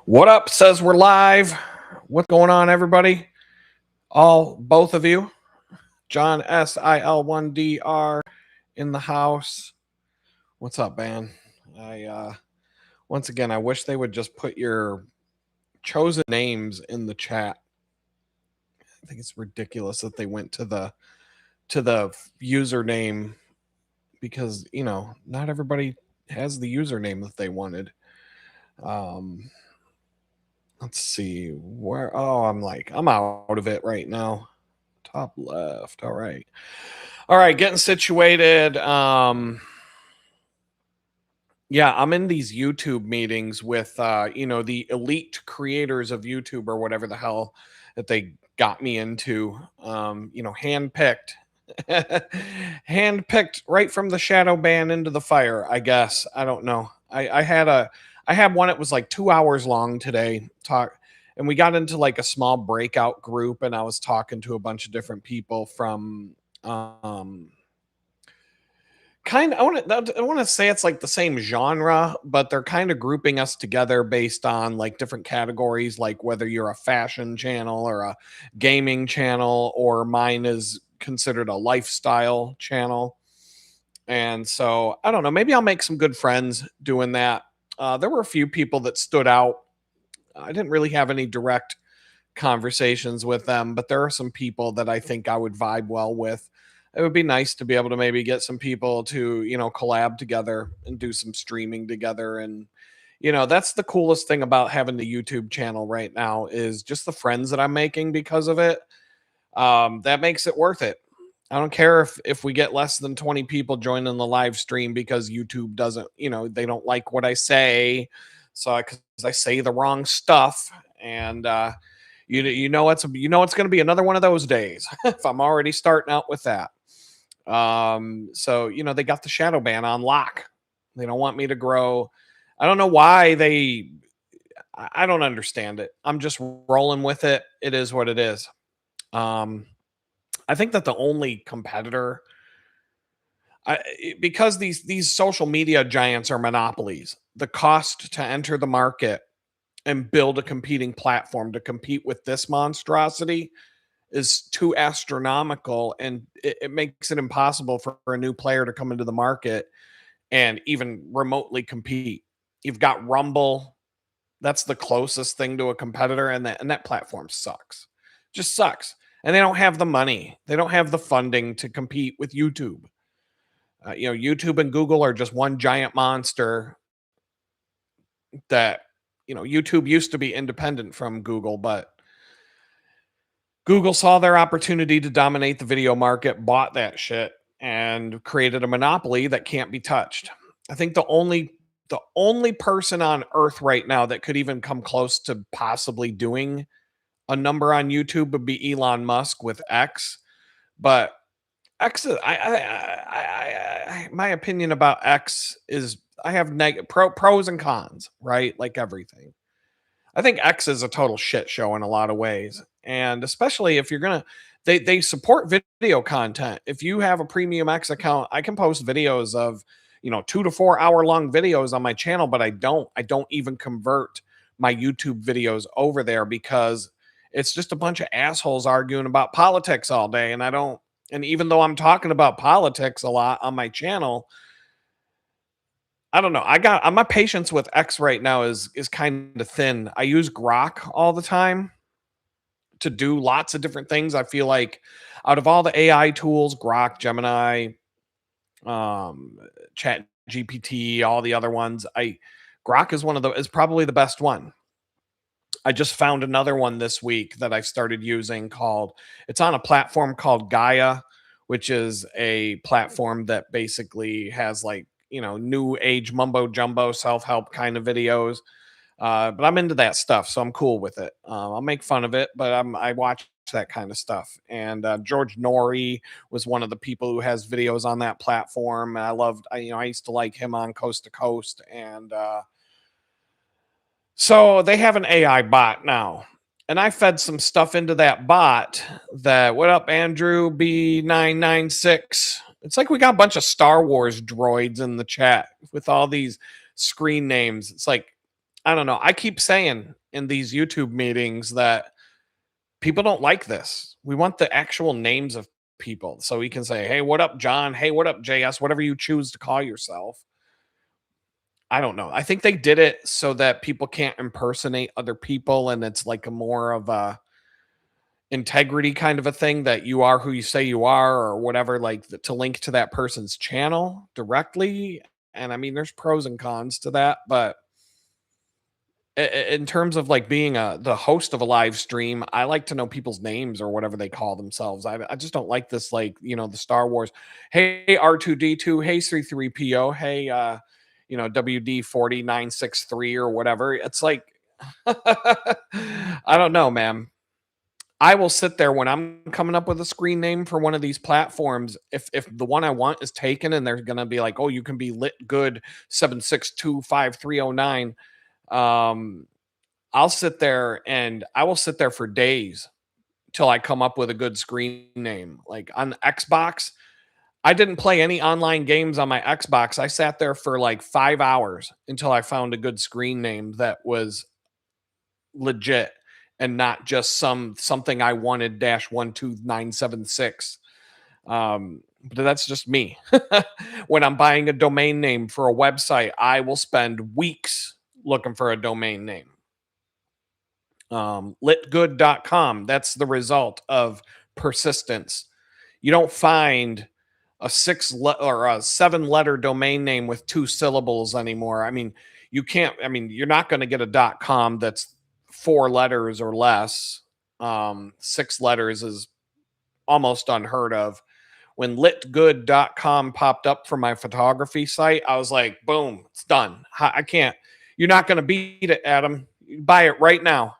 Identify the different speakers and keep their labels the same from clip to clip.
Speaker 1: What up? Says we're live. What's going on, everybody? Both of you. John SIL1DR in the house. What's up, man? Once again, I wish they would just put your chosen names in the chat. I think it's ridiculous that they went to the username because not everybody has the username that they wanted. Let's see where. Oh, I'm out of it right now. Top left. All right. Getting situated. Yeah, I'm in these YouTube meetings with the elite creators of YouTube or whatever the hell that they got me into. Handpicked. Handpicked right from the shadow ban into the fire, I guess. I don't know. I had one. It was like 2 hours long today. And we got into like a small breakout group, and I was talking to a bunch of different people from I want to say it's like the same genre, but they're kind of grouping us together based on like different categories, like whether you're a fashion channel or a gaming channel, or mine is considered a lifestyle channel. And so I don't know, maybe I'll make some good friends doing that. There were a few people that stood out. I didn't really have any direct conversations with them, but there are some people that I think I would vibe well with. It would be nice to be able to maybe get some people to, collab together and do some streaming together. And, that's the coolest thing about having the YouTube channel right now is just the friends that I'm making because of it. That makes it worth it. I don't care if we get less than 20 people joining the live stream because YouTube doesn't, they don't like what I say. So because I say the wrong stuff, and it's going to be another one of those days if I'm already starting out with that. So they got the shadow ban on lock. They don't want me to grow. I don't know why I don't understand it. I'm just rolling with it. It is what it is. I think that the only competitor, because these social media giants are monopolies, the cost to enter the market and build a competing platform to compete with this monstrosity is too astronomical, and it makes it impossible for a new player to come into the market and even remotely compete. You've got Rumble. That's the closest thing to a competitor, and that platform sucks. Just sucks. And they don't have the money. They don't have the funding to compete with YouTube. YouTube and Google are just one giant monster that, YouTube used to be independent from Google, but Google saw their opportunity to dominate the video market, bought that shit, and created a monopoly that can't be touched. I think the only person on earth right now that could even come close to possibly doing a number on YouTube would be Elon Musk with X. But X, my opinion about X is I have pros and cons, right? Like everything. I think X is a total shit show in a lot of ways. And especially if you're going to, they support video content. If you have a premium X account, I can post videos of, 2 to 4 hour long videos on my channel, but I don't even convert my YouTube videos over there because it's just a bunch of assholes arguing about politics all day. And even though I'm talking about politics a lot on my channel, I don't know. My patience with X right now is kind of thin. I use Grok all the time to do lots of different things. I feel like out of all the AI tools, Grok, Gemini, Chat GPT, all the other ones, Grok is probably the best one. I just found another one this week that I started using it's on a platform called Gaia, which is a platform that basically has like, new age mumbo jumbo self-help kind of videos. But I'm into that stuff, so I'm cool with it. I'll make fun of it, but I watch that kind of stuff. And George Nori was one of the people who has videos on that platform. And I used to like him on Coast to Coast. And so they have an AI bot now. And I fed some stuff into that bot what up, Andrew B996? It's like we got a bunch of Star Wars droids in the chat with all these screen names. It's like I don't know. I keep saying in these YouTube meetings that people don't like this. We want the actual names of people so we can say, "Hey, what up, John? Hey, what up, JS?" Whatever you choose to call yourself. I don't know. I think they did it so that people can't impersonate other people, and it's like a more of a integrity kind of a thing that you are who you say you are or whatever, like to link to that person's channel directly. And I mean, there's pros and cons to that, but in terms of like being the host of a live stream, I like to know people's names or whatever they call themselves. I just don't like this, like, the Star Wars. Hey, R2D2. Hey, C3PO. Hey, WD 4963 or whatever. It's like, I don't know, man. I will sit there when I'm coming up with a screen name for one of these platforms. If the one I want is taken and they're gonna be like, oh, you can be lit good 7625309. Um, I'll sit there and I will sit there for days till I come up with a good screen name. Like on Xbox, I didn't play any online games on my Xbox. I sat there for like 5 hours until I found a good screen name that was legit and not just something I wanted dash 12976. But that's just me. When I'm buying a domain name for a website, I will spend weeks looking for a domain name. Litgood.com, that's the result of persistence. You don't find a or a 7-letter domain name with 2 syllables anymore. I mean, you can't, I mean, you're not going to get a .com that's 4 letters or less. 6 letters is almost unheard of. When litgood.com popped up for my photography site, I was like, boom, it's done. I can't, you're not going to beat it, Adam. Buy it right now.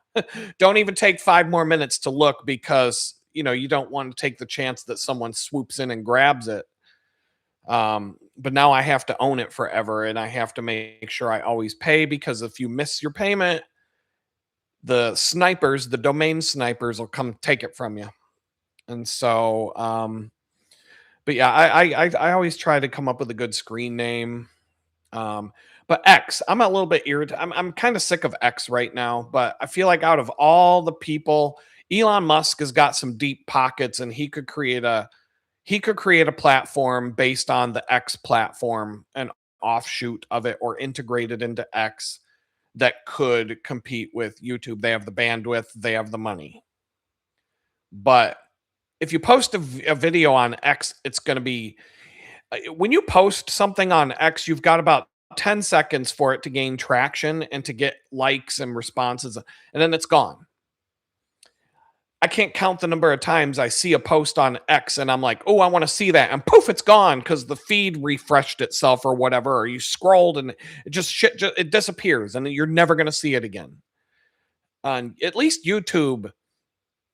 Speaker 1: Don't even take 5 more minutes to look because, you don't want to take the chance that someone swoops in and grabs it. But now I have to own it forever and I have to make sure I always pay, because if you miss your payment, the domain snipers will come take it from you. And so, but yeah, I always try to come up with a good screen name. But X, I'm a little bit irritated. I'm kind of sick of X right now, but I feel like out of all the people, Elon Musk has got some deep pockets and he could create a platform based on the X platform, an offshoot of it, or integrated into X that could compete with YouTube. They have the bandwidth, they have the money. But if you post a video on X, it's going to be, when you post something on X, you've got about 10 seconds for it to gain traction and to get likes and responses, and then it's gone. I can't count the number of times I see a post on X and I'm like, oh, I want to see that. And poof, it's gone because the feed refreshed itself or whatever, or you scrolled and it it disappears and you're never going to see it again. On at least YouTube,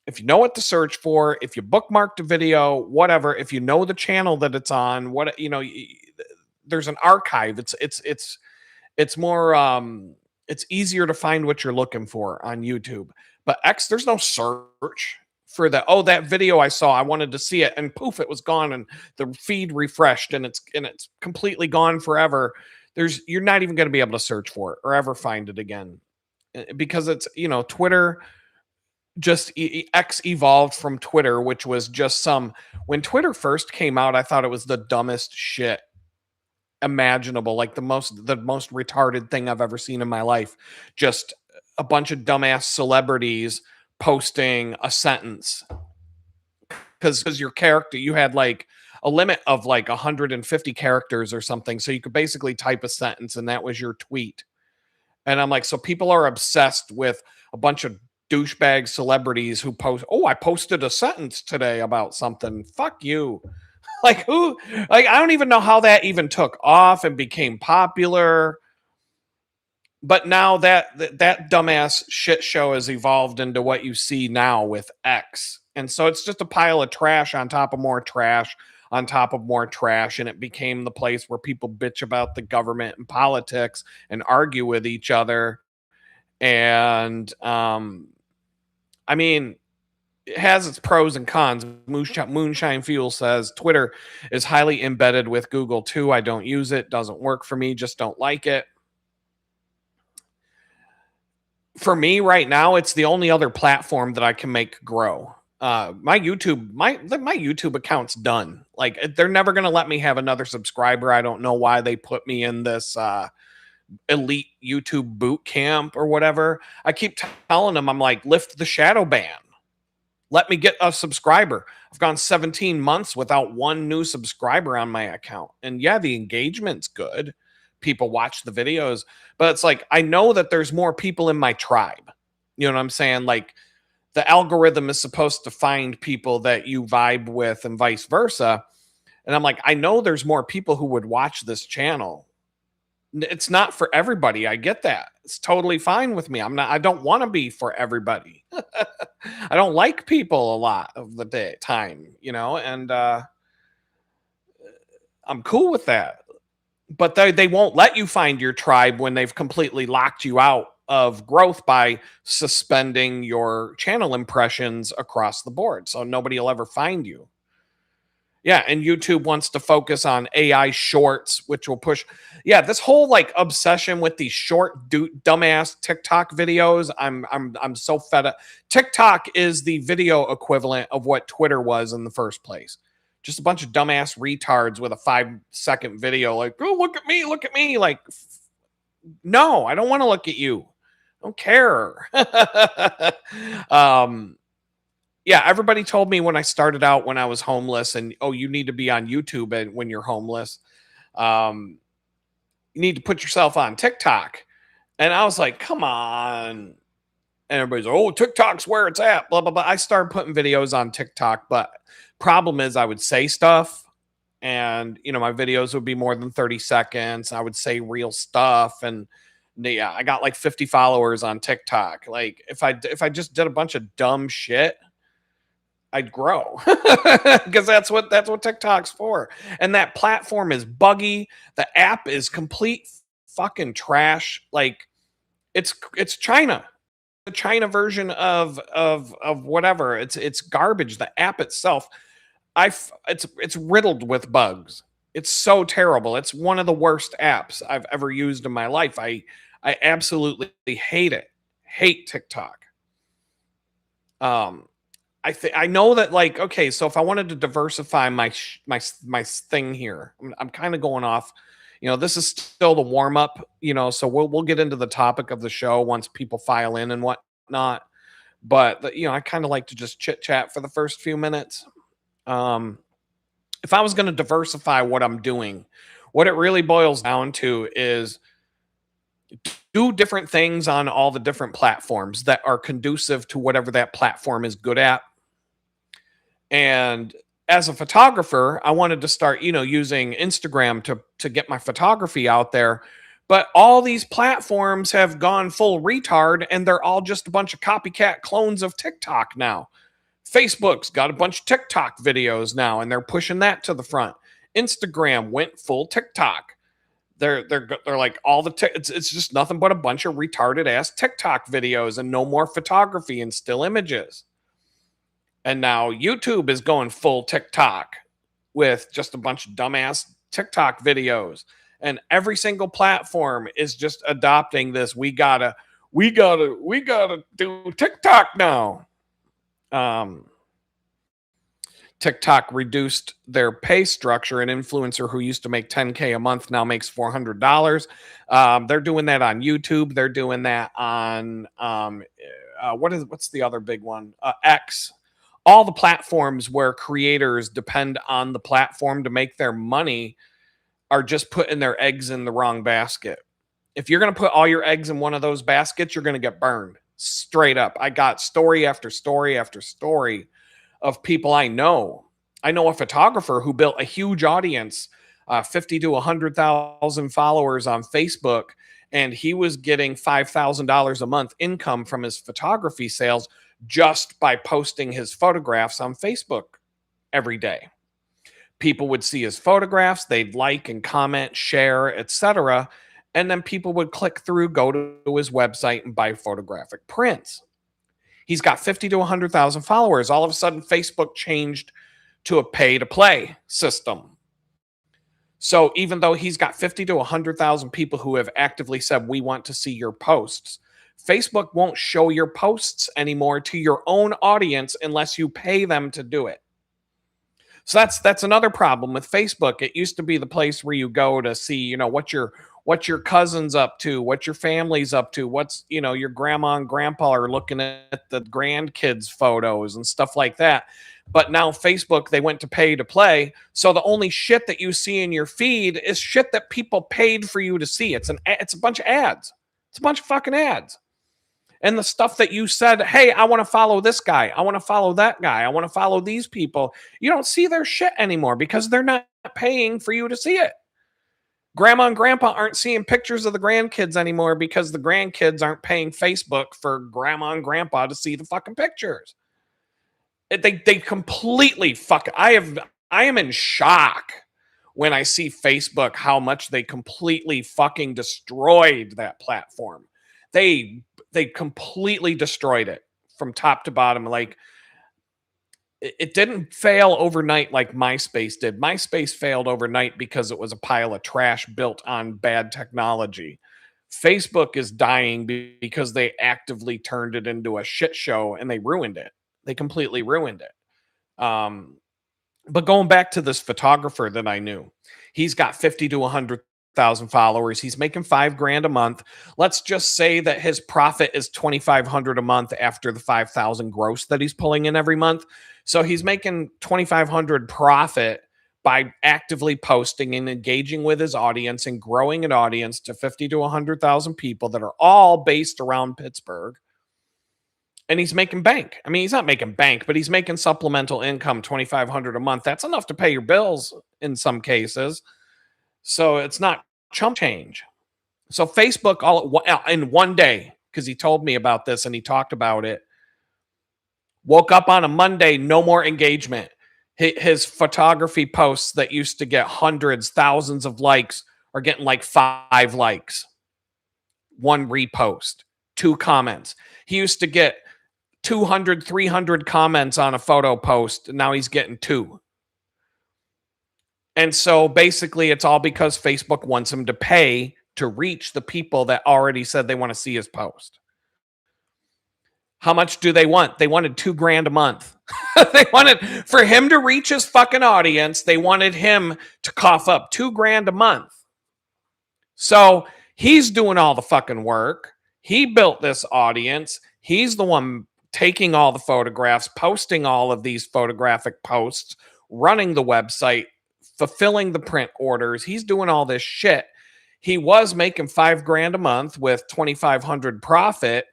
Speaker 1: if you know what to search for, if you bookmarked a video, whatever, if you know the channel that it's on, there's an archive. It's more it's easier to find what you're looking for on YouTube. But X, there's no search for that. Oh, that video I saw, I wanted to see it, and poof, it was gone, and the feed refreshed, and it's completely gone forever. You're not even going to be able to search for it or ever find it again, because it's Twitter. Just X evolved from Twitter, which was just when Twitter first came out, I thought it was the dumbest shit imaginable, like the most retarded thing I've ever seen in my life. Just a bunch of dumbass celebrities posting a sentence, because your character, you had like a limit of like 150 characters or something, so you could basically type a sentence and that was your tweet. And I'm like, so people are obsessed with a bunch of douchebag celebrities who post, oh, I posted a sentence today about something. Fuck you. Like who? Like I don't even know how that even took off and became popular. But now that dumbass shit show has evolved into what you see now with X. And so it's just a pile of trash on top of more trash on top of more trash, and it became the place where people bitch about the government and politics and argue with each other. And I mean, it has its pros and cons. Moonshine Fuel says Twitter is highly embedded with Google too. I don't use it. Doesn't work for me. Just don't like it. For me right now, it's the only other platform that I can make grow. My YouTube account's done. Like they're never gonna let me have another subscriber. I don't know why they put me in this elite YouTube boot camp or whatever. I keep telling them, I'm like, lift the shadow ban. Let me get a subscriber. I've gone 17 months without one new subscriber on my account. And yeah, the engagement's good. People watch the videos, but it's like, I know that there's more people in my tribe. You know what I'm saying? Like, the algorithm is supposed to find people that you vibe with and vice versa. And I'm like, I know there's more people who would watch this channel. It's not for everybody. I get that. It's totally fine with me. I don't want to be for everybody. I don't like people a lot of the time, and I'm cool with that. But they won't let you find your tribe when they've completely locked you out of growth by suspending your channel impressions across the board. So nobody will ever find you. Yeah, and YouTube wants to focus on AI shorts, which will push. Yeah, this whole like obsession with these short, dumbass TikTok videos. I'm so fed up. TikTok is the video equivalent of what Twitter was in the first place. Just a bunch of dumbass retards with a 5-second video, like, "Oh, look at me, look at me!" Like, no, I don't want to look at you. I don't care. Yeah, everybody told me when I started out when I was homeless, and oh, you need to be on YouTube and when you're homeless. Um, you need to put yourself on TikTok. And I was like, come on. And everybody's like, oh, TikTok's where it's at, blah, blah, blah. I started putting videos on TikTok, but problem is I would say stuff and my videos would be more than 30 seconds. I would say real stuff. And yeah, I got like 50 followers on TikTok. Like if I just did a bunch of dumb shit, I'd grow because that's what TikTok's for. And that platform is buggy. The app is complete fucking trash. Like it's China, the China version of whatever. It's garbage. The app itself, it's riddled with bugs. It's so terrible. It's one of the worst apps I've ever used in my life. I absolutely hate it. Hate TikTok. I know that, like, okay, so if I wanted to diversify my thing here, I'm kind of going off. This is still the warm up. So we'll get into the topic of the show once people file in and whatnot. But I kind of like to just chit chat for the first few minutes. If I was going to diversify what I'm doing, what it really boils down to is do different things on all the different platforms that are conducive to whatever that platform is good at. And as a photographer, I wanted to start, using Instagram to get my photography out there. But all these platforms have gone full retard and they're all just a bunch of copycat clones of TikTok now. Facebook's got a bunch of TikTok videos now and they're pushing that to the front. Instagram went full TikTok. They're like all the it's just nothing but a bunch of retarded ass TikTok videos and no more photography and still images. And now YouTube is going full TikTok with just a bunch of dumbass TikTok videos. And every single platform is just adopting this. We gotta do TikTok now. TikTok reduced their pay structure. An influencer who used to make $10K a month now makes $400. They're doing that on YouTube. They're doing that on what's the other big one? X. All the platforms where creators depend on the platform to make their money are just putting their eggs in the wrong basket. If you're going to put all your eggs in one of those baskets, you're going to get burned. Straight up. I got story after story after story of people I know. I know a photographer who built a huge audience, 50 to 100,000 followers on Facebook, and he was getting $5,000 a month income from his photography sales just by posting his photographs on Facebook every day. People would see his photographs, they'd like and comment, share, etc. And then people would click through, go to his website and buy photographic prints. He's got 50 to 100,000 followers. All of a sudden, Facebook changed to a pay-to-play system. So even though he's got 50 to 100,000 people who have actively said, we want to see your posts, Facebook won't show your posts anymore to your own audience unless you pay them to do it. So that's another problem with Facebook. It used to be the place where you go to see, what your cousin's up to, what your family's up to, what's, your grandma and grandpa are looking at the grandkids photos and stuff like that. But now Facebook, they went to pay to play. So the only shit that you see in your feed is shit that people paid for you to see. It's a bunch of ads. It's a bunch of fucking ads. And the stuff that you said, hey, I want to follow this guy. I want to follow that guy. I want to follow these people. You don't see their shit anymore because they're not paying for you to see it. Grandma and grandpa aren't seeing pictures of the grandkids anymore because the grandkids aren't paying Facebook for grandma and grandpa to see the fucking pictures. They completely I am in shock when I see Facebook, how much they completely fucking destroyed that platform. They completely destroyed it from top to bottom. Like, it didn't fail overnight like MySpace did. MySpace failed overnight because it was a pile of trash built on bad technology. Facebook is dying because they actively turned it into a shit show and they ruined it. They completely ruined it. But going back to this photographer that I knew, he's got 50 to 100,000 followers. He's making $5,000 a month. Let's just say that his profit is 2,500 a month after the 5,000 gross that he's pulling in every month. So he's making 2,500 profit by actively posting and engaging with his audience and growing an audience to 50 to 100,000 people that are all based around Pittsburgh. And he's making bank. I mean, he's not making bank, but he's making supplemental income, 2,500 a month. That's enough to pay your bills in some cases. So it's not chump change. So Facebook, all in one day, because he told me about this and he talked about it, woke up on a Monday, no more engagement. His photography posts that used to get hundreds, thousands of likes are getting like 5 likes, 1 repost, 2 comments. He used to get 200, 300 comments on a photo post. Now he's getting 2. And so basically it's all because Facebook wants him to pay to reach the people that already said they want to see his post. How much do they want? They wanted $2,000 a month. They wanted for him to reach his fucking audience. They wanted him to cough up $2,000 a month. So he's doing all the fucking work. He built this audience. He's the one taking all the photographs, posting all of these photographic posts, running the website, fulfilling the print orders. He's doing all this shit. He was making $5,000 a month with 2,500 profit.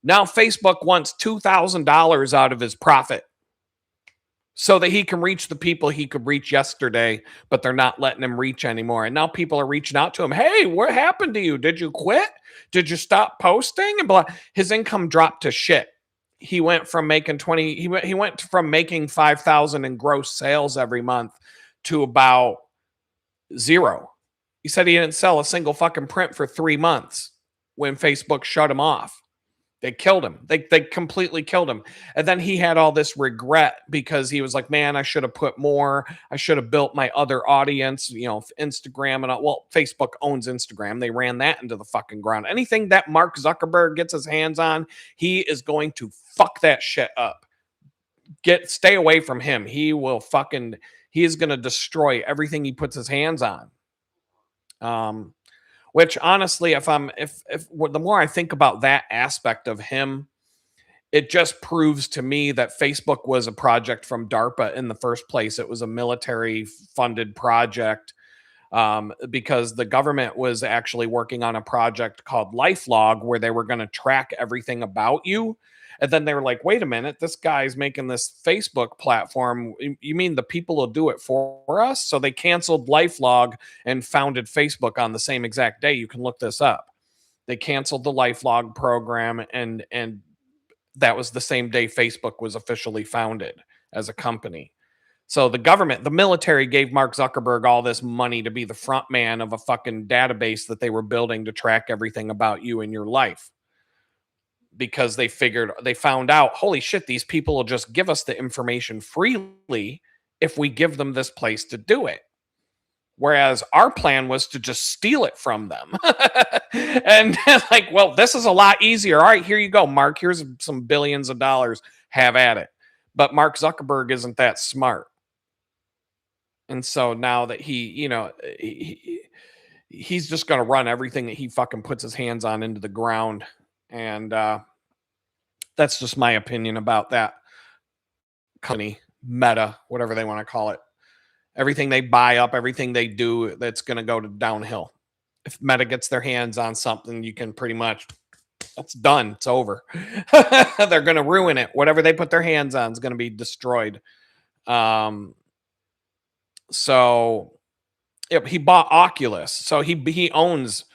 Speaker 1: Now Facebook wants $2,000 out of his profit so that he can reach the people he could reach yesterday, but they're not letting him reach anymore. And now people are reaching out to him. Hey, what happened to you? Did you quit? Did you stop posting? And blah. His income dropped to shit. He went from making he went from making 5,000 in gross sales every month to about 0. He said he didn't sell a single fucking print for 3 months when Facebook shut him off. They killed him. They completely killed him. And then he had all this regret because he was like, man, I should have put more. I should have built my other audience, Instagram and all. Well, Facebook owns Instagram. They ran that into the fucking ground. Anything that Mark Zuckerberg gets his hands on, he is going to fuck that shit up. Stay away from him. He is going to destroy everything he puts his hands on. Which honestly, if the more I think about that aspect of him, it just proves to me that Facebook was a project from DARPA in the first place. It was a military funded project because the government was actually working on a project called LifeLog where they were going to track everything about you. And then they were like, wait a minute, this guy's making this Facebook platform. You mean the people will do it for us? So they canceled LifeLog and founded Facebook on the same exact day. You can look this up. They canceled the LifeLog program, and that was the same day Facebook was officially founded as a company. So the military gave Mark Zuckerberg all this money to be the front man of a fucking database that they were building to track everything about you and your life. Because they found out, holy shit, these people will just give us the information freely if we give them this place to do it. Whereas our plan was to just steal it from them. And like, well, this is a lot easier. All right, here you go, Mark. Here's some billions of dollars. Have at it. But Mark Zuckerberg isn't that smart. And so now that he's just going to run everything that he fucking puts his hands on into the ground. And that's just my opinion about that company, Meta, whatever they want to call it. Everything they buy up, everything they do, that's going to go to downhill. If Meta gets their hands on something, you can pretty much, that's done. It's over. They're going to ruin it. Whatever they put their hands on is going to be destroyed. So he bought Oculus. So he owns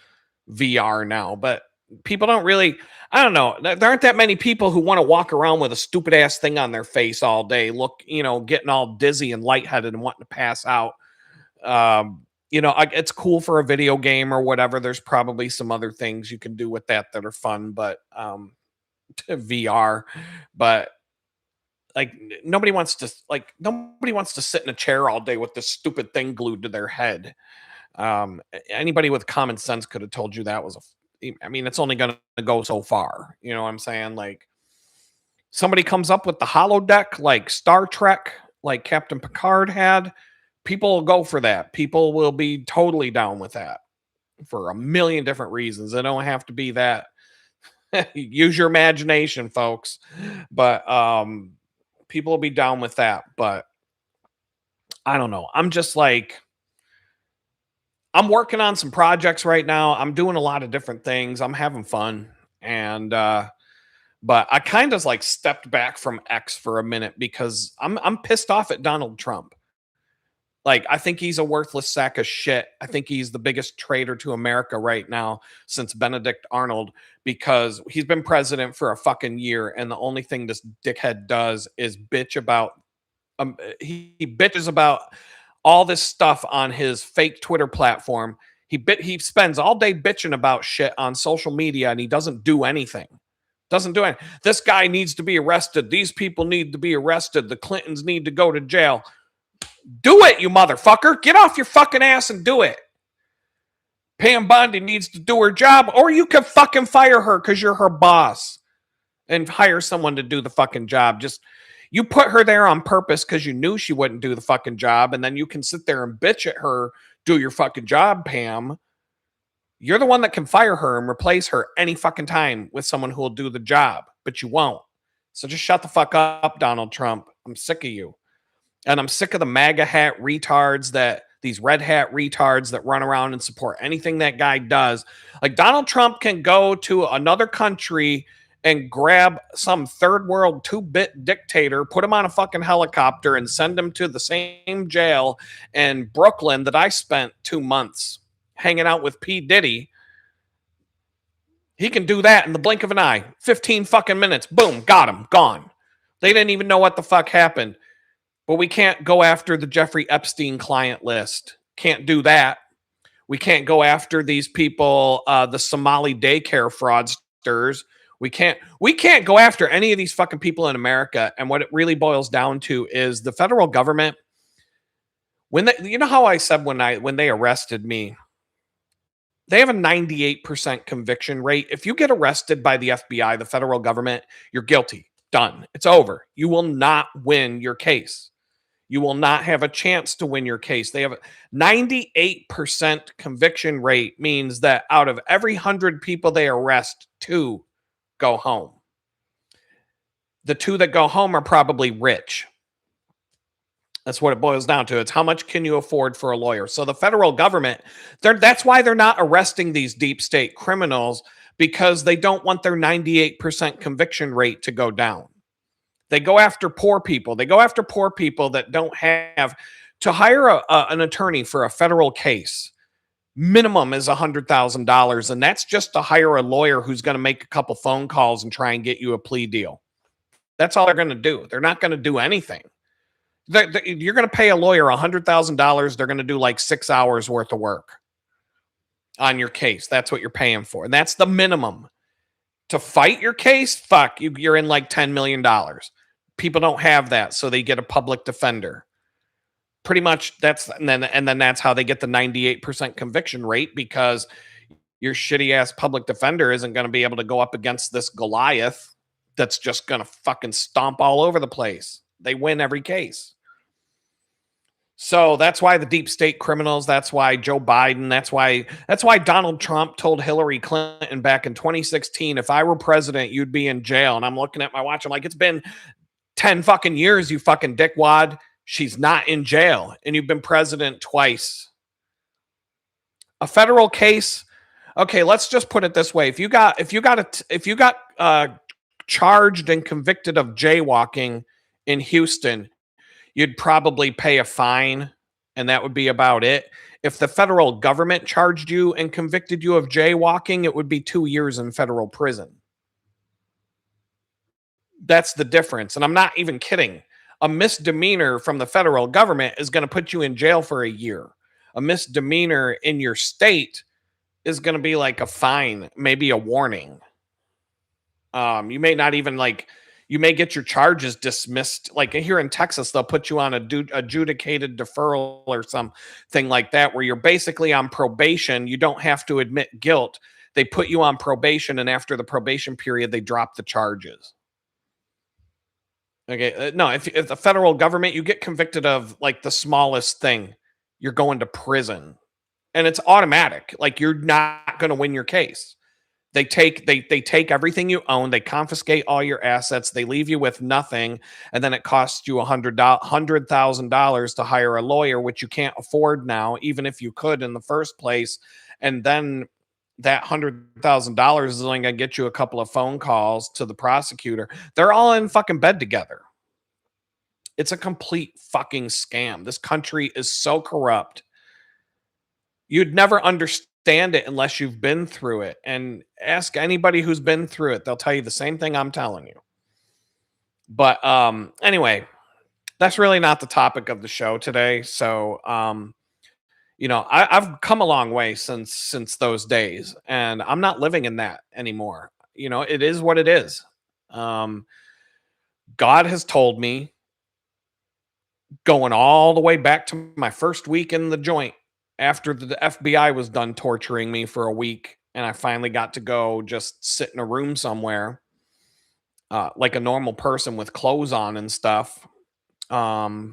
Speaker 1: VR now, but people don't really, I don't know. There aren't that many people who want to walk around with a stupid ass thing on their face all day, getting all dizzy and lightheaded and wanting to pass out. It's cool for a video game or whatever. There's probably some other things you can do with that are fun, but VR, but like nobody wants to sit in a chair all day with this stupid thing glued to their head. Anybody with common sense could have told you that was it's only going to go so far. You know what I'm saying? Like somebody comes up with the holodeck, like Star Trek, like Captain Picard had, people will go for that. People will be totally down with that for a million different reasons. They don't have to be that. Use your imagination, folks. But people will be down with that. But I don't know. I'm just like, I'm working on some projects right now. I'm doing a lot of different things. I'm having fun. And but I kind of like stepped back from X for a minute because I'm pissed off at Donald Trump. Like, I think he's a worthless sack of shit. I think he's the biggest traitor to America right now since Benedict Arnold, because he's been president for a fucking year, and the only thing this dickhead does is bitch about he bitches about all this stuff on his fake Twitter platform. He spends all day bitching about shit on social media, and he doesn't do anything. Doesn't do anything. This guy needs to be arrested. These people need to be arrested. The Clintons need to go to jail. Do it, you motherfucker. Get off your fucking ass and do it. Pam Bondi needs to do her job, or you can fucking fire her because you're her boss and hire someone to do the fucking job. Just, you put her there on purpose because you knew she wouldn't do the fucking job, and then you can sit there and bitch at her, do your fucking job, Pam. You're the one that can fire her and replace her any fucking time with someone who will do the job, but you won't. So just shut the fuck up, Donald Trump. I'm sick of you. And I'm sick of the MAGA hat retards, these red hat retards that run around and support anything that guy does. Like, Donald Trump can go to another country and grab some third world 2-bit dictator, put him on a fucking helicopter and send him to the same jail in Brooklyn that I spent 2 months hanging out with P. Diddy. He can do that in the blink of an eye. 15 fucking minutes. Boom. Got him. Gone. They didn't even know what the fuck happened. But we can't go after the Jeffrey Epstein client list. Can't do that. We can't go after these people, the Somali daycare fraudsters. We can't go after any of these fucking people in America. And what it really boils down to is the federal government. You know how I said when they arrested me, they have a 98% conviction rate. If you get arrested by the FBI, the federal government, you're guilty. Done. It's over. You will not win your case. You will not have a chance to win your case. They have a 98% conviction rate, means that out of every 100 people they arrest, 2 go home. The 2 that go home are probably rich. That's what it boils down to. It's how much can you afford for a lawyer? So the federal government, that's why they're not arresting these deep state criminals, because they don't want their 98% conviction rate to go down. They go after poor people. They go after poor people that don't have to hire an attorney for a federal case. Minimum is $100,000. And that's just to hire a lawyer who's going to make a couple phone calls and try and get you a plea deal. That's all they're going to do. They're not going to do anything. You're going to pay a lawyer $100,000. They're going to do like 6 hours worth of work on your case. That's what you're paying for. And that's the minimum. To fight your case, fuck, you're in like $10 million. People don't have that, so they get a public defender. pretty much that's and then that's how they get the 98% conviction rate, because your shitty ass public defender isn't going to be able to go up against this Goliath that's just going to fucking stomp all over the place. They win every case. So that's why the deep state criminals, that's why Joe Biden, that's why Donald Trump told Hillary Clinton back in 2016, if I were president, you'd be in jail. And I'm looking at my watch, I'm like, it's been 10 fucking years, you fucking dickwad. She's not in jail, and you've been president twice. A federal case. Okay, let's just put it this way: if you got charged and convicted of jaywalking in Houston, you'd probably pay a fine, and that would be about it. If the federal government charged you and convicted you of jaywalking, it would be 2 years in federal prison. That's the difference. And I'm not even kidding. A misdemeanor from the federal government is going to put you in jail for a year. A misdemeanor in your state is going to be like a fine, maybe a warning. You may not even you may get your charges dismissed. Like here in Texas, they'll put you on adjudicated deferral or something like that, where you're basically on probation. You don't have to admit guilt. They put you on probation, and after the probation period, they drop the charges. Okay, no, if the federal government, you get convicted of like the smallest thing, you're going to prison, and it's automatic. Like you're not going to win your case. They take everything you own, they confiscate all your assets, they leave you with nothing, and then it costs you $100,000 to hire a lawyer, which you can't afford now, even if you could in the first place. And then that $100,000 is only going to get you a couple of phone calls to the prosecutor. They're all in fucking bed together. It's a complete fucking scam. This country is so corrupt. You'd never understand it unless you've been through it. And ask anybody who's been through it. They'll tell you the same thing I'm telling you. But anyway, that's really not the topic of the show today. So I've come a long way since those days, and I'm not living in that anymore. It is what it is. God has told me, going all the way back to my first week in the joint, after the FBI was done torturing me for a week, and I finally got to go just sit in a room somewhere, like a normal person with clothes on and stuff. God's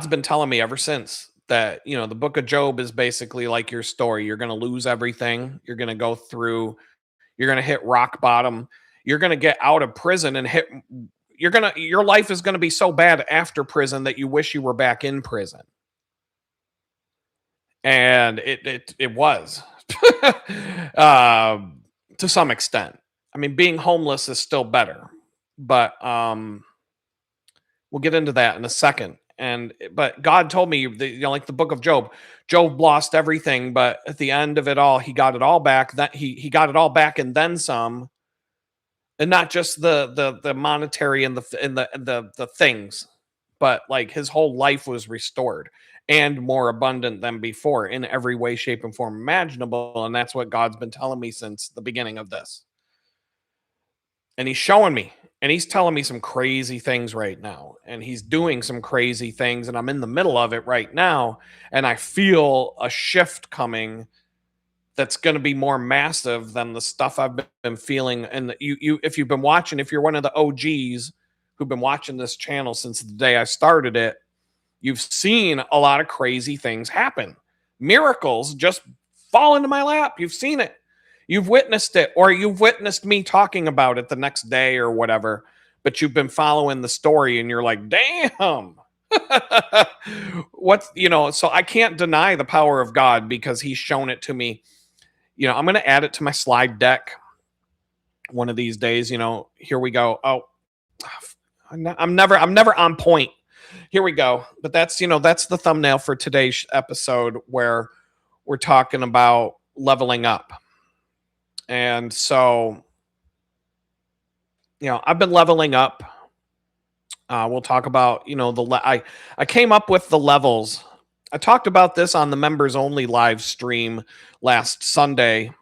Speaker 1: been telling me ever since that, the book of Job is basically like your story. You're going to lose everything. You're going to go through, you're going to hit rock bottom. You're going to get out of prison and your life is going to be so bad after prison that you wish you were back in prison. And it was to some extent. I mean, being homeless is still better, but we'll get into that in a second. But God told me, like the book of Job, Job lost everything, but at the end of it all, he got it all back. That he got it all back and then some, and not just the monetary and the things, but like his whole life was restored and more abundant than before in every way, shape, and form imaginable. And that's what God's been telling me since the beginning of this. And he's showing me, and he's telling me some crazy things right now, and he's doing some crazy things, and I'm in the middle of it right now, and I feel a shift coming that's going to be more massive than the stuff I've been feeling. And if you've been watching, if you're one of the OGs who've been watching this channel since the day I started it, you've seen a lot of crazy things happen. Miracles just fall into my lap. You've seen it. You've witnessed it, or you've witnessed me talking about it the next day or whatever, but you've been following the story and you're like, damn. So I can't deny the power of God because he's shown it to me. I'm going to add it to my slide deck one of these days. Here we go. Oh, I'm never on point. Here we go. But that's the thumbnail for today's episode, where we're talking about leveling up. And so, I've been leveling up. We'll talk about, I came up with the levels. I talked about this on the members only live stream last Sunday,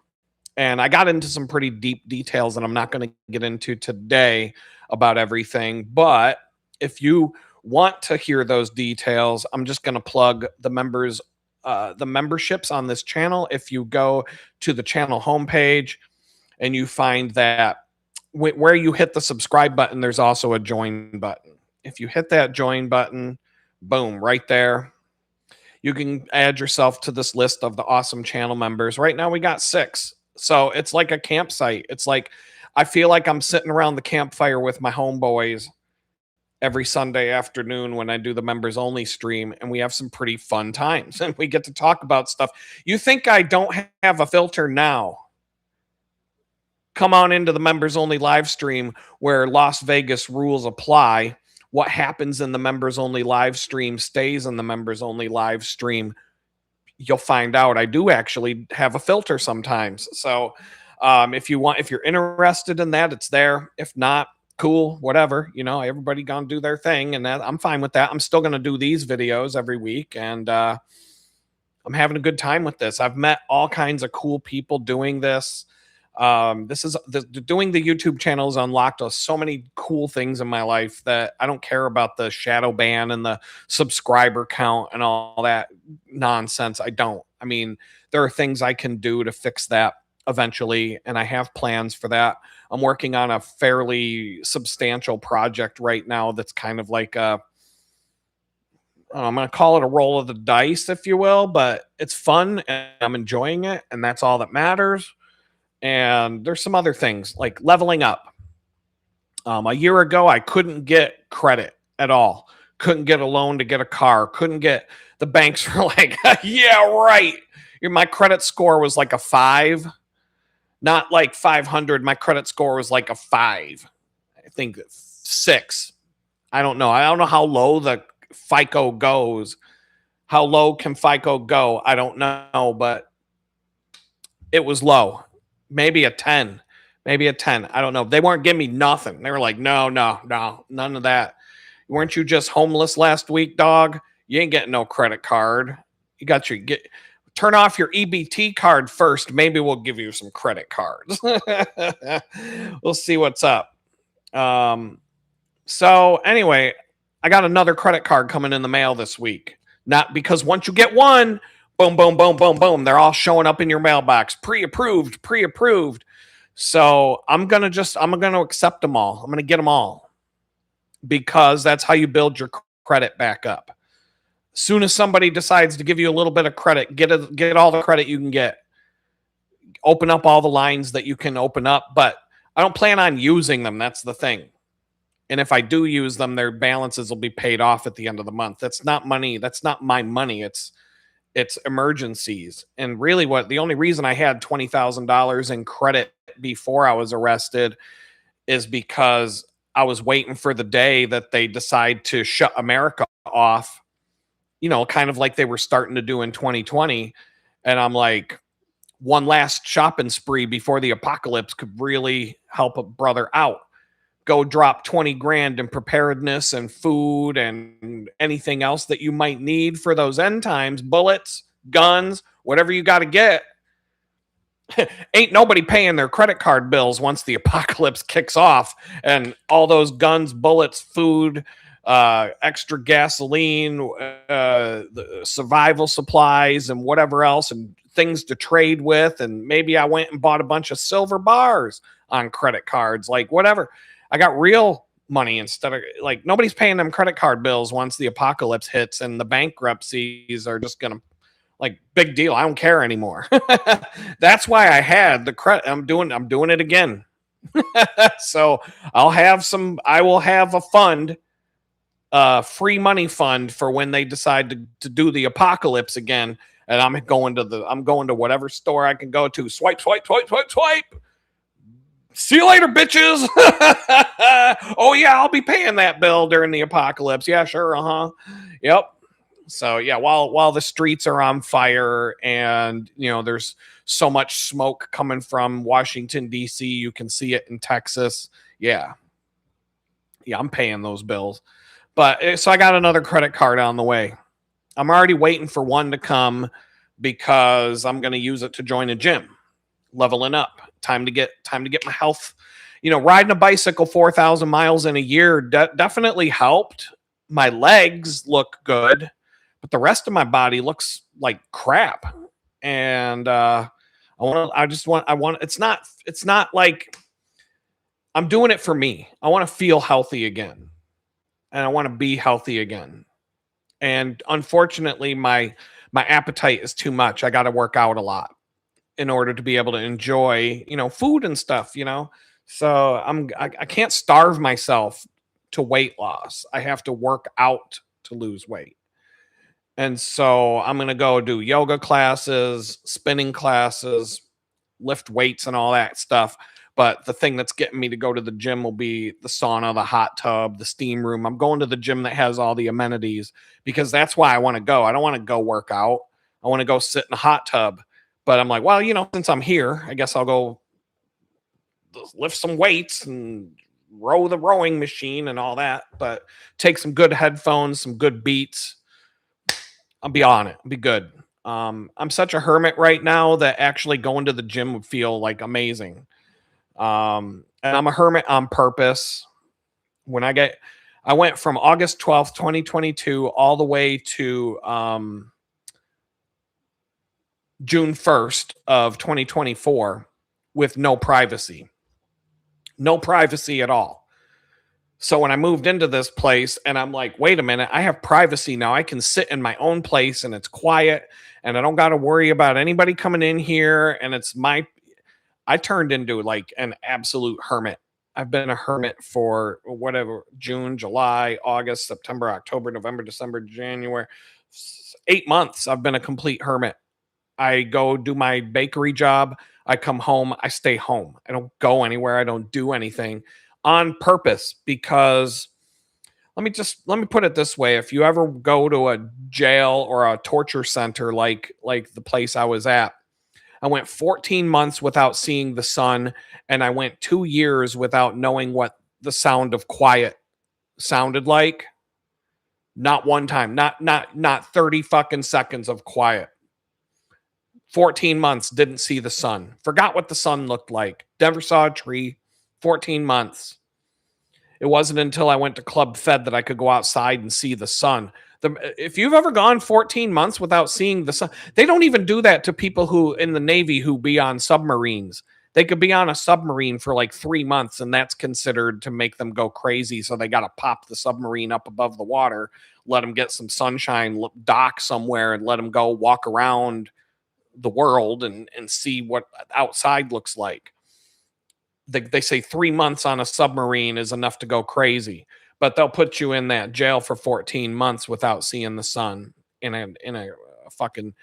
Speaker 1: and I got into some pretty deep details that I'm not going to get into today about everything. But if you want to hear those details, I'm just going to plug the members, the memberships on this channel. If you go to the channel homepage and you find that where you hit the subscribe button, there's also a join button. If you hit that join button, boom, right there, you can add yourself to this list of the awesome channel members. Right now we got 6. So it's like a campsite. It's like I feel like I'm sitting around the campfire with my homeboys every Sunday afternoon when I do the members only stream, and we have some pretty fun times and we get to talk about stuff. You think I don't have a filter now? Come on into the members only live stream where Las Vegas rules apply. What happens in the members only live stream stays in the members only live stream. You'll find out I do actually have a filter sometimes. So if you're interested in that, it's there. If not, cool, whatever. Everybody gonna do their thing, and I'm fine with that. I'm still gonna do these videos every week, and I'm having a good time with this. I've met all kinds of cool people doing this. Doing the YouTube channel has unlocked so many cool things in my life that I don't care about the shadow ban and the subscriber count and all that nonsense. I don't. I mean, there are things I can do to fix that eventually, and I have plans for that. I'm working on a fairly substantial project right now that's kind of like I'm going to call it a roll of the dice, if you will, but it's fun and I'm enjoying it, and that's all that matters. And there's some other things like leveling up. A year ago, I couldn't get credit at all. Couldn't get a loan to get a car. Couldn't get the banks were like, yeah, right. My credit score was like a 5, not like 500. My credit score was like a 5. I think 6. I don't know. I don't know how low the FICO goes. How low can FICO go? I don't know, but it was low. Maybe a 10. Maybe a 10. I don't know. They weren't giving me nothing. They were like, no, none of that. Weren't you just homeless last week, dog? You ain't getting no credit card. Turn off your EBT card first. Maybe we'll give you some credit cards. We'll see what's up. So anyway, I got another credit card coming in the mail this week. Not because once you get one, boom, boom, boom, boom, boom, they're all showing up in your mailbox. Pre-approved. So I'm going to accept them all. I'm going to get them all because that's how you build your credit back up. Soon as somebody decides to give you a little bit of credit, get all the credit you can get. Open up all the lines that you can open up, but I don't plan on using them. That's the thing. And if I do use them, their balances will be paid off at the end of the month. That's not money. That's not my money. It's emergencies. And really the only reason I had $20,000 in credit before I was arrested is because I was waiting for the day that they decide to shut America off, kind of like they were starting to do in 2020. And I'm like, one last shopping spree before the apocalypse could really help a brother out. Go drop 20 grand in preparedness and food and anything else that you might need for those end times, bullets, guns, whatever you got to get. Ain't nobody paying their credit card bills once the apocalypse kicks off and all those guns, bullets, food, extra gasoline, the survival supplies and whatever else and things to trade with. And maybe I went and bought a bunch of silver bars on credit cards, like whatever. I got real money instead of like nobody's paying them credit card bills once the apocalypse hits and the bankruptcies are just going to like big deal. I don't care anymore. That's why I had the credit. I'm doing it again. So I will have a fund, free money fund for when they decide to do the apocalypse again. And I'm going to whatever store I can go to. Swipe. See you later, bitches. Oh yeah, I'll be paying that bill during the apocalypse. Yeah, sure. Yep. So yeah, while the streets are on fire and there's so much smoke coming from Washington D.C., you can see it in Texas. Yeah, I'm paying those bills. But so I got another credit card on the way. I'm already waiting for one to come because I'm going to use it to join a gym, leveling up. Time to get my health. Riding a bicycle 4,000 miles in a year definitely helped. My legs look good, but the rest of my body looks like crap. And I want, it's not like I'm doing it for me. I want to feel healthy again and I want to be healthy again. And unfortunately, my appetite is too much. I got to work out a lot in order to be able to enjoy, food and stuff, So I can't starve myself to weight loss. I have to work out to lose weight. And so I'm going to go do yoga classes, spinning classes, lift weights and all that stuff. But the thing that's getting me to go to the gym will be the sauna, the hot tub, the steam room. I'm going to the gym that has all the amenities because that's why I want to go. I don't want to go work out. I want to go sit in a hot tub. But I'm like, well, since I'm here, I guess I'll go lift some weights and row the rowing machine and all that. But take some good headphones, some good beats. I'll be on it. I'll be good. I'm such a hermit right now that actually going to the gym would feel like amazing. And I'm a hermit on purpose. I went from August 12th, 2022, all the way to June 1st of 2024 with no privacy at all. So when I moved into this place and I'm like, wait a minute, I have privacy now. I can sit in my own place and it's quiet and I don't got to worry about anybody coming in here. And I turned into like an absolute hermit. I've been a hermit for whatever, June, July, August, September, October, November, December, January, 8 months. I've been a complete hermit. I go do my bakery job. I come home. I stay home. I don't go anywhere. I don't do anything on purpose because let me put it this way. If you ever go to a jail or a torture center like the place I was at, I went 14 months without seeing the sun and I went 2 years without knowing what the sound of quiet sounded like. Not one time, not 30 fucking seconds of quiet. 14 months didn't see the sun. Forgot what the sun looked like. Never saw a tree. 14 months. It wasn't until I went to Club Fed that I could go outside and see the sun. If you've ever gone 14 months without seeing the sun, they don't even do that to people who in the Navy who be on submarines. They could be on a submarine for like 3 months and that's considered to make them go crazy. So they got to pop the submarine up above the water, let them get some sunshine, dock somewhere and let them go walk around the world and see what outside looks like. They say 3 months on a submarine is enough to go crazy, but they'll put you in that jail for 14 months without seeing the sun in a fucking.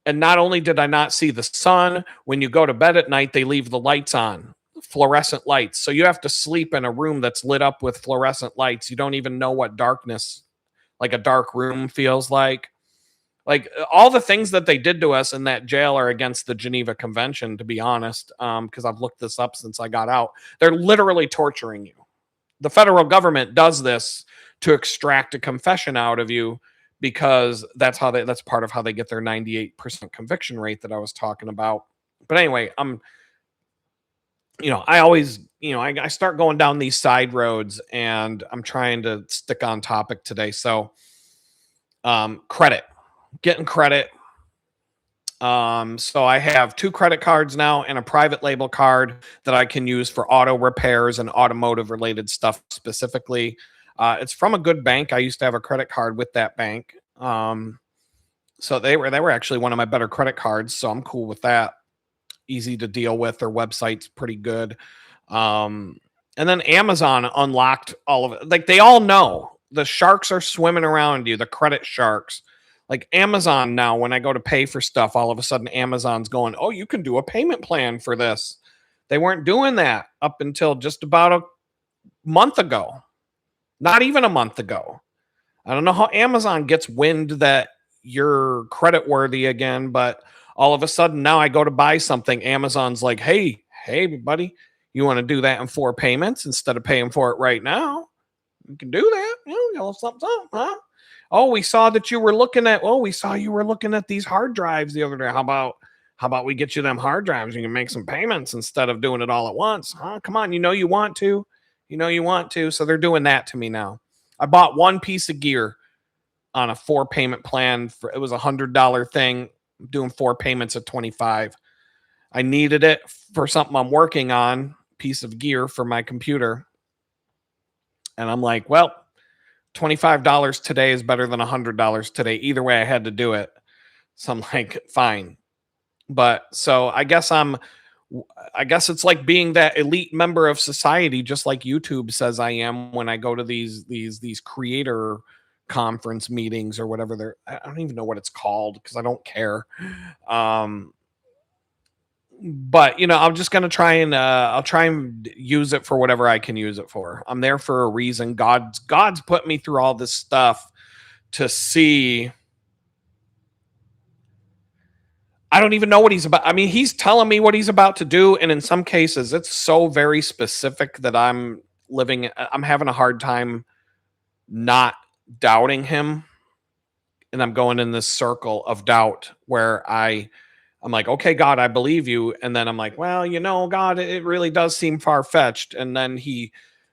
Speaker 1: And not only did I not see the sun, when you go to bed at night, they leave the lights on, fluorescent lights. So you have to sleep in a room that's lit up with fluorescent lights. You don't even know what darkness, like a dark room feels like. Like all the things that they did to us in that jail are against the Geneva Convention, to be honest, because I've looked this up since I got out. They're literally torturing you. The federal government does this to extract a confession out of you because that's part of how they get their 98% conviction rate that I was talking about. But anyway, I always, I start going down these side roads and I'm trying to stick on topic today. So, getting credit. So I have 2 credit cards now and a private label card that I can use for auto repairs and automotive related stuff specifically. It's from a good bank. I used to have a credit card with that bank. So they were actually one of my better credit cards. So I'm cool with that. Easy to deal with. Their website's pretty good. And then Amazon unlocked all of it. Like they all know the sharks are swimming around you, the credit sharks. Like Amazon now, when I go to pay for stuff, all of a sudden Amazon's going, oh, you can do a payment plan for this. They weren't doing that up until just about a month ago. Not even a month ago. I don't know how Amazon gets wind that you're credit worthy again, but all of a sudden now I go to buy something. Amazon's like, hey, buddy, you want to do that in 4 payments instead of paying for it right now? You can do that. Something, huh? Oh, we saw you were looking at these hard drives the other day. How about we get you them hard drives? You can make some payments instead of doing it all at once. Huh? Come on. You want to. So they're doing that to me now. I bought one piece of gear on a 4 payment plan. It was $100 thing. I'm doing 4 payments at 25. I needed it for something I'm working on, piece of gear for my computer. And I'm like, well, $25 today is better than $100 today. Either way, I had to do it. So I'm like, fine. But so I guess it's like being that elite member of society, just like YouTube says I am when I go to these creator conference meetings or whatever they're. I don't even know what it's called because I don't care. Um, but I'm just gonna try and I'll try and use it for whatever I can use it for. I'm there for a reason. God's put me through all this stuff to see. I don't even know what he's about. I mean, he's telling me what he's about to do, and in some cases, it's so very specific that I'm having a hard time not doubting him, and I'm going in this circle of doubt where I'm like, okay, God, I believe you. And then I'm like, well, God, it really does seem far fetched. And then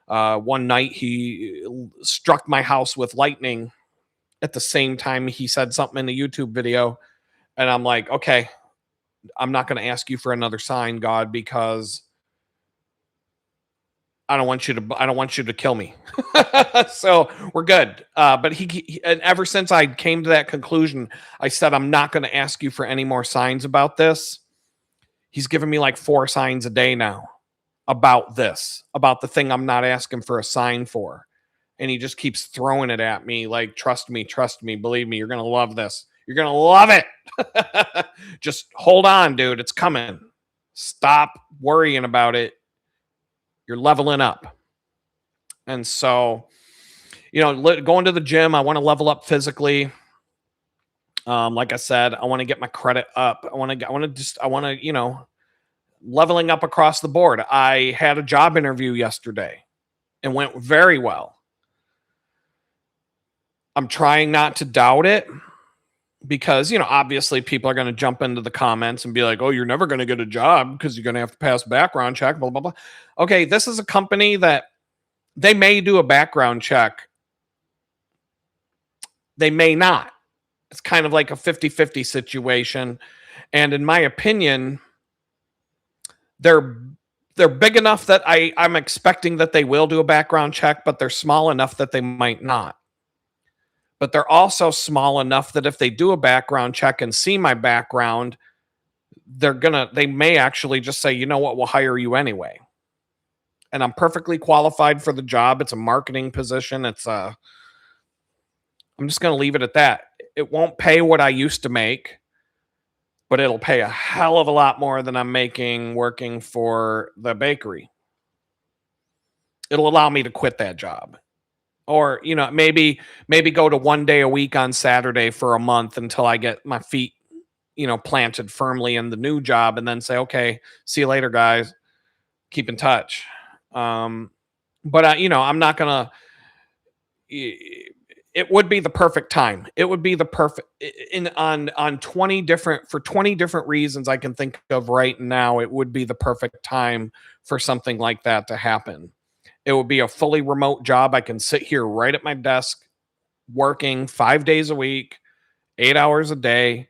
Speaker 1: one night, he struck my house with lightning at the same time he said something in the YouTube video. And I'm like, okay, I'm not going to ask you for another sign, God, because I don't want you to kill me. So we're good. But and ever since I came to that conclusion, I said, I'm not going to ask you for any more signs about this. He's given me like 4 signs a day now about the thing I'm not asking for a sign for. And he just keeps throwing it at me like, trust me, believe me, you're going to love this. You're going to love it. Just hold on, dude. It's coming. Stop worrying about it. You're leveling up. And so, going to the gym, I want to level up physically. Like I said, I want to get my credit up. I want to, leveling up across the board. I had a job interview yesterday and went very well. I'm trying not to doubt it because, obviously people are going to jump into the comments and be like, oh, you're never going to get a job because you're going to have to pass background check, blah, blah, blah. Okay, this is a company that they may do a background check. They may not. It's kind of like a 50-50 situation. And in my opinion, they're big enough that I'm expecting that they will do a background check, but they're small enough that they might not. But they're also small enough that if they do a background check and see my background, they may actually just say, you know what, we'll hire you anyway. And I'm perfectly qualified for the job. It's a marketing position. I'm just going to leave it at that. It won't pay what I used to make, but it'll pay a hell of a lot more than I'm making working for the bakery. It'll allow me to quit that job. Or, maybe go to 1 day a week on Saturday for a month until I get my feet, planted firmly in the new job, and then say, okay, see you later, guys. Keep in touch. But I'm not going to, it would be the perfect time. It would be the perfect on 20 different reasons I can think of right now. It would be the perfect time for something like that to happen. It would be a fully remote job. I can sit here right at my desk, working 5 days a week, 8 hours a day,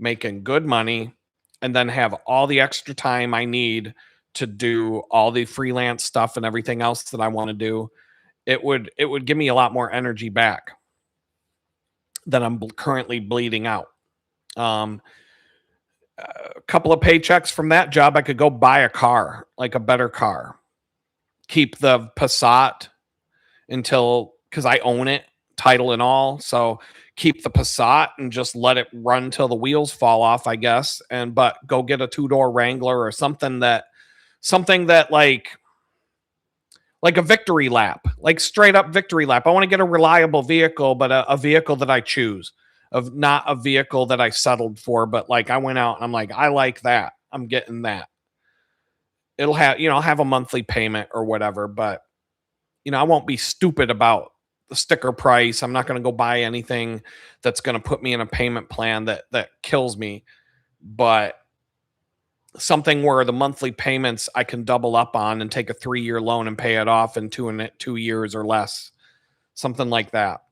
Speaker 1: making good money, and then have all the extra time I need to do all the freelance stuff and everything else that I want to do. It would give me a lot more energy back than I'm currently bleeding out. A couple of paychecks from that job, I could go buy a car, like a better car. Keep the Passat because I own it, title and all. So keep the Passat and just let it run till the wheels fall off, I guess. But go get a 2-door Wrangler or something that like a victory lap, like straight up victory lap. I want to get a reliable vehicle, but a vehicle that I choose, of not a vehicle that I settled for. But like I went out and I'm like, I like that. I'm getting that. It'll have, have a monthly payment or whatever, but I won't be stupid about the sticker price. I'm not going to go buy anything that's going to put me in a payment plan that kills me, but something where the monthly payments I can double up on and take a 3-year loan and pay it off in 2 years or less. something like that.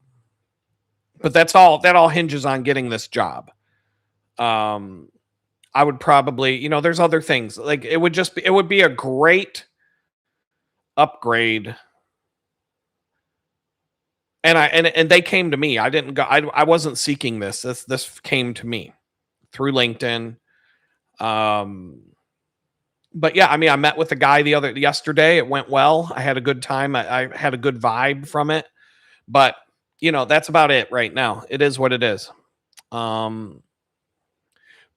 Speaker 1: But that all hinges on getting this job. Um, I would probably, there's other things. Like it would be a great upgrade. And they came to me. I didn't go. I wasn't seeking this. This came to me through LinkedIn. Um, but yeah, I mean, I met with the guy yesterday. It went well. I had a good time. I had a good vibe from it. But that's about it right now. It is what it is. Um,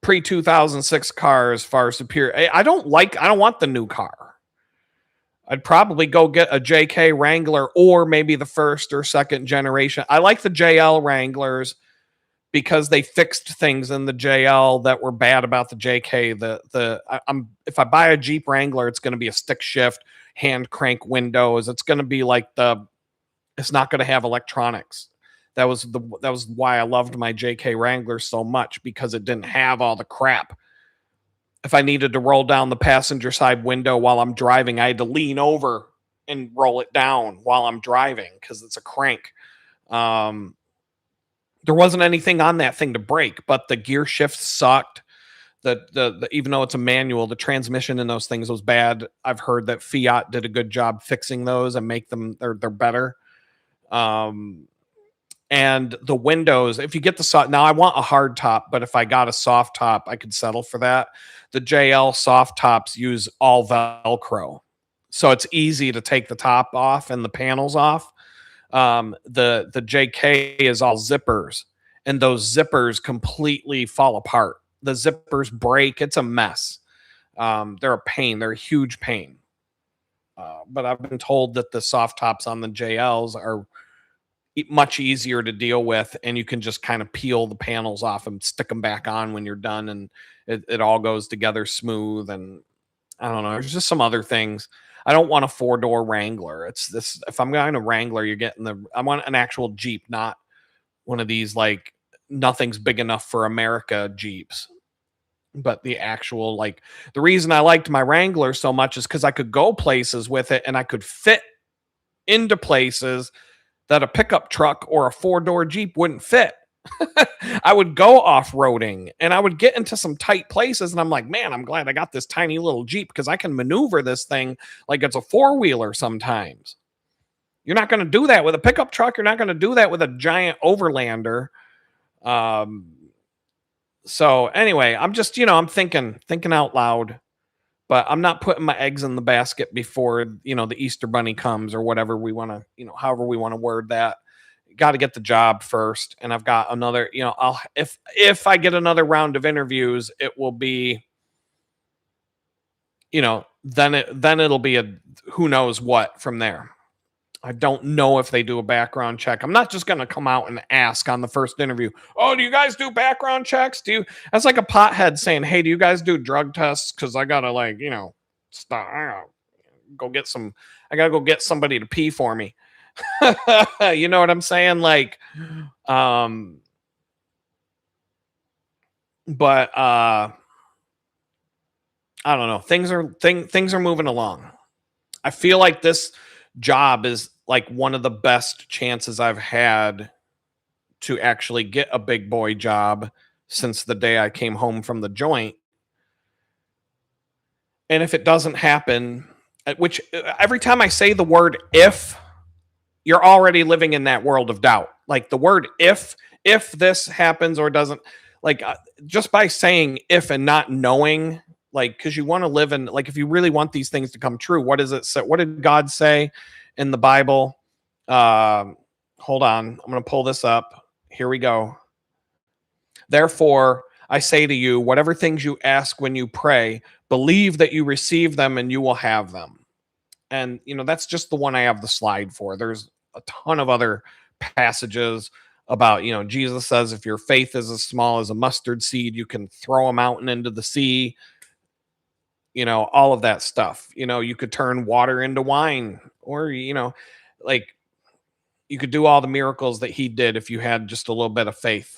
Speaker 1: Pre 2006 cars far superior. I don't want the new car. I'd probably go get a JK Wrangler or maybe the first or second generation. I like the JL Wranglers because they fixed things in the JL that were bad about the JK. If I buy a Jeep Wrangler, it's going to be a stick shift, hand crank windows. It's going to be it's not going to have electronics. That was why I loved my JK Wrangler so much, because it didn't have all the crap. If I needed to roll down the passenger side window while I'm driving, I had to lean over and roll it down while I'm driving because it's a crank. There wasn't anything on that thing to break, but the gear shift sucked. The even though it's a manual, the transmission in those things was bad. I've heard that Fiat did a good job fixing those and make them they're better. And the windows, if you get the soft, now I want a hard top, but if I got a soft top, I could settle for that. The JL soft tops use all Velcro, so it's easy to take the top off and the panels off. The JK is all zippers, and those zippers completely fall apart. The zippers break. It's a mess. They're a pain. They're a huge pain. But I've been told that the soft tops on the JLs are much easier to deal with, and you can just kind of peel the panels off and stick them back on when you're done, and it all goes together smooth. And I don't know, there's just some other things. I don't want a 4-door Wrangler. It's this, if I'm going to Wrangler, I want an actual Jeep, not one of these like nothing's big enough for America Jeeps. But the actual, like, the reason I liked my Wrangler so much is because I could go places with it, and I could fit into places that a pickup truck or a 4-door Jeep wouldn't fit. I would go off-roading and I would get into some tight places, and I'm like, man, I'm glad I got this tiny little Jeep because I can maneuver this thing like it's a 4-wheeler sometimes. You're not going to do that with a pickup truck. You're not going to do that with a giant Overlander. So anyway, I'm just, I'm thinking out loud. But I'm not putting my eggs in the basket before, the Easter bunny comes, or whatever we want to, however we want to word that. Got to get the job first. And I've got another, if I get another round of interviews, it will be, then it'll be a who knows what from there. I don't know if they do a background check. I'm not just going to come out and ask on the first interview, oh, do you guys do background checks? That's like a pothead saying, hey, do you guys do drug tests? Because I got to stop. I got to go get somebody to pee for me. You know what I'm saying? But I don't know. Things are moving along. I feel like this job is like one of the best chances I've had to actually get a big boy job since the day I came home from the joint. And if it doesn't happen, which every time I say the word if, you're already living in that world of doubt. Like the word if this happens or doesn't, like just by saying if and not knowing, like, because you want to live in, like, if you really want these things to come true, what does it say? What did God say in the Bible? Hold on, I'm going to pull this up. Here we go. Therefore, I say to you, whatever things you ask when you pray, believe that you receive them and you will have them. And, that's just the one I have the slide for. There's a ton of other passages about, Jesus says, if your faith is as small as a mustard seed, you can throw a mountain into the sea. All of that stuff. You could turn water into wine, or, like, you could do all the miracles that he did if you had just a little bit of faith.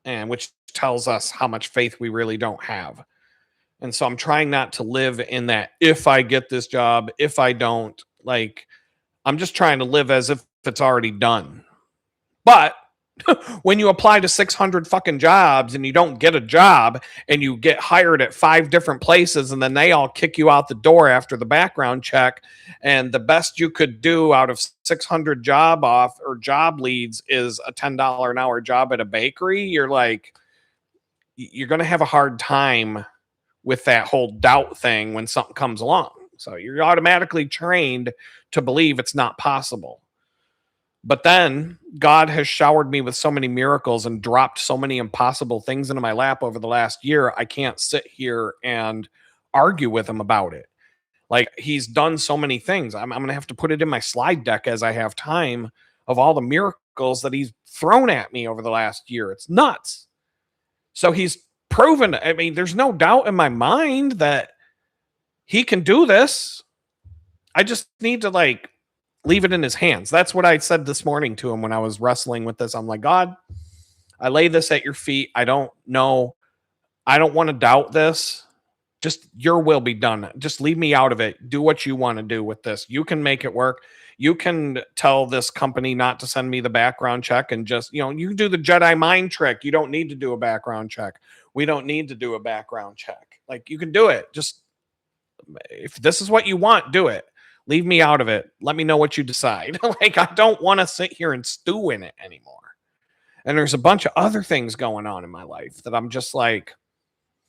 Speaker 1: And which tells us how much faith we really don't have. And so I'm trying not to live in that, if I get this job, if I don't, like, I'm just trying to live as if if it's already done. But when you apply to 600 fucking jobs and you don't get a job and you get hired at 5 different places and then they all kick you out the door after the background check, and the best you could do out of 600 job leads is a $10 an hour job at a bakery, you're like, you're going to have a hard time with that whole doubt thing when something comes along. So you're automatically trained to believe it's not possible. But then God has showered me with so many miracles and dropped so many impossible things into my lap over the last year. I can't sit here and argue with him about it. Like, he's done so many things. I'm going to have to put it in my slide deck as I have time of all the miracles that he's thrown at me over the last year. It's nuts. So he's proven, I mean, there's no doubt in my mind that he can do this. I just need to like leave it in his hands. That's what I said this morning to him when I was wrestling with this. I'm like, God, I lay this at your feet. I don't know. I don't want to doubt this. Just your will be done. Just leave me out of it. Do what you want to do with this. You can make it work. You can tell this company not to send me the background check and just, you can do the Jedi mind trick. You don't need to do a background check. We don't need to do a background check. Like, you can do it. Just, if this is what you want, do it. Leave me out of it. Let me know what you decide. Like, I don't want to sit here and stew in it anymore. And there's a bunch of other things going on in my life that I'm just like,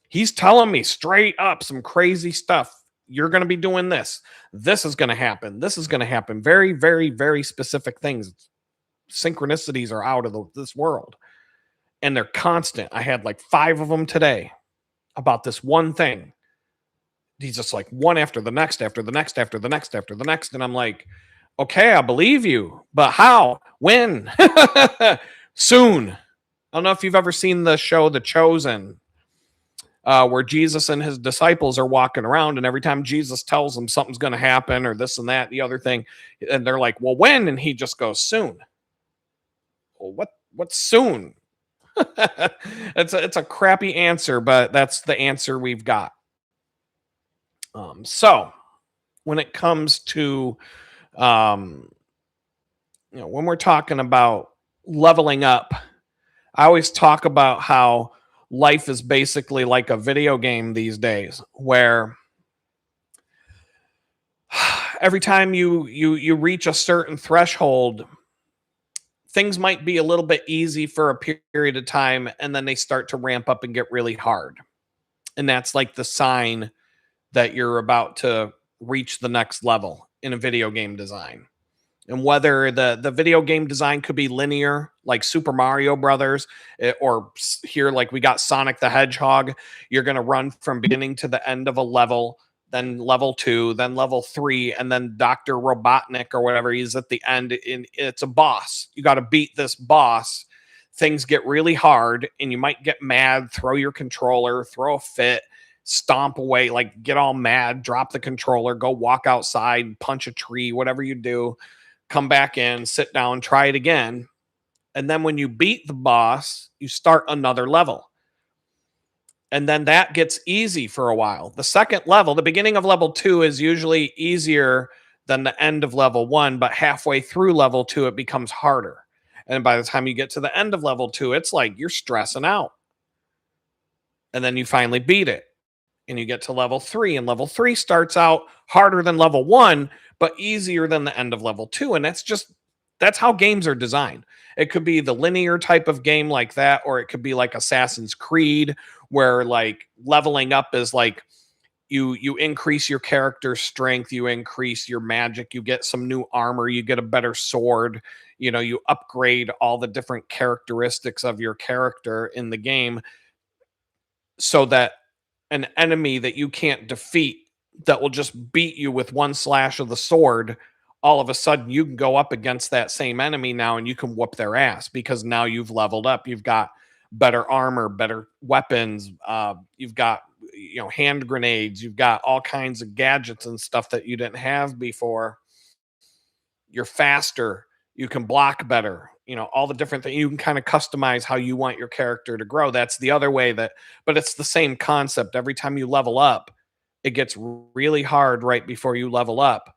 Speaker 1: he's telling me straight up some crazy stuff. You're going to be doing this. This is going to happen. This is going to happen. Very, very, very specific things. Synchronicities are out of this world. And they're constant. I had like 5 of them today about this one thing. He's just like one after the next, after the next, after the next, after the next. And I'm like, okay, I believe you, but how? When? Soon. I don't know if you've ever seen the show The Chosen, where Jesus and his disciples are walking around, and every time Jesus tells them something's going to happen or this and that, the other thing, and they're like, well, when? And he just goes, soon. Well, what's soon? It's a crappy answer, but that's the answer we've got. So when it comes to, when we're talking about leveling up, I always talk about how life is basically like a video game these days, where every time you reach a certain threshold, things might be a little bit easy for a period of time, and then they start to ramp up and get really hard. And that's like the sign that you're about to reach the next level in a video game design. And whether the video game design could be linear, like Super Mario Brothers, or here, like we got Sonic the Hedgehog, you're going to run from beginning to the end of a level, then level 2, then level 3, and then Dr. Robotnik or whatever he's at the end. It's a boss. You got to beat this boss. Things get really hard, and you might get mad, throw your controller, throw a fit, stomp away, like get all mad, drop the controller, go walk outside, punch a tree, whatever you do, come back in, sit down, try it again. And then when you beat the boss, you start another level. And then that gets easy for a while. The second level, the beginning of level 2 is usually easier than the end of level 1, but halfway through level 2, it becomes harder. And by the time you get to the end of level 2, it's like you're stressing out. And then you finally beat it. And you get to level 3, and level 3 starts out harder than level 1, but easier than the end of level 2. And that's how games are designed. It could be the linear type of game like that, or it could be like Assassin's Creed, where like leveling up is like you increase your character's strength, you increase your magic, you get some new armor, you get a better sword, you upgrade all the different characteristics of your character in the game, so that an enemy that you can't defeat, that will just beat you with one slash of the sword, all of a sudden you can go up against that same enemy now and you can whoop their ass, because now you've leveled up. You've got better armor, better weapons. You've got, hand grenades. You've got all kinds of gadgets and stuff that you didn't have before. You're faster. You can block better. All the different things. You can kind of customize how you want your character to grow. That's the other way but it's the same concept. Every time you level up, it gets really hard right before you level up.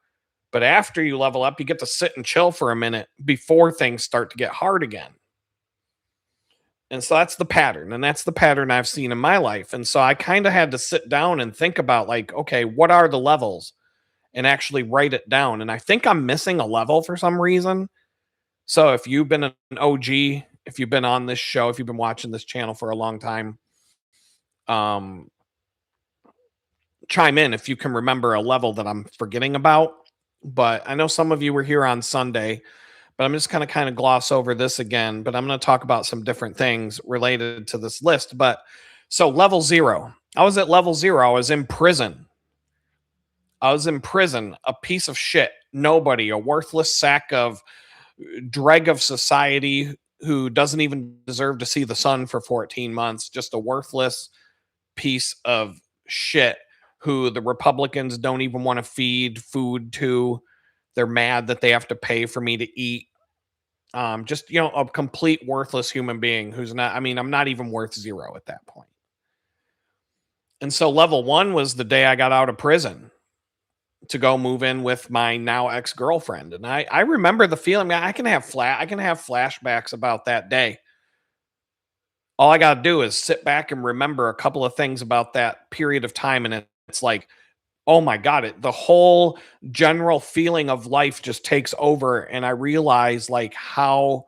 Speaker 1: But after you level up, you get to sit and chill for a minute before things start to get hard again. And so that's the pattern. And that's the pattern I've seen in my life. And so I kind of had to sit down and think about, like, okay, what are the levels? And actually write it down. And I think I'm missing a level for some reason. So if you've been an OG, if you've been on this show, if you've been watching this channel for a long time, um, chime in if you can remember a level that I'm forgetting about. But I know some of you were here on Sunday, but I'm just going to kind of gloss over this again. But I'm going to talk about some different things related to this list. But so level 0, I was at level 0. I was in prison. A piece of shit, nobody, a worthless sack of dreg of society who doesn't even deserve to see the sun for 14 months, just a worthless piece of shit who the Republicans don't even want to feed food to. They're mad that they have to pay for me to eat. Just, a complete worthless human being who's not, I mean, I'm not even worth 0 at that point. And so level 1 was the day I got out of prison to go move in with my now ex-girlfriend. And I remember the feeling. I can have flashbacks about that day. All I got to do is sit back and remember a couple of things about that period of time. And it's like, oh my God, the whole general feeling of life just takes over. And I realize, like, how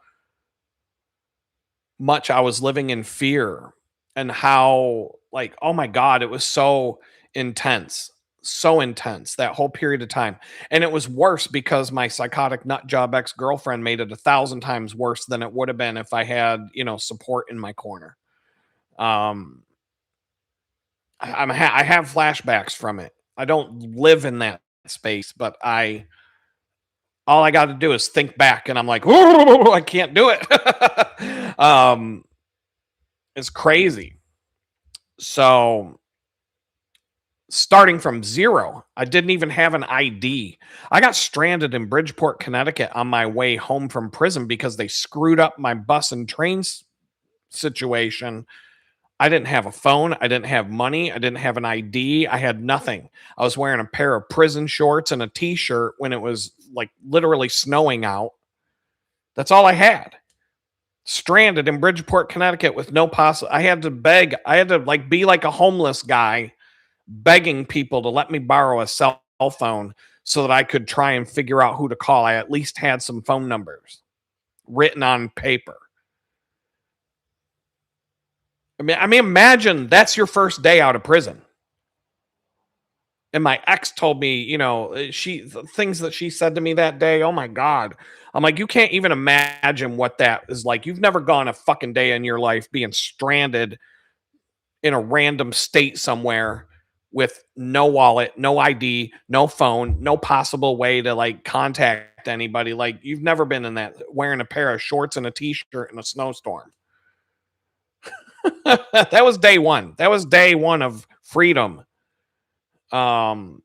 Speaker 1: much I was living in fear and how, like, oh my God, it was so intense. So intense that whole period of time. And it was worse because my psychotic nut job ex-girlfriend made it 1,000 times worse than it would have been if I had, support in my corner. I have flashbacks from it. I don't live in that space, but all I got to do is think back and I'm like, oh, I can't do it. It's crazy. So starting from 0, I didn't even have an ID. I got stranded in Bridgeport, Connecticut on my way home from prison because they screwed up my bus and train situation. I didn't have a phone. I didn't have money. I didn't have an ID. I had nothing. I was wearing a pair of prison shorts and a t-shirt when it was like literally snowing out. That's all I had. Stranded in Bridgeport, Connecticut with no possible. I had to beg. I had to be like a homeless guy, begging people to let me borrow a cell phone so that I could try and figure out who to call. I at least had some phone numbers written on paper. I mean, imagine that's your first day out of prison. And my ex told me, the things that she said to me that day. Oh my God. I'm like, you can't even imagine what that is like. You've never gone a fucking day in your life being stranded in a random state somewhere with no wallet, no ID, no phone, no possible way to contact anybody. Like, you've never been in that, wearing a pair of shorts and a t-shirt in a snowstorm. That was day 1. That was day 1 of freedom. And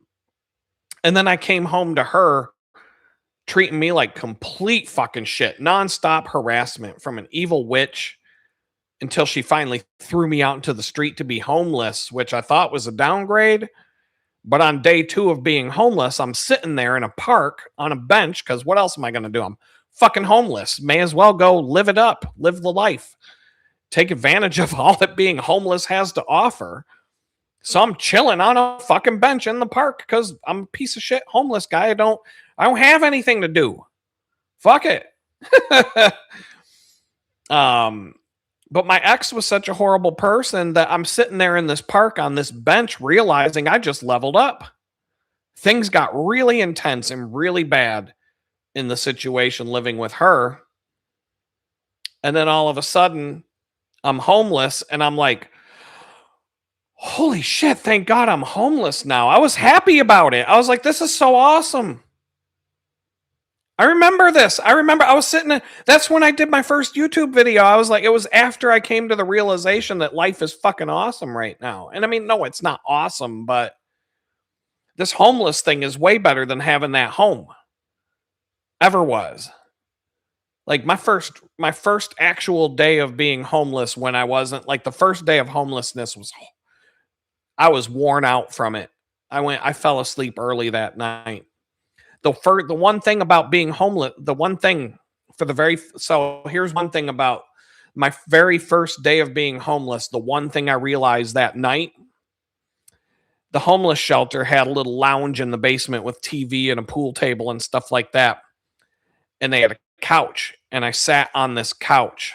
Speaker 1: then I came home to her treating me like complete fucking shit, nonstop harassment from an evil witch until she finally threw me out into the street to be homeless, which I thought was a downgrade. But on day 2 of being homeless, I'm sitting there in a park on a bench because what else am I going to do? I'm fucking homeless. May as well go live it up, live the life, take advantage of all that being homeless has to offer. So I'm chilling on a fucking bench in the park because I'm a piece of shit homeless guy. I don't have anything to do. Fuck it. But my ex was such a horrible person that I'm sitting there in this park on this bench realizing I just leveled up. Things got really intense and really bad in the situation living with her. And then all of a sudden I'm homeless and I'm like, holy shit, thank God I'm homeless now. I was happy about it. I was like, this is so awesome. I remember this. I was sitting that's when I did my first YouTube video. I was like, it was after I came to the realization that life is fucking awesome right now. And I mean, no, it's not awesome, but this homeless thing is way better than having that home. Ever was. Like my first actual day of being homeless, when I wasn't, the first day of homelessness I was worn out from it. I fell asleep early that night. the one thing about being homeless, the one thing for the very so here's one thing about my very first day of being homeless. The one thing I realized that night, the homeless shelter had a little lounge in the basement with TV and a pool table and stuff like that. And they had a couch, and I sat on this couch.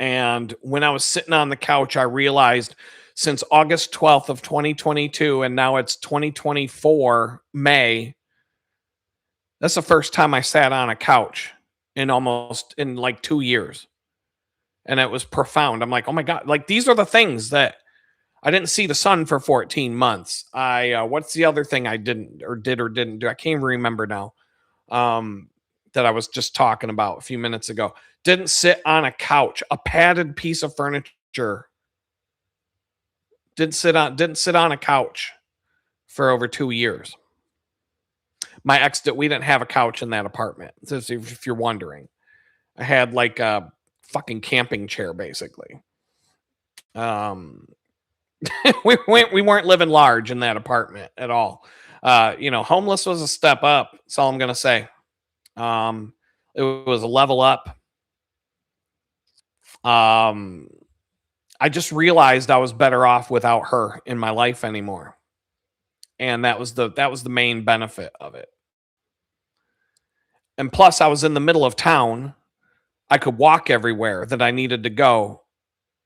Speaker 1: And when I was sitting on the couch, I realized since August 12th of 2022, and now it's 2024 May, that's the first time I sat on a couch in like 2 years. And it was profound. I'm like, oh my God, like these are the things that I didn't see the sun for 14 months. What's the other thing I didn't or didn't do? I can't even remember now. Um, that I was just talking about a few minutes ago. Didn't sit on a couch, a padded piece of furniture. Didn't sit on a couch for over 2 years. My ex we didn't have a couch in that apartment. So if you're wondering, I had like a fucking camping chair basically. Um, we weren't living large in that apartment at all. Homeless was a step up. That's all I'm gonna say. It was a level up. Um, I just realized I was better off without her in my life anymore, and that was the main benefit of it. And plus, I was in the middle of town. I could walk everywhere that I needed to go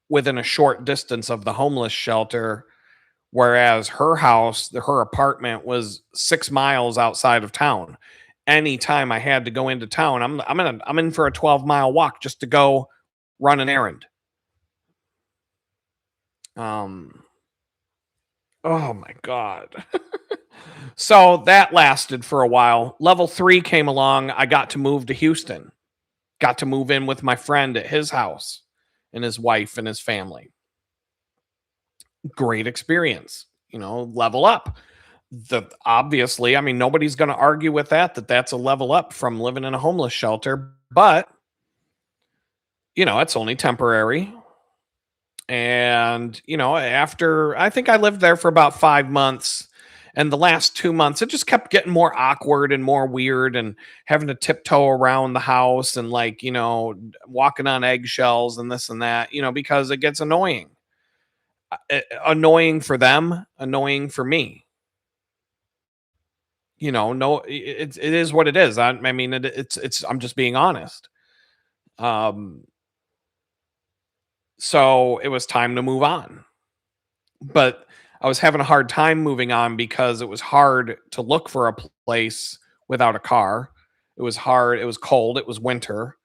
Speaker 1: within a short distance of the homeless shelter, whereas her apartment was 6 miles outside of town. Anytime I had to go into town, I'm in for a 12-mile walk just to go run an errand. Um, oh my God. So that lasted for a while. Level 3 came along. I got to move to Houston. Got to move in with my friend at his house and his wife and his family. Great experience. Level up. Obviously, I mean, nobody's going to argue with that's a level up from living in a homeless shelter, but it's only temporary. And after I think I lived there for about 5 months, and the last 2 months it just kept getting more awkward and more weird, and having to tiptoe around the house and like walking on eggshells and this and that, because it gets annoying. Annoying for them, annoying for me. No, it is what it is. I mean, it's I'm just being honest. Um, so it was time to move on. But I was having a hard time moving on because it was hard to look for a place without a car. It was hard. It was cold. It was winter.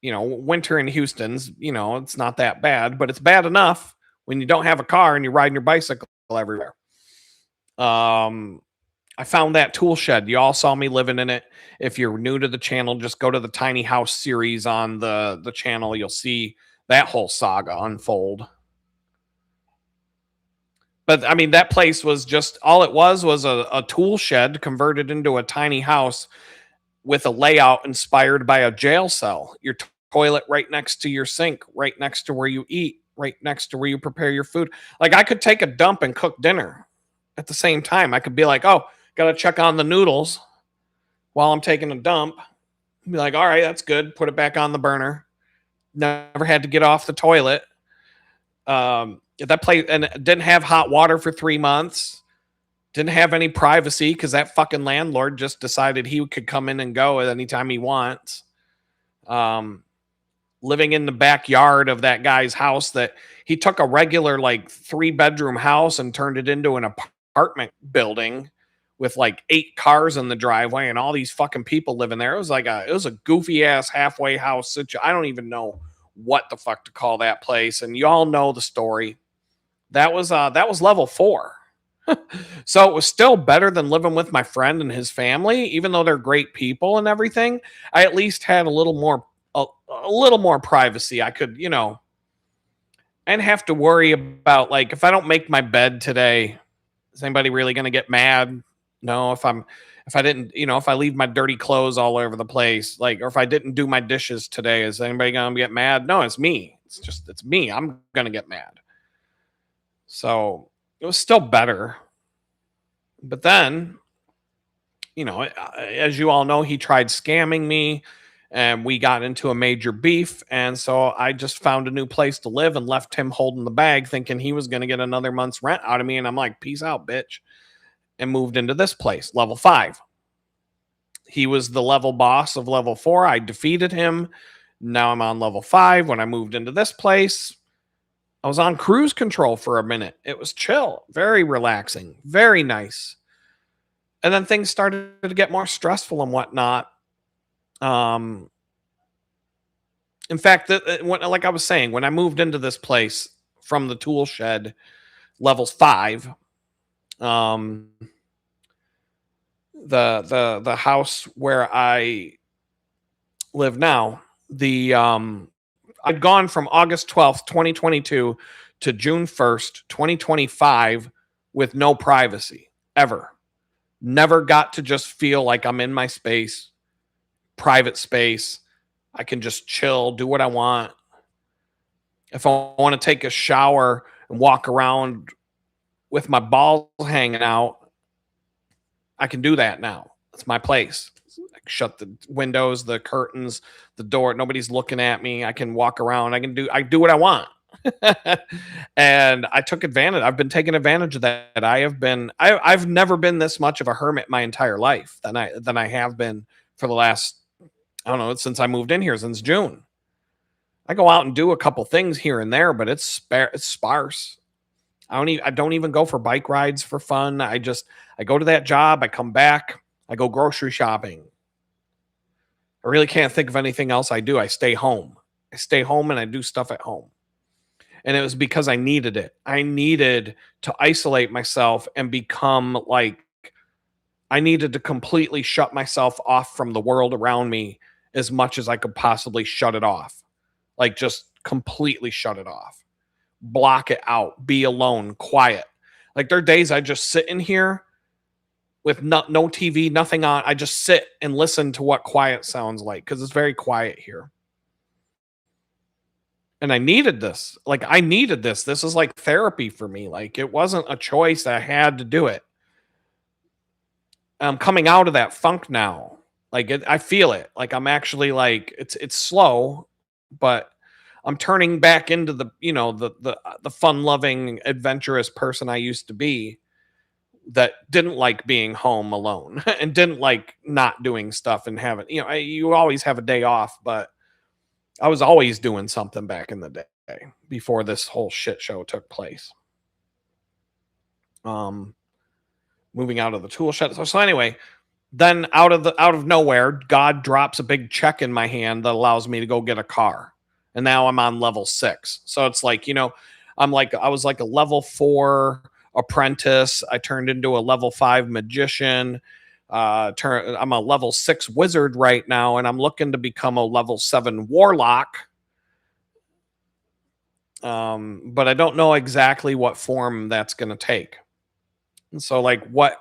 Speaker 1: Winter in Houston's, it's not that bad, but it's bad enough when you don't have a car and you're riding your bicycle everywhere. I found that tool shed. You all saw me living in it. If you're new to the channel, just go to the tiny house series on the channel. You'll see that whole saga unfold. But I mean, that place was just all it was a tool shed converted into a tiny house with a layout inspired by a jail cell. Your toilet right next to your sink, right next to where you eat, right next to where you prepare your food. Like I could take a dump and cook dinner at the same time. I could be like, oh, got to check on the noodles while I'm taking a dump. Be like, all right, that's good. Put it back on the burner. Never had to get off the toilet. That place, and it didn't have hot water for 3 months. Didn't have any privacy because that fucking landlord just decided he could come in and go at any time he wants. Living in the backyard of that guy's house that he took a regular like 3-bedroom house and turned it into an apartment building with like 8 cars in the driveway and all these fucking people living there. It was a goofy ass halfway house. I don't even know what the fuck to call that place. And you all know the story. That was level 4. So it was still better than living with my friend and his family, even though they're great people and everything. I at least had a little more privacy. I could, and have to worry about like if I don't make my bed today, is anybody really going to get mad? No, if I didn't, if I leave my dirty clothes all over the place, like, or if I didn't do my dishes today, is anybody going to get mad? No, it's me. It's me. I'm going to get mad. So it was still better. But then as you all know, he tried scamming me and we got into a major beef. And so I just found a new place to live and left him holding the bag, thinking he was going to get another month's rent out of me. And I'm like, peace out, bitch. And moved into this place, level 5. He was the level boss of level 4. I defeated him. Now I'm on level 5. When I moved into this place, I was on cruise control for a minute. It was chill, very relaxing, very nice. And then things started to get more stressful and whatnot. Um, in fact, like I was saying, when I moved into this place from the tool shed, levels 5, um, the house where I live now, I'd gone from August 12th, 2022 to June 1st, 2025 with no privacy ever. Never got to just feel like I'm in my space, private space. I can just chill, do what I want. If I want to take a shower and walk around with my balls hanging out, I can do that now. It's my place. I can shut the windows, the curtains, the door. Nobody's looking at me. I can walk around. I do what I want. And I took advantage. I've been taking advantage of that. I've never been this much of a hermit my entire life than I have been for the last, I don't know, since I moved in here, since June. I go out and do a couple things here and there, but it's sparse. I don't even go for bike rides for fun. I go to that job, I come back, I go grocery shopping. I really can't think of anything else I do. I stay home. I stay home and I do stuff at home. And it was because I needed it. I needed to isolate myself and become like, I needed to completely shut myself off from the world around me as much as I could possibly shut it off. Like, just completely shut it off. Block it out. Be alone, quiet. Like, there are days I just sit in here with no TV, nothing on. I just sit and listen to what quiet sounds like, because it's very quiet here. And I needed this. Like, I needed this. This is like therapy for me. Like, it wasn't a choice. I had to do it. I'm coming out of that funk now. Like, I feel it. Like, I'm actually, like, it's slow, but I'm turning back into the fun-loving, adventurous person I used to be, that didn't like being home alone and didn't like not doing stuff and having, you always have a day off, but I was always doing something back in the day before this whole shit show took place. Moving out of the tool shed. So anyway, then out of nowhere, God drops a big check in my hand that allows me to go get a car. And now I'm on level 6. So it's like, I was like a level 4 apprentice. I turned into a level 5 magician. I'm a level 6 wizard right now, and I'm looking to become a level 7 warlock. But I don't know exactly what form that's going to take. And so, like, what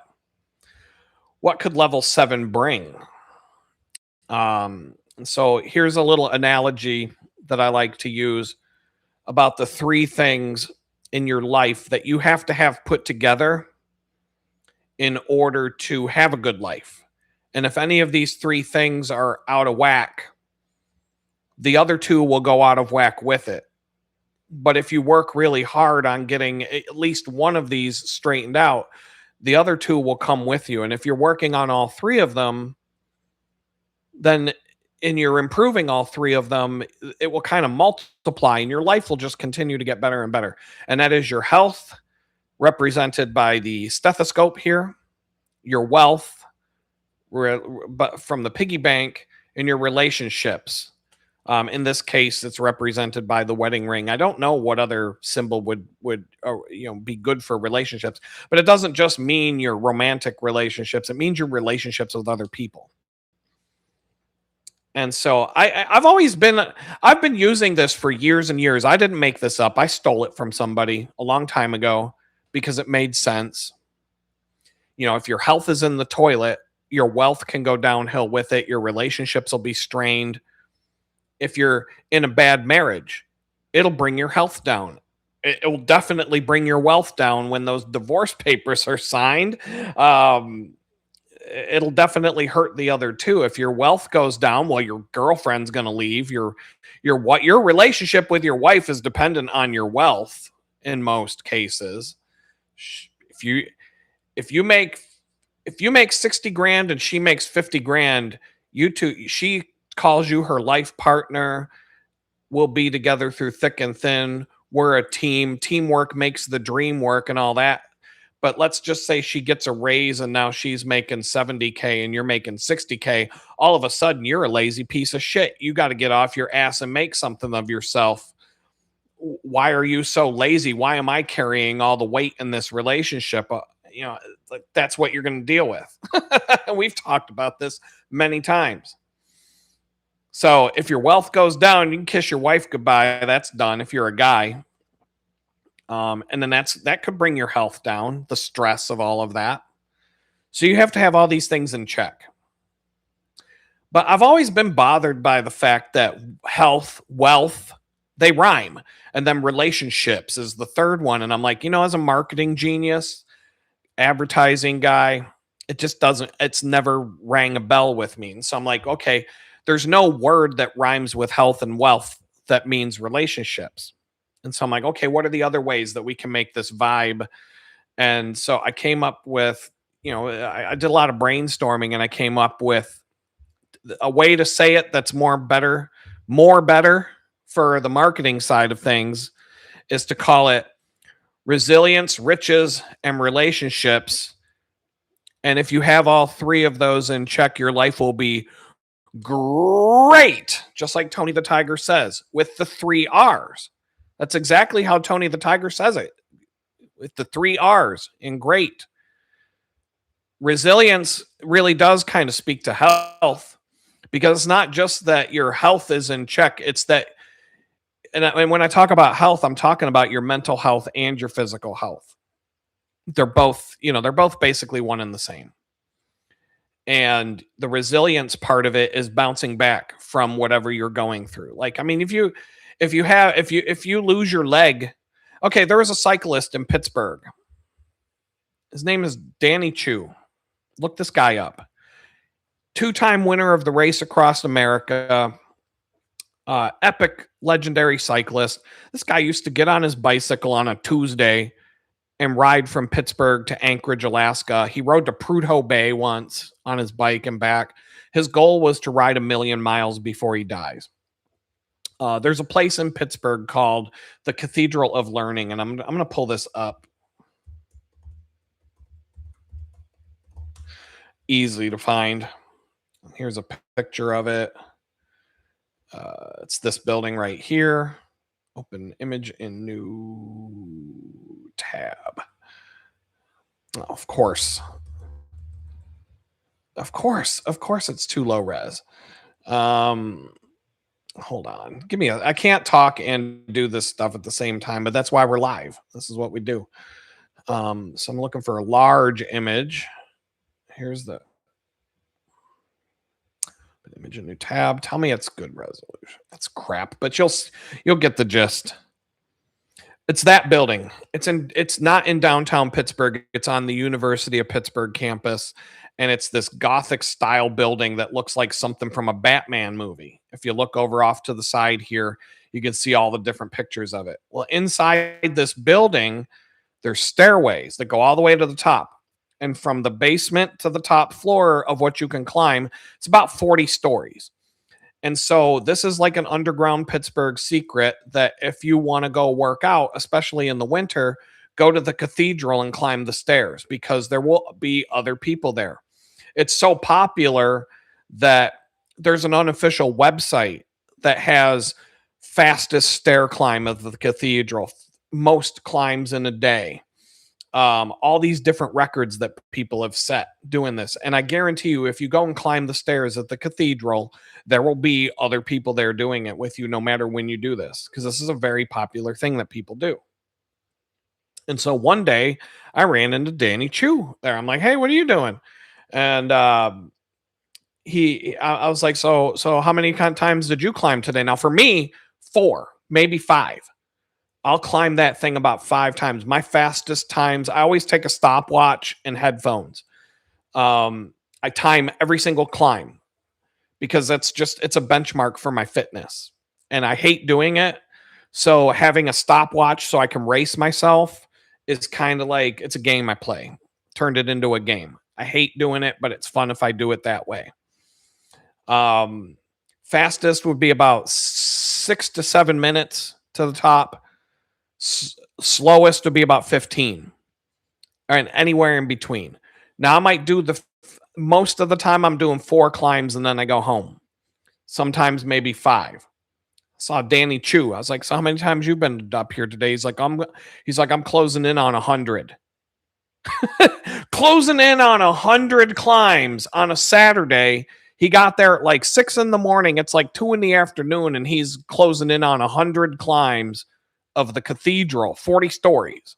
Speaker 1: could level 7 bring? So here's a little analogy that I like to use about the 3 things in your life that you have to have put together in order to have a good life. And if any of these 3 things are out of whack, the other 2 will go out of whack with it. But if you work really hard on getting at least one of these straightened out, the other 2 will come with you. And if you're working on all 3 of them, then and you're improving all 3 of them, it will kind of multiply and your life will just continue to get better and better. And that is your health, represented by the stethoscope here, your wealth, but from the piggy bank, and your relationships. In this case, it's represented by the wedding ring. I don't know what other symbol would be good for relationships, but it doesn't just mean your romantic relationships. It means your relationships with other people. And so I've been using this for years and years. I didn't make this up. I stole it from somebody a long time ago because it made sense. If your health is in the toilet, your wealth can go downhill with it. Your relationships will be strained. If you're in a bad marriage, it'll bring your health down. It will definitely bring your wealth down when those divorce papers are signed. it'll definitely hurt the other two. If your wealth goes down, well, your girlfriend's going to leave. Your relationship with your wife is dependent on your wealth in most cases. If you if you make if you make 60 grand and she makes 50 grand, you two she calls you her life partner. We'll be together through thick and thin. We're a team. Teamwork makes the dream work and all that. But let's just say she gets a raise and now she's making 70K and you're making 60K. All of a sudden, you're a lazy piece of shit. You got to get off your ass and make something of yourself. Why are you so lazy? Why am I carrying all the weight in this relationship? Like that's what you're going to deal with. We've talked about this many times. So if your wealth goes down, you can kiss your wife goodbye. That's done if you're a guy. And then that could bring your health down, the stress of all of that. So you have to have all these things in check. But I've always been bothered by the fact that health, wealth, they rhyme. And then relationships is the third one. And I'm like, as a marketing genius, advertising guy, it's never rang a bell with me. And so I'm like, okay, there's no word that rhymes with health and wealth that means relationships. And so I'm like, okay, what are the other ways that we can make this vibe? And so I came up with, I did a lot of brainstorming and I came up with a way to say it that's more better for the marketing side of things is to call it resilience, riches, and relationships. And if you have all three of those in check, your life will be great. Just like Tony the Tiger says, with the 3 R's. That's exactly how Tony the Tiger says it, with the 3 R's in great. Resilience really does kind of speak to health, because it's not just that your health is in check. It's that, and when I talk about health, I'm talking about your mental health and your physical health. They're both basically one and the same. And the resilience part of it is bouncing back from whatever you're going through. Like, I mean, if you lose your leg, okay, there was a cyclist in Pittsburgh. His name is Danny Chu. Look this guy up. 2-time winner of the Race Across America. Epic, legendary cyclist. This guy used to get on his bicycle on a Tuesday and ride from Pittsburgh to Anchorage, Alaska. He rode to Prudhoe Bay once on his bike and back. His goal was to ride 1,000,000 miles before he dies. There's a place in Pittsburgh called the Cathedral of Learning, and I'm going to pull this up. Easy to find. Here's a picture of it. It's this building right here. Open image in new tab. Oh, of course, it's too low res. Hold on. I can't talk and do this stuff at the same time, but that's why we're live. This is what we do. So I'm looking for a large image. Here's the image in new tab. Tell me it's good resolution. That's crap, but you'll get the gist. It's that building. It's not in downtown Pittsburgh. It's on the University of Pittsburgh campus. And it's this Gothic style building that looks like something from a Batman movie. If you look over off to the side here, you can see all the different pictures of it. Well, inside this building, there's stairways that go all the way to the top. And from the basement to the top floor of what you can climb, it's about 40 stories. And so this is like an underground Pittsburgh secret that if you want to go work out, especially in the winter, go to the cathedral and climb the stairs, because there will be other people there. It's so popular that there's an unofficial website that has fastest stair climb of the cathedral, most climbs in a day. All these different records that people have set doing this. And I guarantee you, if you go and climb the stairs at the cathedral, there will be other people there doing it with you, no matter when you do this, because this is a very popular thing that people do. And so one day I ran into Danny Chu there. I'm like, hey, what are you doing? And I was like, so how many times did you climb today? Now for me, 4, maybe 5. I'll climb that thing about 5 times. My fastest times, I always take a stopwatch and headphones. I I time every single climb because it's a benchmark for my fitness. And I hate doing it. So having a stopwatch so I can race myself is kind of like it's a game I play. Turned it into a game. I hate doing it, but it's fun if I do it that way. Um, Fastest would be about 6 to 7 minutes to the top. Slowest would be about 15, and anywhere in between. Now I might do most of the time I'm doing 4 climbs and then I go home. Sometimes maybe 5. Saw Danny Chu. I was like, so how many times you been up here today? He's like, I'm closing in on 100. Closing in on 100 climbs on a Saturday. He got there at like 6 in the morning. It's like 2 in the afternoon, and he's closing in on 100 climbs of the cathedral, 40 stories.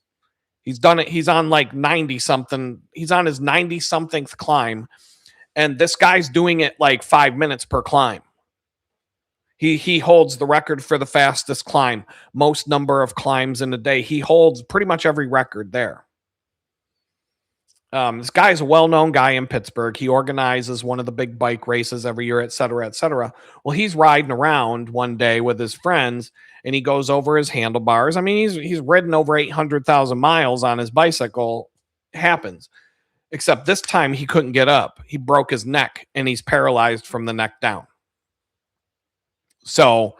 Speaker 1: He's done it. He's on like 90 something. He's on his 90 somethingth climb. And this guy's doing it like 5 minutes per climb. He holds the record for the fastest climb, most number of climbs in a day. He holds pretty much every record there. This guy is a well-known guy in Pittsburgh. He organizes one of the big bike races every year, et cetera, et cetera. Well, he's riding around one day with his friends, and he goes over his handlebars. I mean, he's ridden over 800,000 miles on his bicycle. It happens. Except this time he couldn't get up. He broke his neck, and he's paralyzed from the neck down. So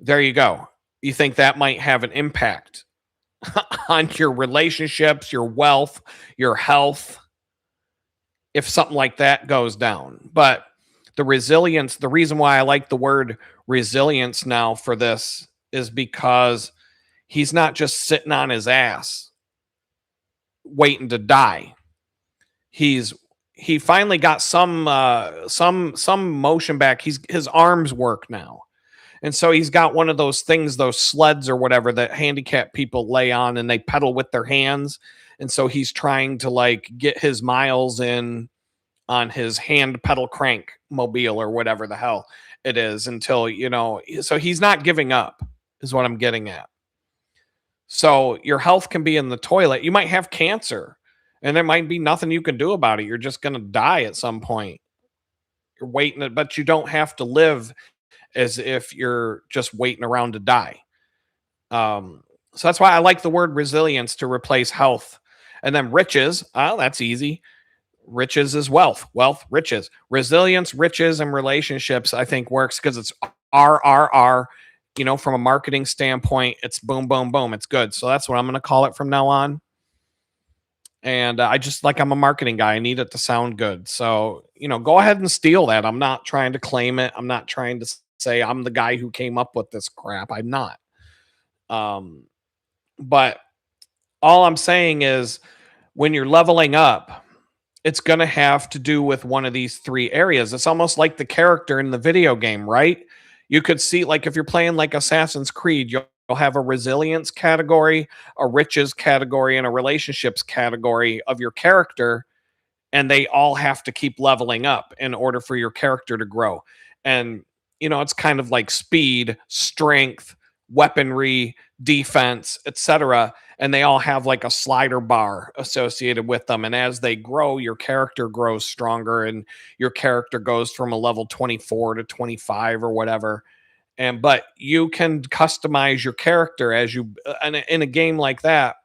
Speaker 1: there you go. You think that might have an impact on your relationships, your wealth, your health, if something like that goes down. But the resilience, the reason why I like the word resilience now for this is because he's not just sitting on his ass waiting to die. He finally got some motion back. His arms work now. And so he's got one of those things, those sleds or whatever that handicapped people lay on, and they pedal with their hands. And so he's trying to like get his miles in on his hand pedal crank mobile or whatever the hell it is until, so he's not giving up is what I'm getting at. So your health can be in the toilet. You might have cancer and there might be nothing you can do about it. You're just going to die at some point. You're waiting, but you don't have to live as if you're just waiting around to die. So that's why I like the word resilience to replace health. And then riches, that's easy. Riches is wealth, riches. Resilience, riches, and relationships, I think works because it's RRR. From a marketing standpoint, it's boom, boom, boom. It's good. So that's what I'm going to call it from now on. And I'm a marketing guy. I need it to sound good. So, go ahead and steal that. I'm not trying to claim it. I'm not trying to say I'm the guy who came up with this crap. I'm not. But all I'm saying is when you're leveling up, it's going to have to do with one of these 3 areas. It's almost like the character in the video game, right? You could see, like, if you're playing like Assassin's Creed, you'll have a resilience category, a riches category, and a relationships category of your character. And they all have to keep leveling up in order for your character to grow. And, it's kind of like speed, strength, weaponry, defense, etc. And they all have like a slider bar associated with them. And as they grow, your character grows stronger and your character goes from a level 24 to 25 or whatever. But you can customize your character as you, in a game like that,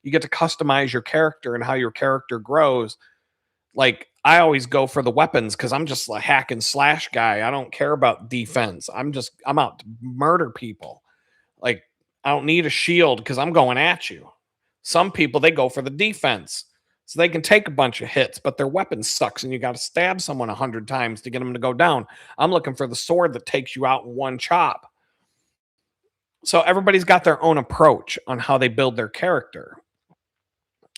Speaker 1: you get to customize your character and how your character grows. Like, I always go for the weapons because I'm just a hack and slash guy. I don't care about defense. I'm out to murder people. Like, I don't need a shield because I'm going at you. Some people, they go for the defense so they can take a bunch of hits, but their weapon sucks and you got to stab someone 100 times to get them to go down. I'm looking for the sword that takes you out in one chop. So everybody's got their own approach on how they build their character.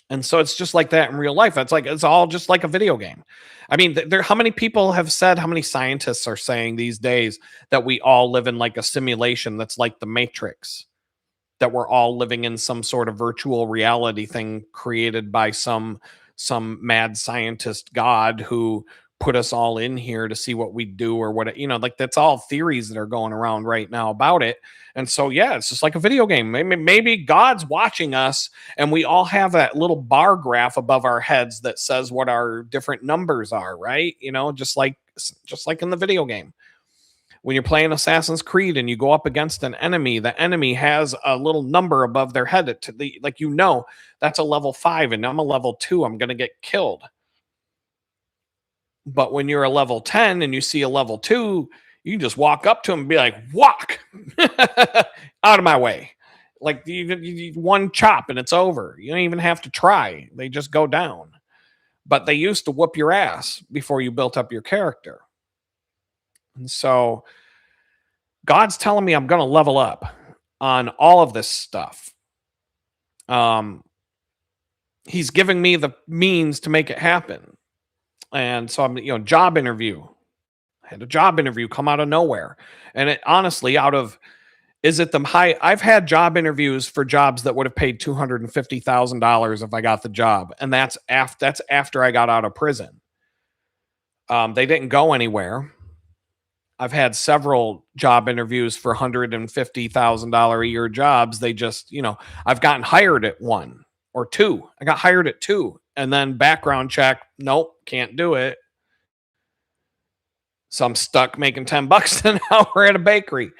Speaker 1: And so it's just like that in real life. It's all just like a video game. I mean, how many people have said, how many scientists are saying these days that we all live in like a simulation that's like the Matrix, that we're all living in some sort of virtual reality thing created by some mad scientist god who put us all in here to see what we do or what, like that's all theories that are going around right now about it. And so, yeah, it's just like a video game. Maybe God's watching us and we all have that little bar graph above our heads that says what our different numbers are, right? Just like in the video game. When you're playing Assassin's Creed and you go up against an enemy, the enemy has a little number above their head. That's a level 5 and I'm a level 2. I'm going to get killed. But when you're a level 10 and you see a level 2, you can just walk up to them and be like, walk out of my way. Like you one chop and it's over. You don't even have to try. They just go down. But they used to whoop your ass before you built up your character. And so God's telling me I'm going to level up on all of this stuff. He's giving me the means to make it happen. And so I'm, job interview. I had a job interview come out of nowhere. And it honestly, I've had job interviews for jobs that would have paid $250,000 if I got the job. And that's after I got out of prison. They didn't go anywhere. I've had several job interviews for $150,000 a year jobs. They just, I've gotten hired at 1 or 2. I got hired at 2 and then background check. Nope, can't do it. So I'm stuck making $10 an hour at a bakery.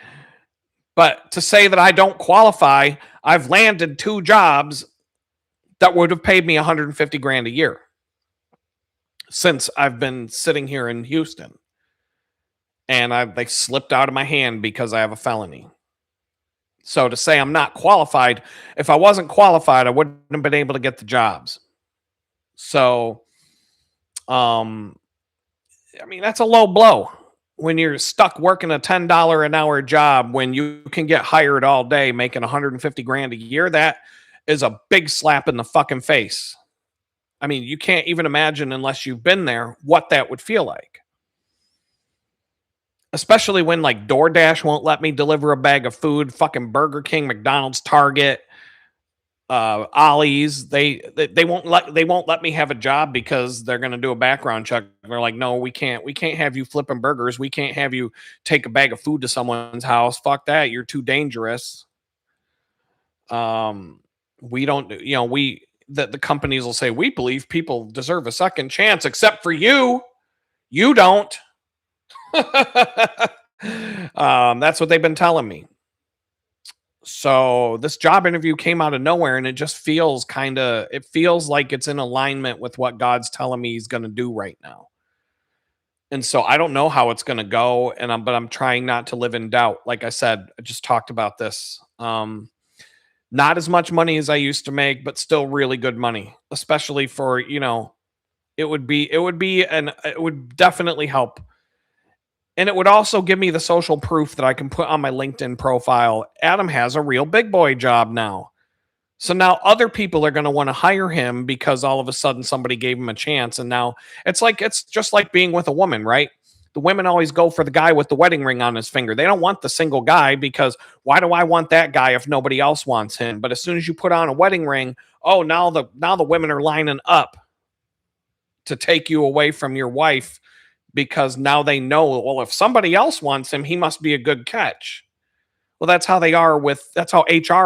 Speaker 1: But to say that I don't qualify, I've landed 2 jobs that would have paid me $150,000 a year since I've been sitting here in Houston. And they slipped out of my hand because I have a felony. So to say I'm not qualified, if I wasn't qualified, I wouldn't have been able to get the jobs. So, that's a low blow when you're stuck working a $10 an hour job when you can get hired all day making $150,000 a year. That is a big slap in the fucking face. You can't even imagine unless you've been there what that would feel like. Especially when like DoorDash won't let me deliver a bag of food, fucking Burger King, McDonald's, Target, Ollie's. They won't let me have a job because they're going to do a background check. They're like, no, we can't have you flipping burgers. We can't have you take a bag of food to someone's house. Fuck that. You're too dangerous. We don't, the companies will say, we believe people deserve a second chance, except for you. You don't. That's what they've been telling me. So this job interview came out of nowhere and it just feels like it's in alignment with what God's telling me he's going to do right now. And so I don't know how it's going to go. But I'm trying not to live in doubt. Like I said, I just talked about this. Not as much money as I used to make, but still really good money, especially for, it would definitely help. And it would also give me the social proof that I can put on my LinkedIn profile. Adam has a real big boy job now. So now other people are going to want to hire him because all of a sudden somebody gave him a chance. And now it's just like being with a woman, right? The women always go for the guy with the wedding ring on his finger. They don't want the single guy because why do I want that guy if nobody else wants him? But as soon as you put on a wedding ring, now the women are lining up to take you away from your wife. Because now they know, well, if somebody else wants him, he must be a good catch. Well, that's how HR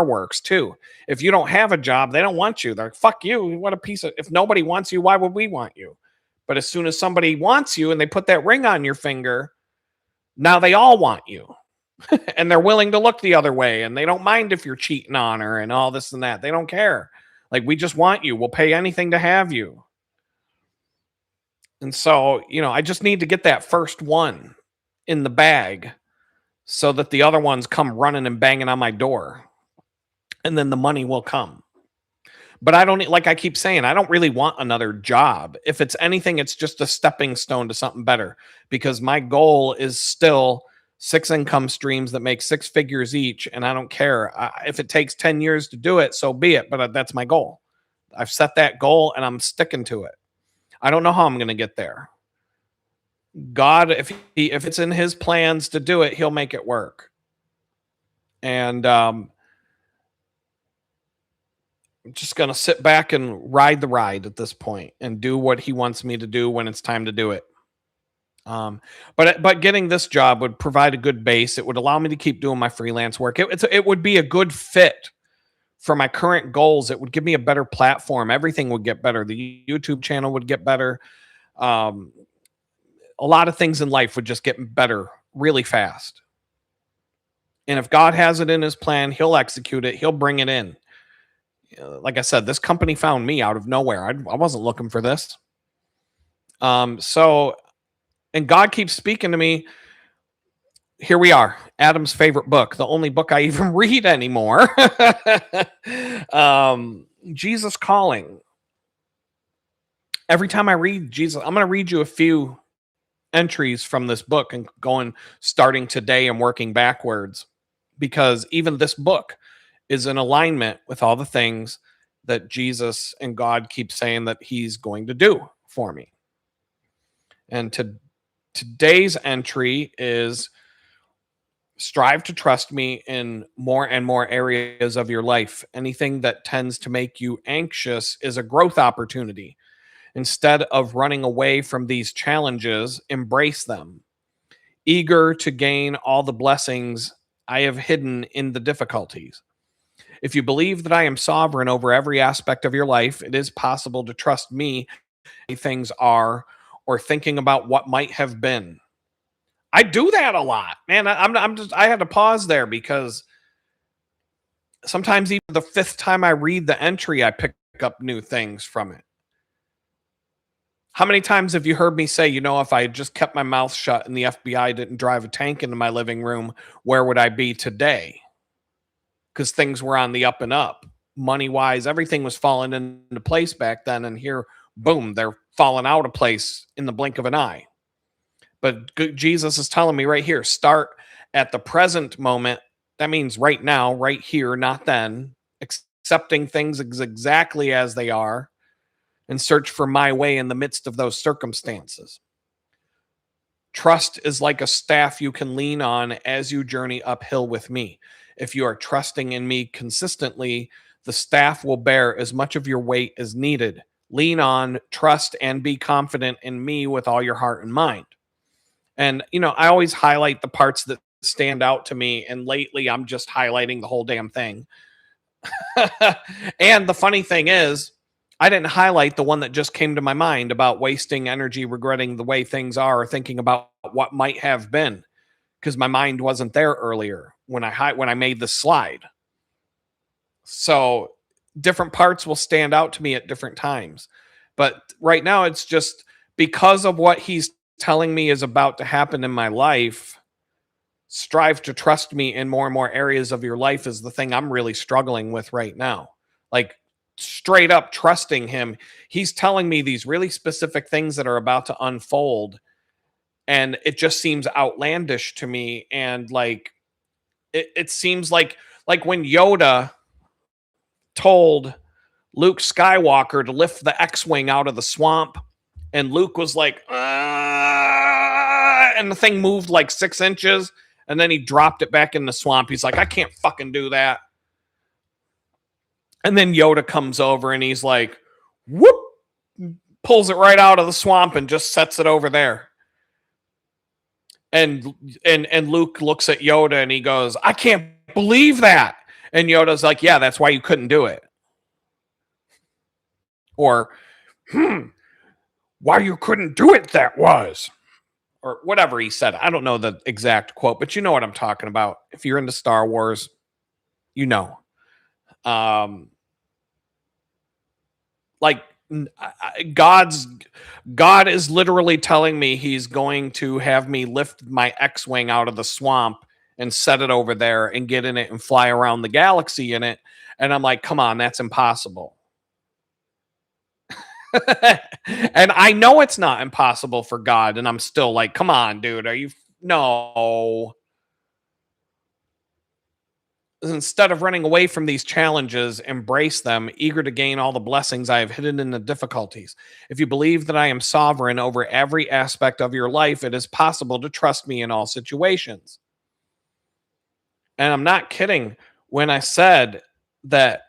Speaker 1: works too. If you don't have a job, they don't want you. They're like, fuck you. What a piece of, if nobody wants you, why would we want you? But as soon as somebody wants you and they put that ring on your finger, now they all want you. And they're willing to look the other way. And they don't mind if you're cheating on her and all this and that. They don't care. Like, we just want you. We'll pay anything to have you. And so, I just need to get that first one in the bag so that the other ones come running and banging on my door. And then the money will come. But I don't, like I keep saying, I don't really want another job. If it's anything, it's just a stepping stone to something better. Because my goal is still 6 income streams that make 6 figures each. And I don't care. If it takes 10 years to do it, so be it. But that's my goal. I've set that goal and I'm sticking to it. I don't know how I'm going to get there. God, if it's in his plans to do it, he'll make it work. And I'm just going to sit back and ride the ride at this point and do what he wants me to do when it's time to do it. Um, but getting this job would provide a good base. It would allow me to keep doing my freelance work. It would be a good fit for my current goals. It would give me a better platform. Everything would get better. The YouTube channel would get better. Um, a lot of things in life would just get better really fast. And if God has it in his plan, he'll execute it. He'll bring it in. Like I said, this company found me out of nowhere. I wasn't looking for this. So, and God keeps speaking to me. Here we are, Adam's favorite book, the only book I even read anymore. Jesus Calling. Every time I read Jesus, I'm going to read you a few entries from this book and going starting today and working backwards, because even this book is in alignment with all the things that Jesus and God keep saying that he's going to do for me. And today's entry is: strive to trust me in more and more areas of your life. Anything that tends to make you anxious is a growth opportunity. Instead of running away from these challenges, embrace them. Eager to gain all the blessings I have hidden in the difficulties. If you believe that I am sovereign over every aspect of your life, it is possible to trust me. Things are, or thinking about what might have been. I do that a lot, man. I had to pause there because sometimes even the fifth time I read the entry, I pick up new things from it. How many times have you heard me say, if I had just kept my mouth shut and the FBI didn't drive a tank into my living room, where would I be today? Because things were on the up and up. Money wise, everything was falling into place back then. And here, boom, they're falling out of place in the blink of an eye. But Jesus is telling me right here, start at the present moment. That means right now, right here, not then. Accepting things exactly as they are, and search for my way in the midst of those circumstances. Trust is like a staff you can lean on as you journey uphill with me. If you are trusting in me consistently, the staff will bear as much of your weight as needed. Lean on, trust, and be confident in me with all your heart and mind. And, I always highlight the parts that stand out to me. And lately, I'm just highlighting the whole damn thing. And the funny thing is, I didn't highlight the one that just came to my mind about wasting energy, regretting the way things are, or thinking about what might have been, because my mind wasn't there earlier when I made the slide. So different parts will stand out to me at different times. But right now, it's just because of what he's telling me is about to happen in my life. Strive to trust me in more and more areas of your life is the thing I'm really struggling with right now. Like, straight up trusting him. He's telling me these really specific things that are about to unfold, and it just seems outlandish to me. And like, it seems like when Yoda told Luke Skywalker to lift the X-Wing out of the swamp, and Luke was like, and the thing moved like 6 inches, and then he dropped it back in the swamp. He's like, I can't fucking do that. And then Yoda comes over and he's like, whoop, pulls it right out of the swamp and just sets it over there. And Luke looks at Yoda and he goes, I can't believe that. And Yoda's like, yeah, that's why you couldn't do it. Or, why you couldn't do it, that was. Or whatever he said. I don't know the exact quote, but you know what I'm talking about. If you're into Star Wars, you know. Like, God is literally telling me he's going to have me lift my X-Wing out of the swamp and set it over there and get in it and fly around the galaxy in it. And I'm like, come on, that's impossible. And I know it's not impossible for God. And I'm still like, come on, dude. No. Instead of running away from these challenges, embrace them, eager to gain all the blessings I have hidden in the difficulties. If you believe that I am sovereign over every aspect of your life, it is possible to trust me in all situations. And I'm not kidding when I said that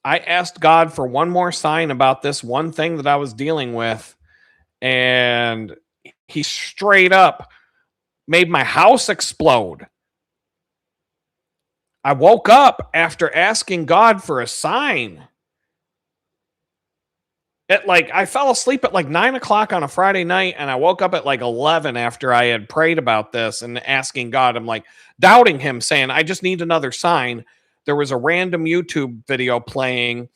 Speaker 1: I asked God for one more sign about this one thing that I was dealing with, and He straight up made my house explode. I woke up after asking God for a sign. I fell asleep at like 9 o'clock on a Friday night, and I woke up at like 11 after I had prayed about this and asking God. I'm like doubting him, saying, I just need another sign. There was a random YouTube video playing.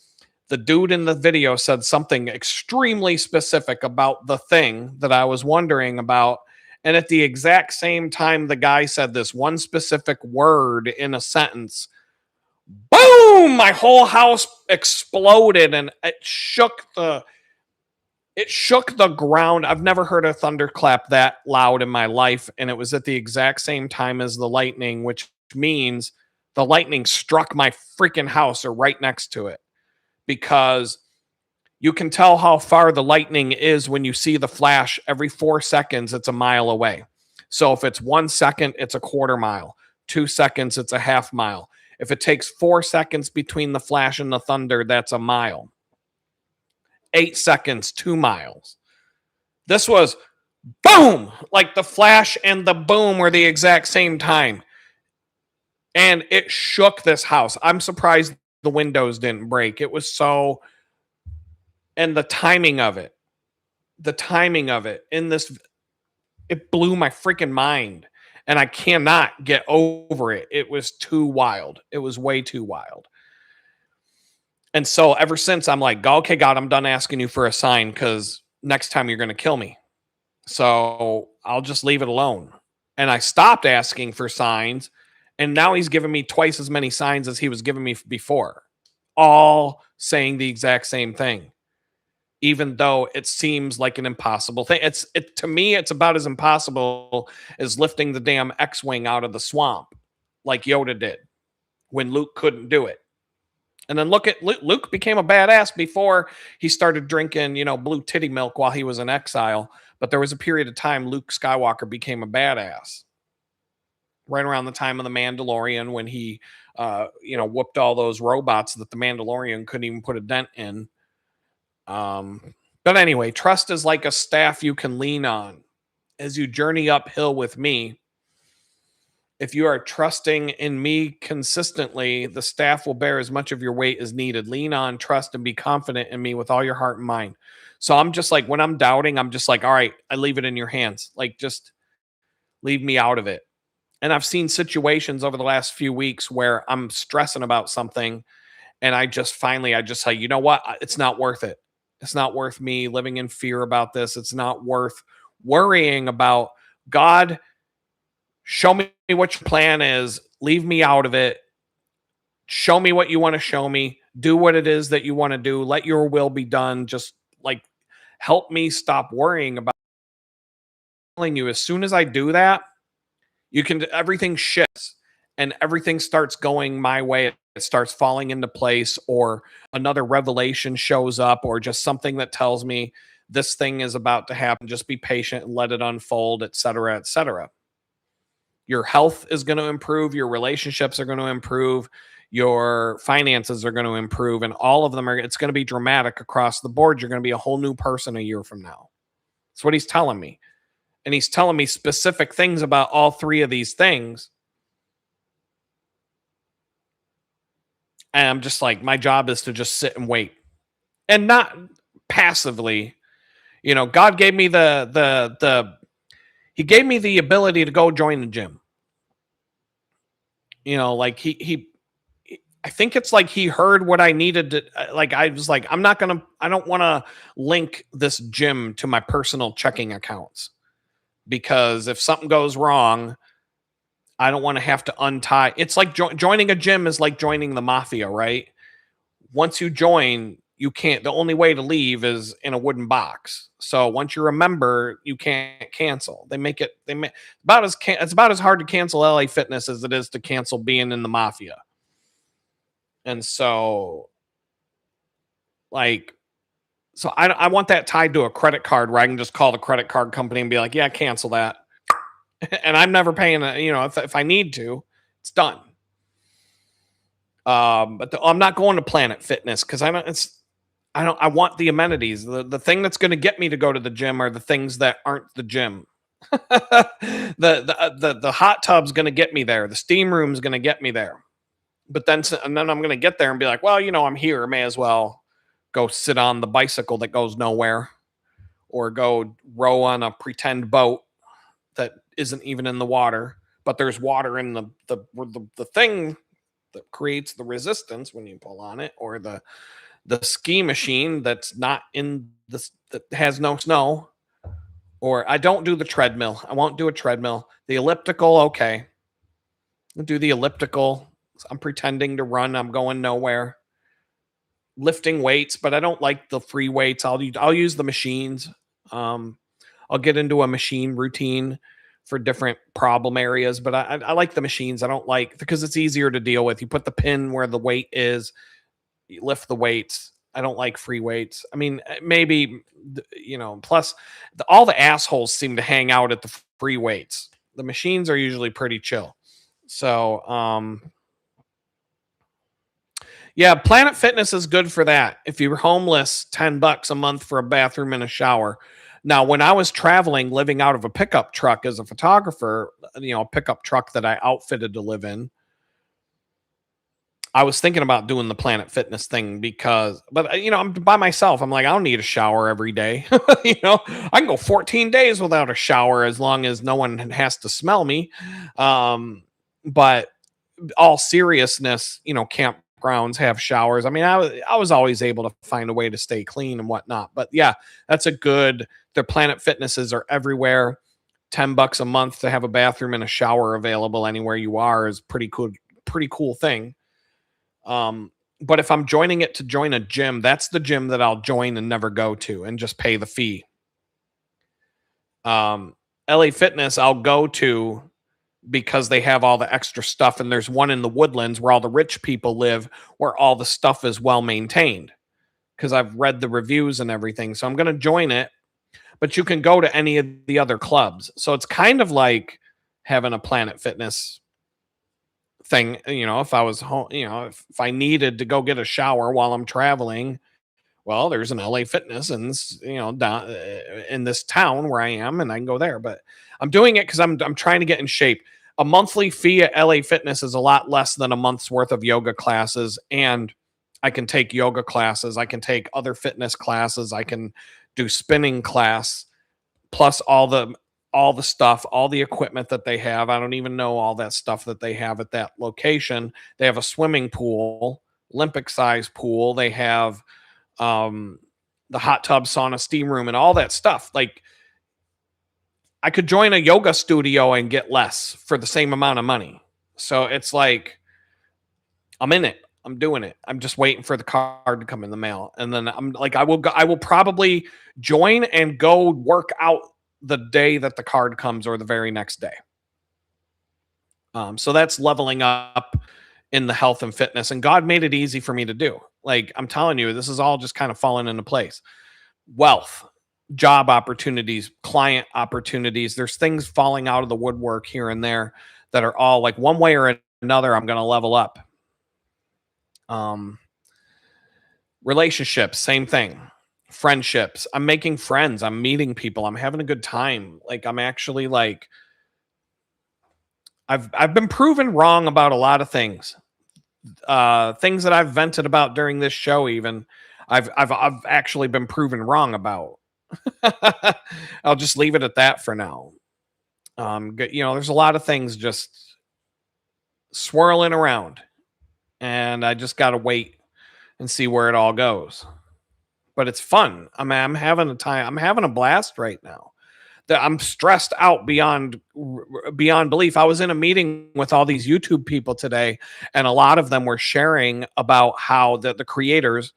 Speaker 1: The dude in the video said something extremely specific about the thing that I was wondering about. And at the exact same time, the guy said this one specific word in a sentence. Boom! My whole house exploded and it shook the ground. I've never heard a thunderclap that loud in my life, and it was at the exact same time as the lightning, which means the lightning struck my freaking house or right next to it, because you can tell how far the lightning is when you see the flash. Every 4 seconds, it's a mile away. So if it's 1 second, it's a quarter mile. 2 seconds, it's a half mile. If it takes 4 seconds between the flash and the thunder, that's a mile. 8 seconds, 2 miles. This was boom, like the flash and the boom were the exact same time. And it shook this house. I'm surprised the windows didn't break. It was so, and the timing of it in this, it blew my freaking mind. And I cannot get over it. It was too wild. It was way too wild. And so ever since, I'm like, okay, God, I'm done asking you for a sign, because next time you're going to kill me. So I'll just leave it alone. And I stopped asking for signs. And now he's giving me twice as many signs as he was giving me before, all saying the exact same thing, even though it seems like an impossible thing. To me, it's about as impossible as lifting the damn X-Wing out of the swamp like Yoda did when Luke couldn't do it. And then look at Luke became a badass before he started drinking, blue titty milk while he was in exile. But there was a period of time Luke Skywalker became a badass right around the time of the Mandalorian, when he, whooped all those robots that the Mandalorian couldn't even put a dent in. But anyway, trust is like a staff you can lean on as you journey uphill with me. If you are trusting in me consistently, the staff will bear as much of your weight as needed. Lean on, trust, and be confident in me with all your heart and mind. So I'm just like, when I'm doubting, I'm just like, all right, I leave it in your hands. Like, just leave me out of it. And I've seen situations over the last few weeks where I'm stressing about something, and I just say, you know what? It's not worth it. It's not worth me living in fear about this. It's not worth worrying about. God, show me what your plan is. Leave me out of it. Show me what you want to show me. Do what it is that you want to do. Let your will be done. Just like help me stop worrying about. Telling you, as soon as I do that, everything shifts and everything starts going my way. It starts falling into place, or another revelation shows up, or just something that tells me this thing is about to happen. Just be patient and let it unfold, etc., etc. Your health is going to improve. Your relationships are going to improve. Your finances are going to improve. And all of them it's going to be dramatic across the board. You're going to be a whole new person a year from now. That's what he's telling me. And he's telling me specific things about all three of these things. And I'm just like, my job is to just sit and wait. And not passively. God gave me he gave me the ability to go join the gym. Like I think it's like he heard what I needed to, like, I was like, I don't want to link this gym to my personal checking accounts, because if something goes wrong, I don't want to have to untie. It's like joining a gym is like joining the mafia, right? Once you join, you can't, the only way to leave is in a wooden box. So once you're a member, you can't cancel. It's about as hard to cancel LA Fitness as it is to cancel being in the mafia. And so I want that tied to a credit card where I can just call the credit card company and be like, yeah, cancel that. And I'm never paying, if I need to, it's done. But I'm not going to Planet Fitness because I want the amenities. The thing that's gonna get me to go to the gym are the things that aren't the gym. The hot tub's gonna get me there. The steam room's gonna get me there. But then I'm gonna get there and be like, well, I'm here. May as well go sit on the bicycle that goes nowhere, or go row on a pretend boat that isn't even in the water, but there's water in the thing that creates the resistance when you pull on it, or the ski machine that's not in this, that has no snow. Or I don't do the treadmill. I won't do a treadmill. The elliptical, okay. I'll do the elliptical. I'm pretending to run. I'm going nowhere. Lifting weights, but I don't like the free weights. I'll use the machines. Um, I'll get into a machine routine for different problem areas, but I like the machines. I don't like, because it's easier to deal with. You put the pin where the weight is, you lift the weights. I don't like free weights. I mean, maybe, plus all the assholes seem to hang out at the free weights. The machines are usually pretty chill. So, yeah, Planet Fitness is good for that. If you're homeless, $10 a month for a bathroom and a shower. Now, when I was traveling, living out of a pickup truck as a photographer, a pickup truck that I outfitted to live in, I was thinking about doing the Planet Fitness thing but I'm by myself. I'm like, I don't need a shower every day. I can go 14 days without a shower as long as no one has to smell me. But all seriousness, campgrounds have showers. I mean, I was always able to find a way to stay clean and whatnot. But yeah, that's a good. The Planet Fitnesses are everywhere. $10 a month to have a bathroom and a shower available anywhere you are is pretty cool. Pretty cool thing. But if I'm joining it to join a gym, that's the gym that I'll join and never go to and just pay the fee. LA Fitness I'll go to because they have all the extra stuff, and there's one in the Woodlands where all the rich people live, where all the stuff is well maintained, because I've read the reviews and everything. So I'm going to join it, but you can go to any of the other clubs. So it's kind of like having a Planet Fitness thing. If I was home, if I needed to go get a shower while I'm traveling, well, there's an LA Fitness and down in this town where I am, and I can go there. But I'm doing it because I'm trying to get in shape. A monthly fee at LA Fitness is a lot less than a month's worth of yoga classes, and I can take yoga classes, I can take other fitness classes, I can do spinning class, plus all the stuff, all the equipment that they have. I don't even know all that stuff that they have at that location. They have a swimming pool, Olympic size pool. They have the hot tub, sauna, steam room, and all that stuff. Like, I could join a yoga studio and get less for the same amount of money. So it's like, I'm in it. I'm doing it. I'm just waiting for the card to come in the mail. And then I'm like, I will probably join and go work out the day that the card comes, or the very next day. So that's leveling up in the health and fitness, and God made it easy for me to do. Like, I'm telling you, this is all just kind of falling into place. Wealth, job opportunities, client opportunities. There's things falling out of the woodwork here and there that are all like, one way or another, I'm going to level up. Relationships, same thing. Friendships, I'm making friends, I'm meeting people, I'm having a good time. Like, I'm actually like, I've been proven wrong about a lot of things. Things that I've vented about during this show, even I've actually been proven wrong about. I'll just leave it at that for now. There's a lot of things just swirling around, and I just got to wait and see where it all goes. But it's fun. I mean, I'm having a time. I'm having a blast right now. That I'm stressed out beyond belief. I was in a meeting with all these YouTube people today, and a lot of them were sharing about how the creators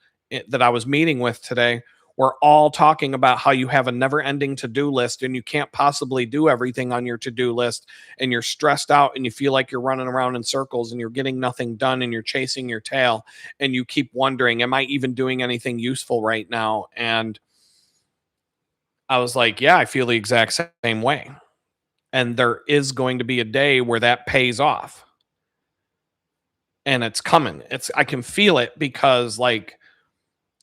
Speaker 1: that I was meeting with today were all talking about how you have a never-ending to-do list, and you can't possibly do everything on your to-do list, and you're stressed out, and you feel like you're running around in circles, and you're getting nothing done, and you're chasing your tail, and you keep wondering, am I even doing anything useful right now? And I was like, yeah, I feel the exact same way. And there is going to be a day where that pays off. And it's coming. I can feel it, because like,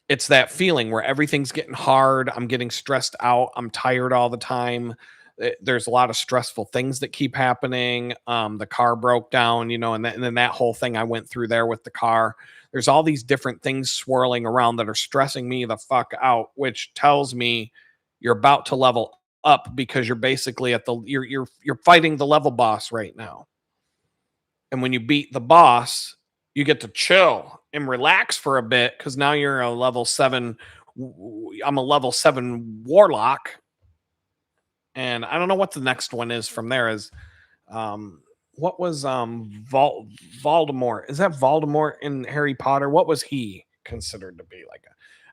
Speaker 1: It's that feeling where everything's getting hard, I'm getting stressed out, I'm tired all the time. There's a lot of stressful things that keep happening. The car broke down, and then that whole thing I went through there with the car. There's all these different things swirling around that are stressing me the fuck out, which tells me you're about to level up because you're basically at the you're fighting the level boss right now. And when you beat the boss, you get to chill and relax for a bit because now you're a level seven. I'm a level seven warlock, and I don't know what the next one is from there. Is what was Voldemort? Is that Voldemort in Harry Potter? What was he considered to be like?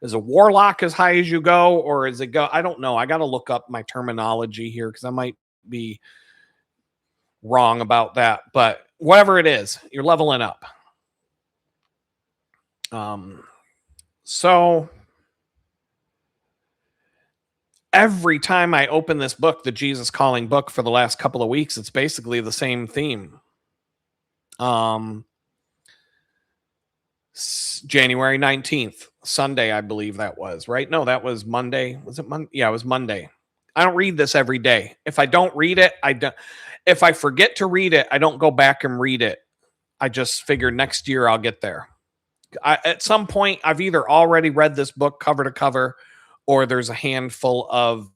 Speaker 1: Is a warlock as high as you go, or is it go? I don't know. I got to look up my terminology here because I might be wrong about that. But whatever it is, you're leveling up. Um, so every time I open this book, the Jesus Calling book for the last couple of weeks, it's basically the same theme. Um, January 19th, Sunday, I believe that was, right? No, that was Monday. Was it Monday? Yeah, it was Monday. I don't read this every day. If I don't read it, I don't. If I forget to read it, I don't go back and read it. I just figure next year I'll get there. At some point, I've either already read this book cover to cover, or there's a handful of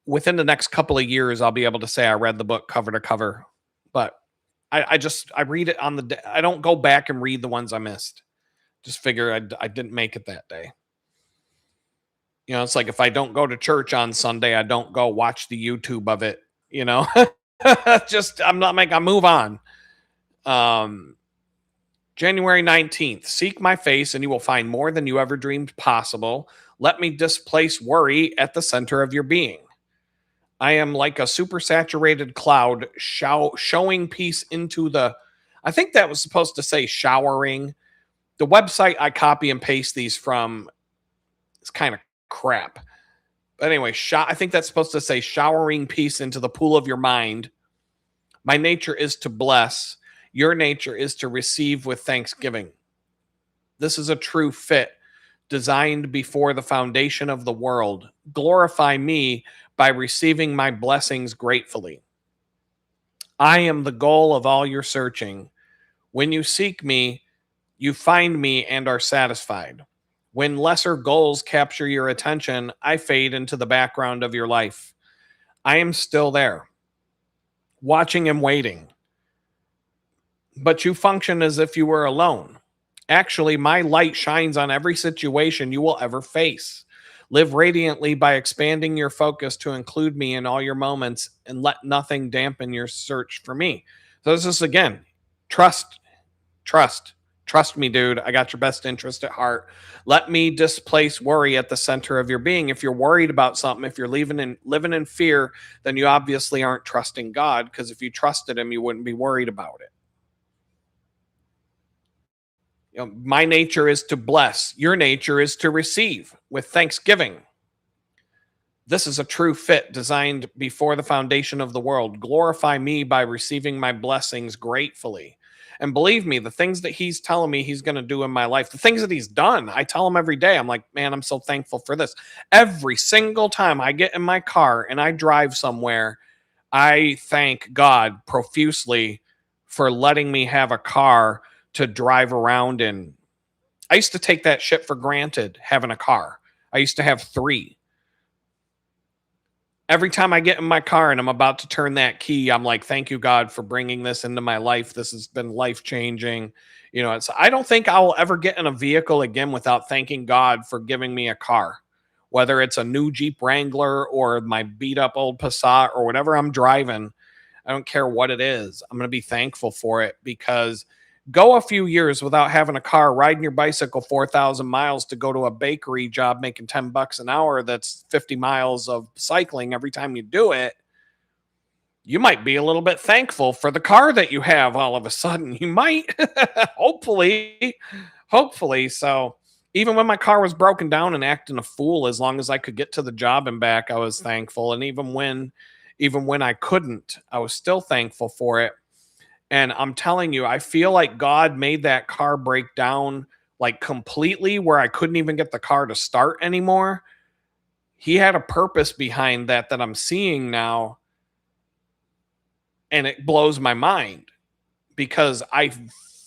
Speaker 1: within the next couple of years, I'll be able to say I read the book cover to cover. But I read it on the day. I don't go back and read the ones I missed. Just figure I didn't make it that day. It's like if I don't go to church on Sunday, I don't go watch the YouTube of it. Just I'm not making. I move on. January 19th, seek my face and you will find more than you ever dreamed possible. Let me displace worry at the center of your being. I am like a supersaturated cloud showing peace into the. I think that was supposed to say showering. The website I copy and paste these from is kind of crap. But anyway, I think that's supposed to say showering peace into the pool of your mind. My nature is to bless. Your nature is to receive with thanksgiving. This is a true fit, designed before the foundation of the world. Glorify me by receiving my blessings gratefully. I am the goal of all your searching. When you seek me, you find me and are satisfied. When lesser goals capture your attention, I fade into the background of your life. I am still there, watching and waiting. But you function as if you were alone. Actually, my light shines on every situation you will ever face. Live radiantly by expanding your focus to include me in all your moments and let nothing dampen your search for me. So this is again, trust, trust me, dude. I got your best interest at heart. Let me displace worry at the center of your being. If you're worried about something, if you're living in fear, then you obviously aren't trusting God, because if you trusted him, you wouldn't be worried about it. My nature is to bless. Your nature is to receive with thanksgiving. This is a true fit designed before the foundation of the world. Glorify me by receiving my blessings gratefully. And believe me, the things that he's telling me he's going to do in my life, the things that he's done, I tell him every day. I'm like, man, I'm so thankful for this. Every single time I get in my car and I drive somewhere, I thank God profusely for letting me have a car to drive around in. I used to take that shit for granted, having a car. I used to have 3. Every time I get in my car and I'm about to turn that key, I'm like, thank you, God, for bringing this into my life. This has been life changing. I don't think I will ever get in a vehicle again without thanking God for giving me a car, whether it's a new Jeep Wrangler or my beat up old Passat or whatever I'm driving. I don't care what it is. I'm going to be thankful for it, because go a few years without having a car, riding your bicycle 4,000 miles to go to a bakery job making $10 an hour. That's 50 miles of cycling every time you do it. You might be a little bit thankful for the car that you have all of a sudden. You might, hopefully. So even when my car was broken down and acting a fool, as long as I could get to the job and back, I was thankful. And even when I couldn't, I was still thankful for it. And I'm telling you, I feel like God made that car break down like completely where I couldn't even get the car to start anymore. He had a purpose behind that I'm seeing now, and it blows my mind because I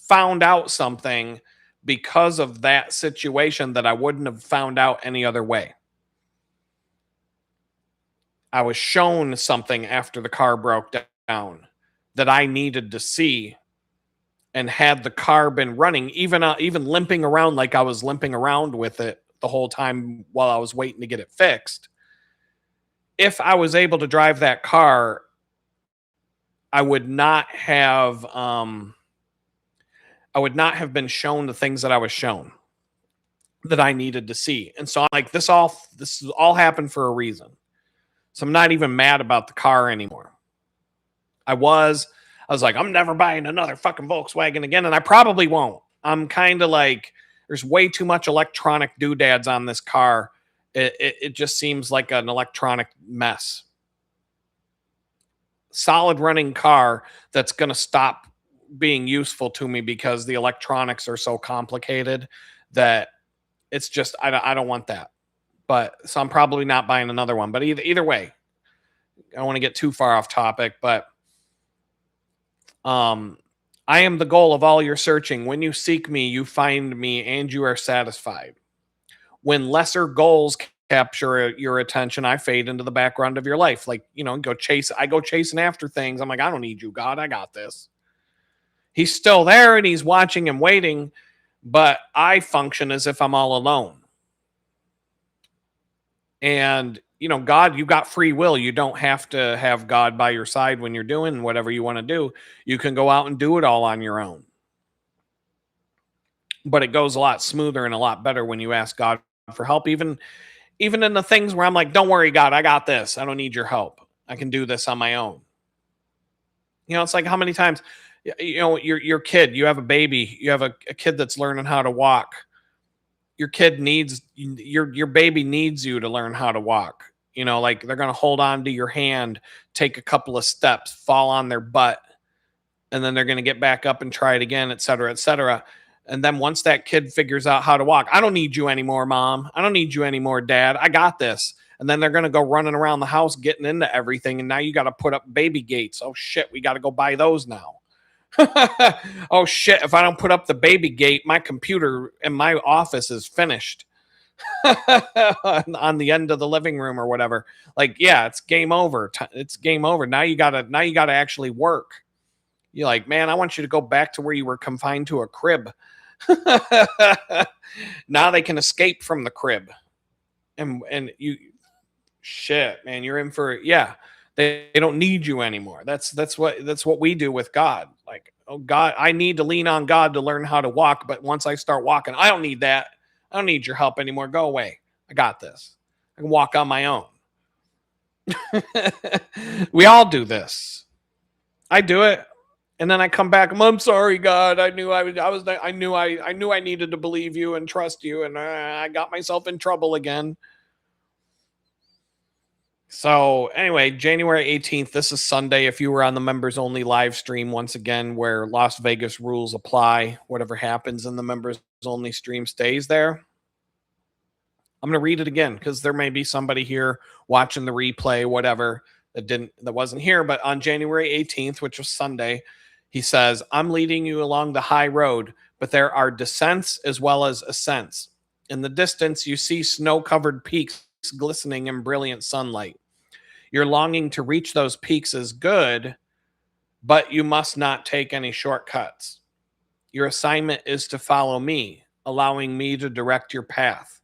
Speaker 1: found out something because of that situation that I wouldn't have found out any other way. I was shown something after the car broke down that I needed to see, and had the car been running, even limping around like I was limping around with it the whole time while I was waiting to get it fixed, if I was able to drive that car, I would not have been shown the things that I was shown that I needed to see. And so I'm like, this all happened for a reason. So I'm not even mad about the car anymore. I was like, I'm never buying another fucking Volkswagen again, and I probably won't. I'm kind of like, there's way too much electronic doodads on this car. It just seems like an electronic mess. Solid running car that's going to stop being useful to me because the electronics are so complicated that it's just, I don't want that. But so I'm probably not buying another one. But either way, I don't want to get too far off topic, but I am the goal of all your searching. When you seek me, you find me, and you are satisfied. When lesser goals capture your attention, I fade into the background of your life. Like, I go chasing after things. I'm like, I don't need you, God. I got this. He's still there and he's watching and waiting, but I function as if I'm all alone. And, God, you got free will. You don't have to have God by your side when you're doing whatever you want to do. You can go out and do it all on your own. But it goes a lot smoother and a lot better when you ask God for help, even in the things where I'm like, don't worry, God, I got this. I don't need your help. I can do this on my own. It's like how many times, your kid, you have a baby, you have a kid that's learning how to walk. Your kid needs, your baby needs you to learn how to walk. Like they're going to hold on to your hand, take a couple of steps, fall on their butt, and then they're going to get back up and try it again, et cetera, et cetera. And then once that kid figures out how to walk, I don't need you anymore, Mom. I don't need you anymore, Dad. I got this. And then they're going to go running around the house, getting into everything. And now you got to put up baby gates. Oh, shit. We got to go buy those now. Oh, shit. If I don't put up the baby gate, my computer in my office is finished on the end of the living room or whatever. Like, yeah, it's game over. It's game over. Now you got to actually work. You're like, man, I want you to go back to where you were confined to a crib. Now they can escape from the crib. And you, shit, man, you're in for, yeah, they don't need you anymore. That's what we do with God. Like, oh God, I need to lean on God to learn how to walk. But once I start walking, I don't need that. I don't need your help anymore. Go away. I got this. I can walk on my own. We all do this. I do it. And then I come back. I'm sorry, God. I knew I needed to believe you and trust you, and I got myself in trouble again. So anyway, January 18th. This is Sunday. If you were on the members only live stream, once again, where Las Vegas rules apply, whatever happens in the members only stream stays there. I'm going to read it again because there may be somebody here watching the replay, whatever, that wasn't here. But on January 18th, which was Sunday, he says, I'm leading you along the high road, but there are descents as well as ascents. In the distance, you see snow-covered peaks glistening in brilliant sunlight. Your longing to reach those peaks is good, but you must not take any shortcuts. Your assignment is to follow me, allowing me to direct your path.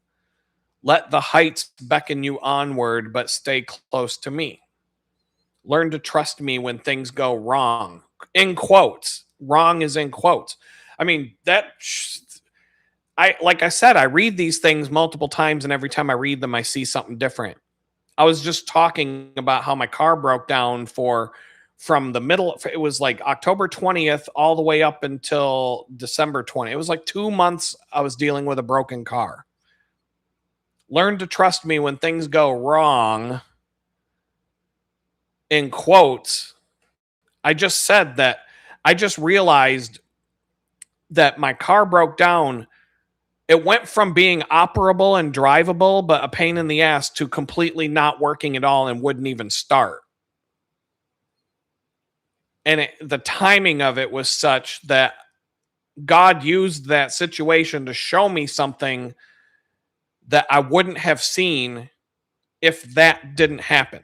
Speaker 1: Let the heights beckon you onward, but stay close to me. Learn to trust me when things go wrong. In quotes. Wrong is in quotes. I mean, like I said, I read these things multiple times, and every time I read them, I see something different. I was just talking about how my car broke down from the middle. It was like October 20th all the way up until December 20th. It was like 2 months I was dealing with a broken car. Learn to trust me when things go wrong. In quotes. I just said that I just realized that my car broke down It went from being operable and drivable, but a pain in the ass, to completely not working at all and wouldn't even start. And the timing of it was such that God used that situation to show me something that I wouldn't have seen if that didn't happen.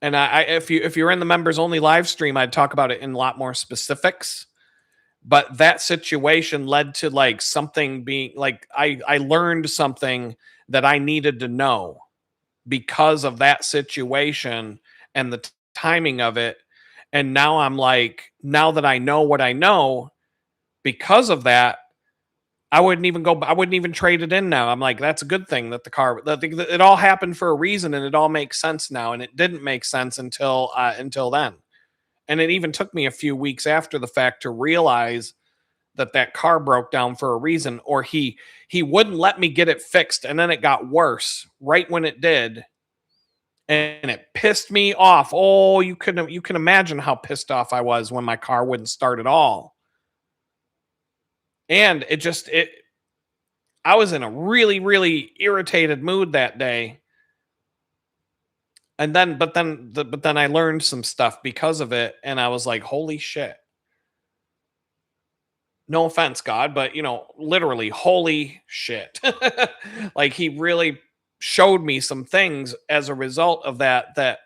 Speaker 1: And if you're in the members only live stream, I'd talk about it in a lot more specifics. But that situation led to like something being like I learned something that I needed to know because of that situation and the timing of it. And now I'm like, now that I know what I know because of that, I wouldn't even trade it in now. I'm like, that's a good thing that it all happened for a reason, and it all makes sense now. And it didn't make sense until then. And it even took me a few weeks after the fact to realize that car broke down for a reason, or he wouldn't let me get it fixed. And then it got worse right when it did. And it pissed me off. Oh, you can imagine how pissed off I was when my car wouldn't start at all. And I was in a really, really irritated mood that day. And then, but then I learned some stuff because of it. And I was like, holy shit. No offense, God, but literally, holy shit. Like, he really showed me some things as a result of that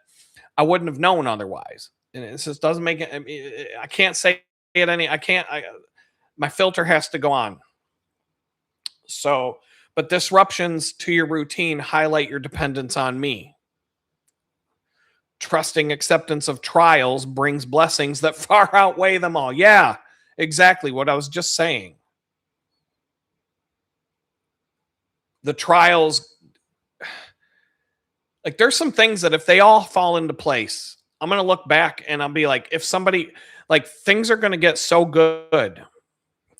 Speaker 1: I wouldn't have known otherwise. And it just doesn't make it. I can't say it my filter has to go on. So, but disruptions to your routine highlight your dependence on me. Trusting acceptance of trials brings blessings that far outweigh them all. Yeah, exactly what I was just saying. The trials, like, there's some things that if they all fall into place, I'm going to look back and I'll be like, if somebody, like, things are going to get so good.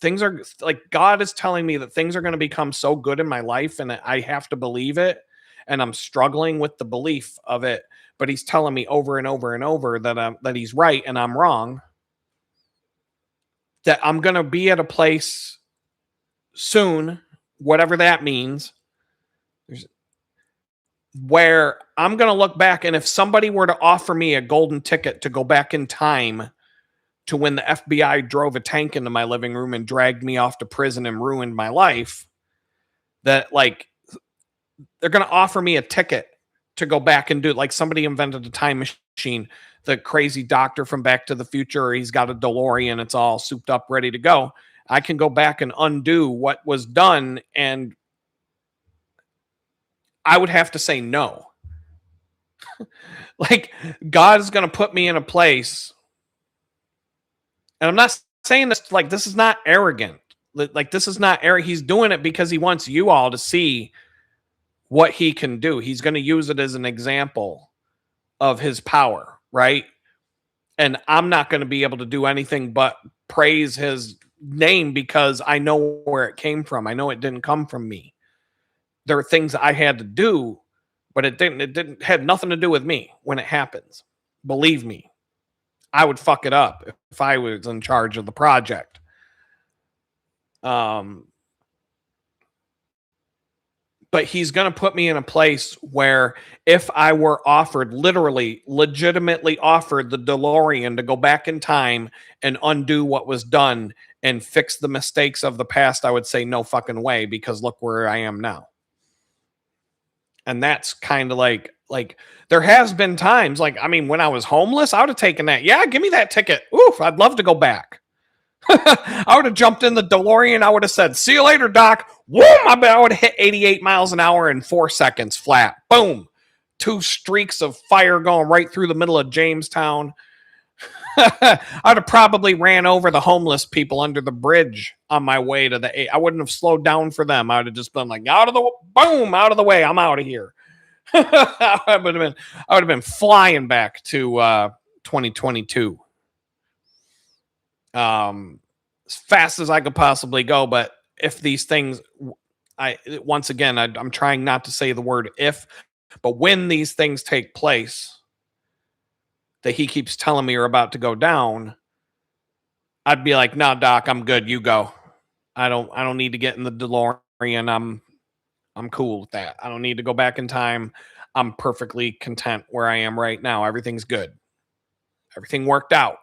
Speaker 1: Things are like, God is telling me that things are going to become so good in my life, and I have to believe it. And I'm struggling with the belief of it, but he's telling me over and over and over that he's right and I'm wrong. That I'm going to be at a place soon, whatever that means, where I'm going to look back, and if somebody were to offer me a golden ticket to go back in time to when the FBI drove a tank into my living room and dragged me off to prison and ruined my life, that, like, they're going to offer me a ticket to go back and do it. Like, somebody invented a time machine, the crazy doctor from Back to the Future, or he's got a DeLorean, it's all souped up, ready to go. I can go back and undo what was done, and I would have to say no. Like, God is going to put me in a place, and I'm not saying this like, this is not arrogant. Like, this is not arrogant. He's doing it because he wants you all to see what he can do. He's going to use it as an example of his power, right? And I'm not going to be able to do anything but praise his name because I know where it came from. I know it didn't come from me. There are things I had to do, but it had nothing to do with me when it happens. Believe me, I would fuck it up if I was in charge of the project. But he's going to put me in a place where if I were offered, literally, legitimately offered the DeLorean to go back in time and undo what was done and fix the mistakes of the past, I would say no fucking way, because look where I am now. And that's kind of like there has been times, like, I mean, when I was homeless, I would have taken that. Yeah, give me that ticket. Oof, I'd love to go back. I would have jumped in the DeLorean. I would have said, see you later, Doc. Whoom! I would have hit 88 miles an hour in 4 seconds flat. Boom. 2 streaks of fire going right through the middle of Jamestown. I would have probably ran over the homeless people under the bridge on my way to the. I wouldn't have slowed down for them. I would have just been like, out of the way. I'm out of here. I would have been flying back to 2022. As fast as I could possibly go. But if these things, I'm trying not to say the word if, but when these things take place that he keeps telling me are about to go down, I'd be like, nah, Doc, I'm good. You go. I don't need to get in the DeLorean. I'm cool with that. I don't need to go back in time. I'm perfectly content where I am right now. Everything's good. Everything worked out.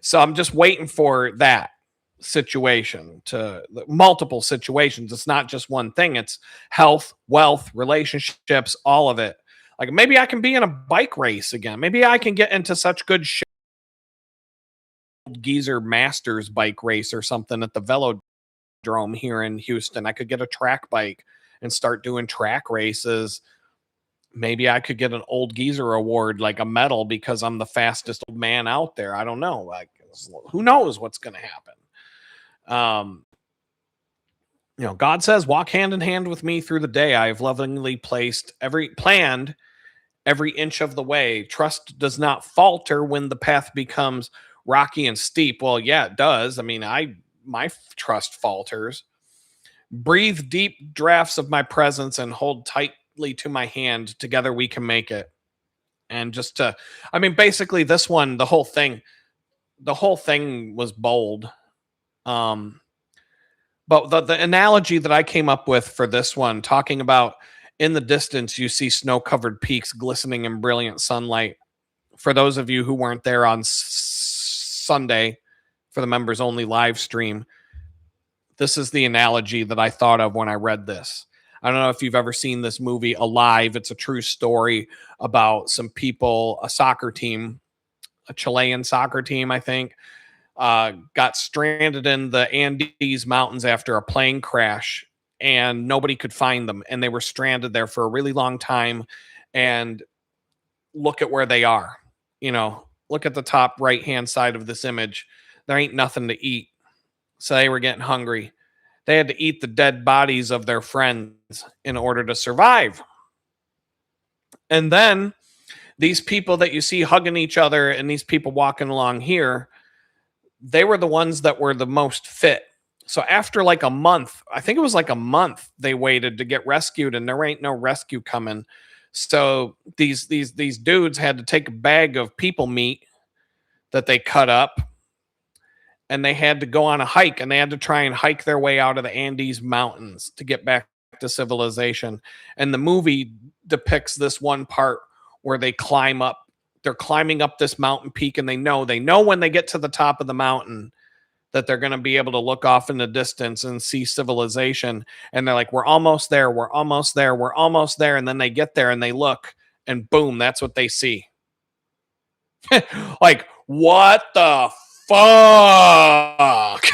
Speaker 1: So I'm just waiting for that situation to multiple situations. It's not just one thing, it's health, wealth, relationships, all of it. Like maybe I can be in a bike race again. Maybe I can get into such good geezer masters bike race or something at the velodrome here in Houston. I could get a track bike and start doing track races. Maybe I could get an old geezer award, like a medal, because I'm the fastest old man out there. I don't know. Like, who knows what's going to happen? Um, God says, "Walk hand in hand with me through the day. I have lovingly planned every inch of the way. Trust does not falter when the path becomes rocky and steep." Well, yeah, it does. I mean, my trust falters. Breathe deep drafts of my presence and hold tightly to my hand. Together we can make it. And just to, I mean, basically this one, the whole thing was bold. Um, but the analogy that I came up with for this one, talking about in the distance, you see snow covered peaks glistening in brilliant sunlight. For those of you who weren't there on Sunday for the members only live stream, this is the analogy that I thought of when I read this. I don't know if you've ever seen this movie, Alive. It's a true story about some people, a soccer team, a Chilean soccer team, I think, got stranded in the Andes Mountains after a plane crash, and nobody could find them. And they were stranded there for a really long time. And look at where they are. Look at the top right hand side of this image. There ain't nothing to eat. So they were getting hungry. They had to eat the dead bodies of their friends in order to survive. And then these people that you see hugging each other and these people walking along here, they were the ones that were the most fit. So after like a month, I think it was like a month, they waited to get rescued, and there ain't no rescue coming. So these dudes had to take a bag of people meat that they cut up, and they had to go on a hike, and they had to try and hike their way out of the Andes Mountains to get back to civilization. And the movie depicts this one part where they climb up. They're climbing up this mountain peak, and they know when they get to the top of the mountain that they're going to be able to look off in the distance and see civilization. And they're like, we're almost there. We're almost there. We're almost there. And then they get there and they look, and boom, that's what they see. Like, what the fuck?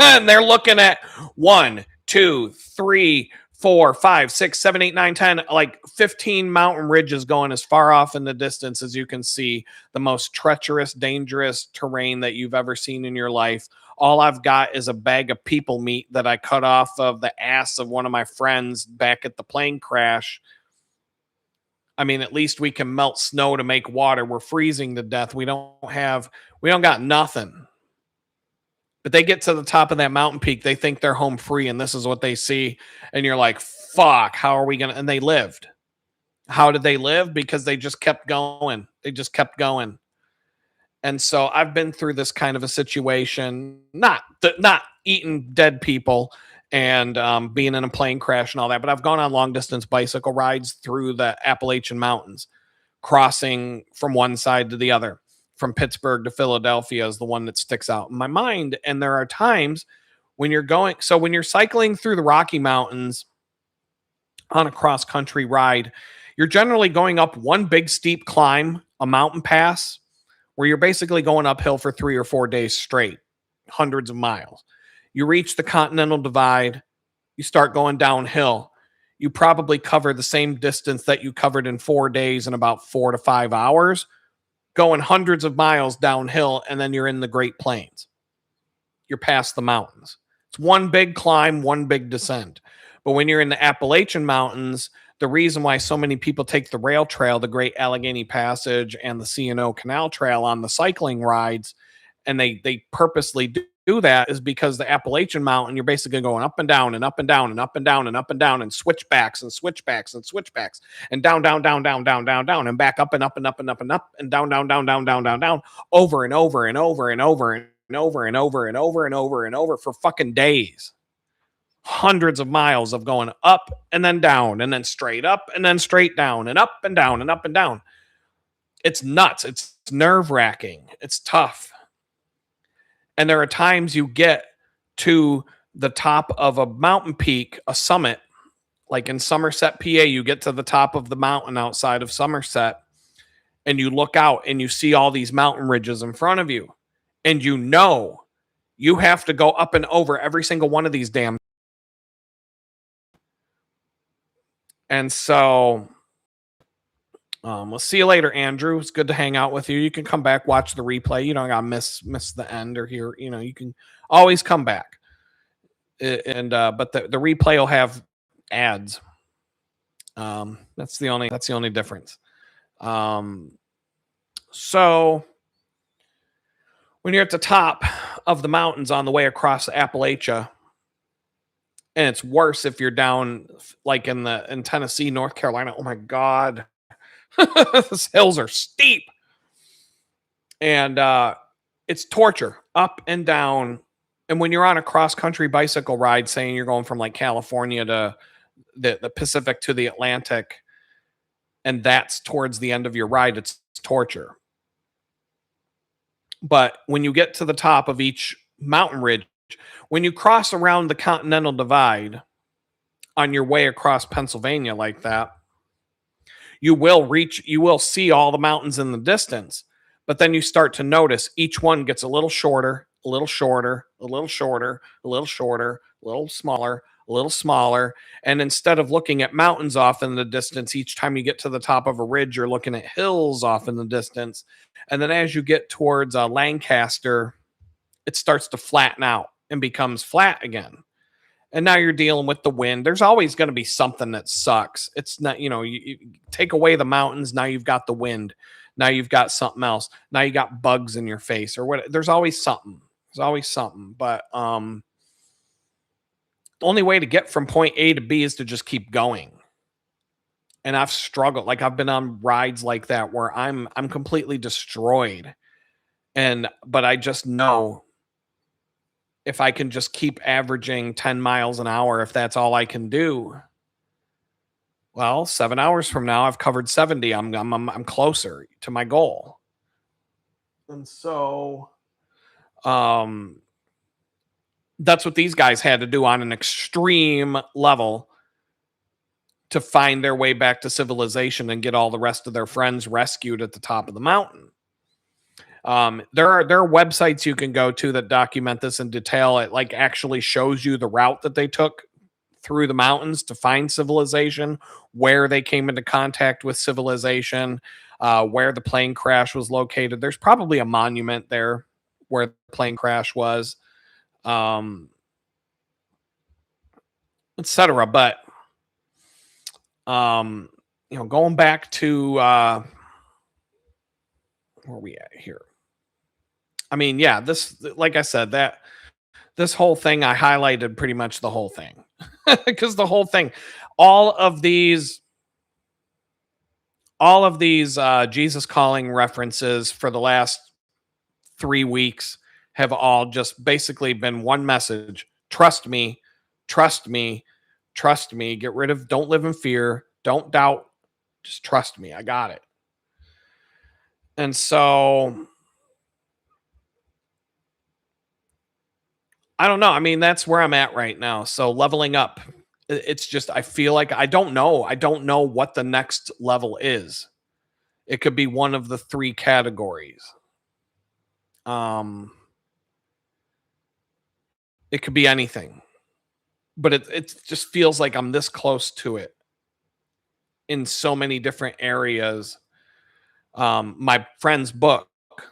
Speaker 1: And they're looking at 1, 2, 3, 4, 5, 6, 7, 8, 9, 10, like 15 mountain ridges going as far off in the distance as you can see. The most treacherous, dangerous terrain that you've ever seen in your life. All I've got is a bag of people meat that I cut off of the ass of one of my friends back at the plane crash. I mean, at least we can melt snow to make water. We're freezing to death. We don't got nothing. But they get to the top of that mountain peak. They think they're home free, and this is what they see. And you're like, fuck, how are we going to? And they lived. How did they live? Because they just kept going. They just kept going. And so I've been through this kind of a situation, not eating dead people and being in a plane crash and all that, but I've gone on long distance bicycle rides through the Appalachian Mountains, crossing from one side to the other. From Pittsburgh to Philadelphia is the one that sticks out in my mind. And there are times when when you're cycling through the Rocky Mountains on a cross country ride, you're generally going up one big steep climb, a mountain pass, where you're basically going uphill for 3 or 4 days straight, hundreds of miles. You reach the Continental Divide, you start going downhill. You probably cover the same distance that you covered in 4 days in about 4 to 5 hours, going hundreds of miles downhill, and then you're in the Great Plains. You're past the mountains. It's one big climb, one big descent. But when you're in the Appalachian Mountains, the reason why so many people take the rail trail, the Great Allegheny Passage and the C&O Canal Trail on the cycling rides, and they purposely do that, is because the Appalachian Mountain, you're basically going up and down and up and down and up and down and up and down and switchbacks and switchbacks and switchbacks and down, down, down, down, down, down, down, and back up and up and up and up and up and down, down, down, down, down, down, down, over and over and over and over and over and over and over and over and over for fucking days. Hundreds of miles of going up and then down and then straight up and then straight down and up and down and up and down. It's nuts. It's nerve-wracking. It's tough. And there are times you get to the top of a mountain peak, a summit, like in Somerset, PA, you get to the top of the mountain outside of Somerset, and you look out and you see all these mountain ridges in front of you. And you know you have to go up and over every single one of these damn. And so we'll see you later, Andrew. It's good to hang out with you. You can come back, watch the replay. You don't gotta miss the end or hear, you can always come back. And but the replay will have ads. That's the only difference. So when you're at the top of the mountains on the way across Appalachia, and it's worse if you're down like in Tennessee, North Carolina. Oh my God. These hills are steep. And it's torture up and down. And when you're on a cross-country bicycle ride, saying you're going from like California to the Pacific to the Atlantic, and that's towards the end of your ride, it's torture. But when you get to the top of each mountain ridge, when you cross around the Continental Divide on your way across Pennsylvania like that, you will see all the mountains in the distance, but then you start to notice each one gets a little shorter, a little shorter, a little shorter, a little shorter, a little smaller, a little smaller. And instead of looking at mountains off in the distance, each time you get to the top of a ridge, you're looking at hills off in the distance. And then as you get towards Lancaster, it starts to flatten out and becomes flat again. And now you're dealing with the wind. There's always going to be something that sucks. It's not, you take away the mountains. Now you've got the wind. Now you've got something else. Now you got bugs in your face or what. There's always something. There's always something. But the only way to get from point A to B is to just keep going. And I've struggled. Like I've been on rides like that where I'm completely destroyed. But I just know if I can just keep averaging 10 miles an hour, if that's all I can do, well, 7 hours from now, I've covered 70. I'm closer to my goal. And so, that's what these guys had to do on an extreme level to find their way back to civilization and get all the rest of their friends rescued at the top of the mountain. There are websites you can go to that document this in detail. It like actually shows you the route that they took through the mountains to find civilization, where they came into contact with civilization, where the plane crash was located. There's probably a monument there where the plane crash was, etc. But going back to where are we at here? I mean, yeah, this, like I said, that this whole thing, I highlighted pretty much the whole thing because the whole thing, all of these Jesus calling references for the last 3 weeks have all just basically been one message: trust me, trust me, trust me. Don't live in fear. Don't doubt. Just trust me. I got it. And so I don't know. I mean, that's where I'm at right now. So leveling up, it's just, I feel like I don't know. I don't know what the next level is. It could be one of the 3 categories. It could be anything, but it just feels like I'm this close to it in so many different areas. My friend's book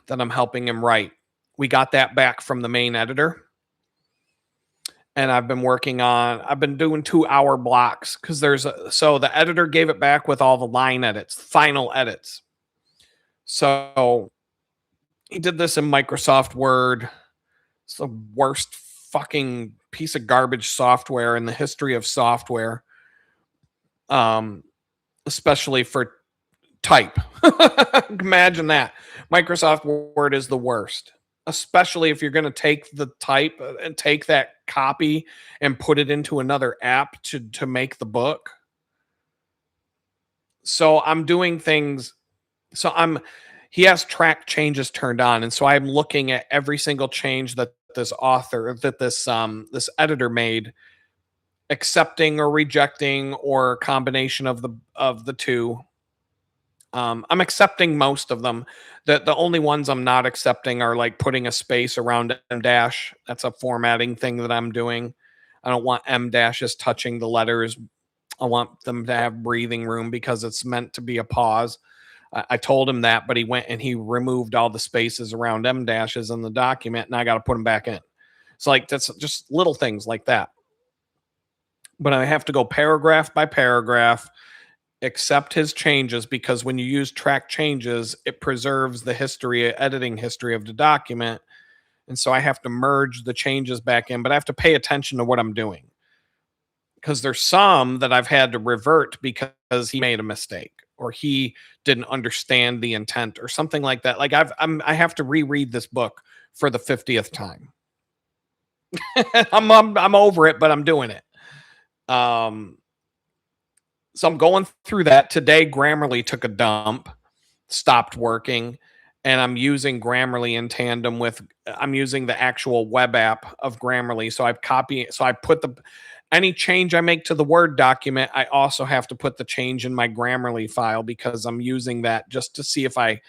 Speaker 1: that I'm helping him write, we got that back from the main editor. And I've been doing 2-hour blocks because so the editor gave it back with all the line edits, final edits. So he did this in Microsoft Word. It's the worst fucking piece of garbage software in the history of software. Especially for type. Imagine that. Microsoft Word is the worst. especially if you're going to take the type and take that copy and put it into another app to make the book. So I'm doing things. So I'm He has track changes turned on, and so I'm looking at every single change that this editor made, accepting or rejecting or combination of the two. I'm accepting most of them. The only ones I'm not accepting are like putting a space around M dash. That's a formatting thing that I'm doing. I don't want M dashes touching the letters. I want them to have breathing room because it's meant to be a pause. I told him that, but he went and he removed all the spaces around M dashes in the document, and I got to put them back in. It's like that's just little things like that. But I have to go paragraph by paragraph, accept his changes because when you use track changes, it preserves the editing history of the document. And so I have to merge the changes back in, but I have to pay attention to what I'm doing because there's some that I've had to revert because he made a mistake or he didn't understand the intent or something like that. Like I have to reread this book for the 50th time. I'm over it, but I'm doing it. Um, so I'm going through that today. Grammarly took a dump, stopped working, and I'm using Grammarly in tandem with I'm using the actual web app of Grammarly. So I put the any change I make to the Word document, I also have to put the change in my Grammarly file because I'm using that just to see if it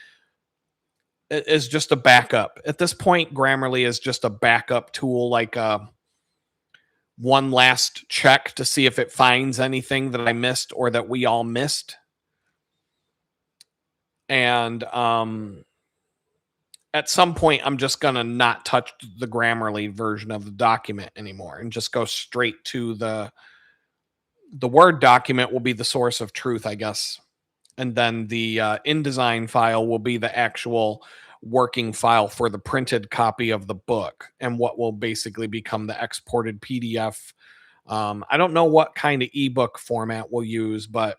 Speaker 1: is just a backup. At this point, Grammarly is just a backup tool, like one last check to see if it finds anything that I missed or that we all missed. And at some point, I'm just going to not touch the Grammarly version of the document anymore and just go straight to the Word document will be the source of truth, I guess. And then the InDesign file will be the actual working file for the printed copy of the book and what will basically become the exported PDF. I don't know what kind of ebook format we'll use, but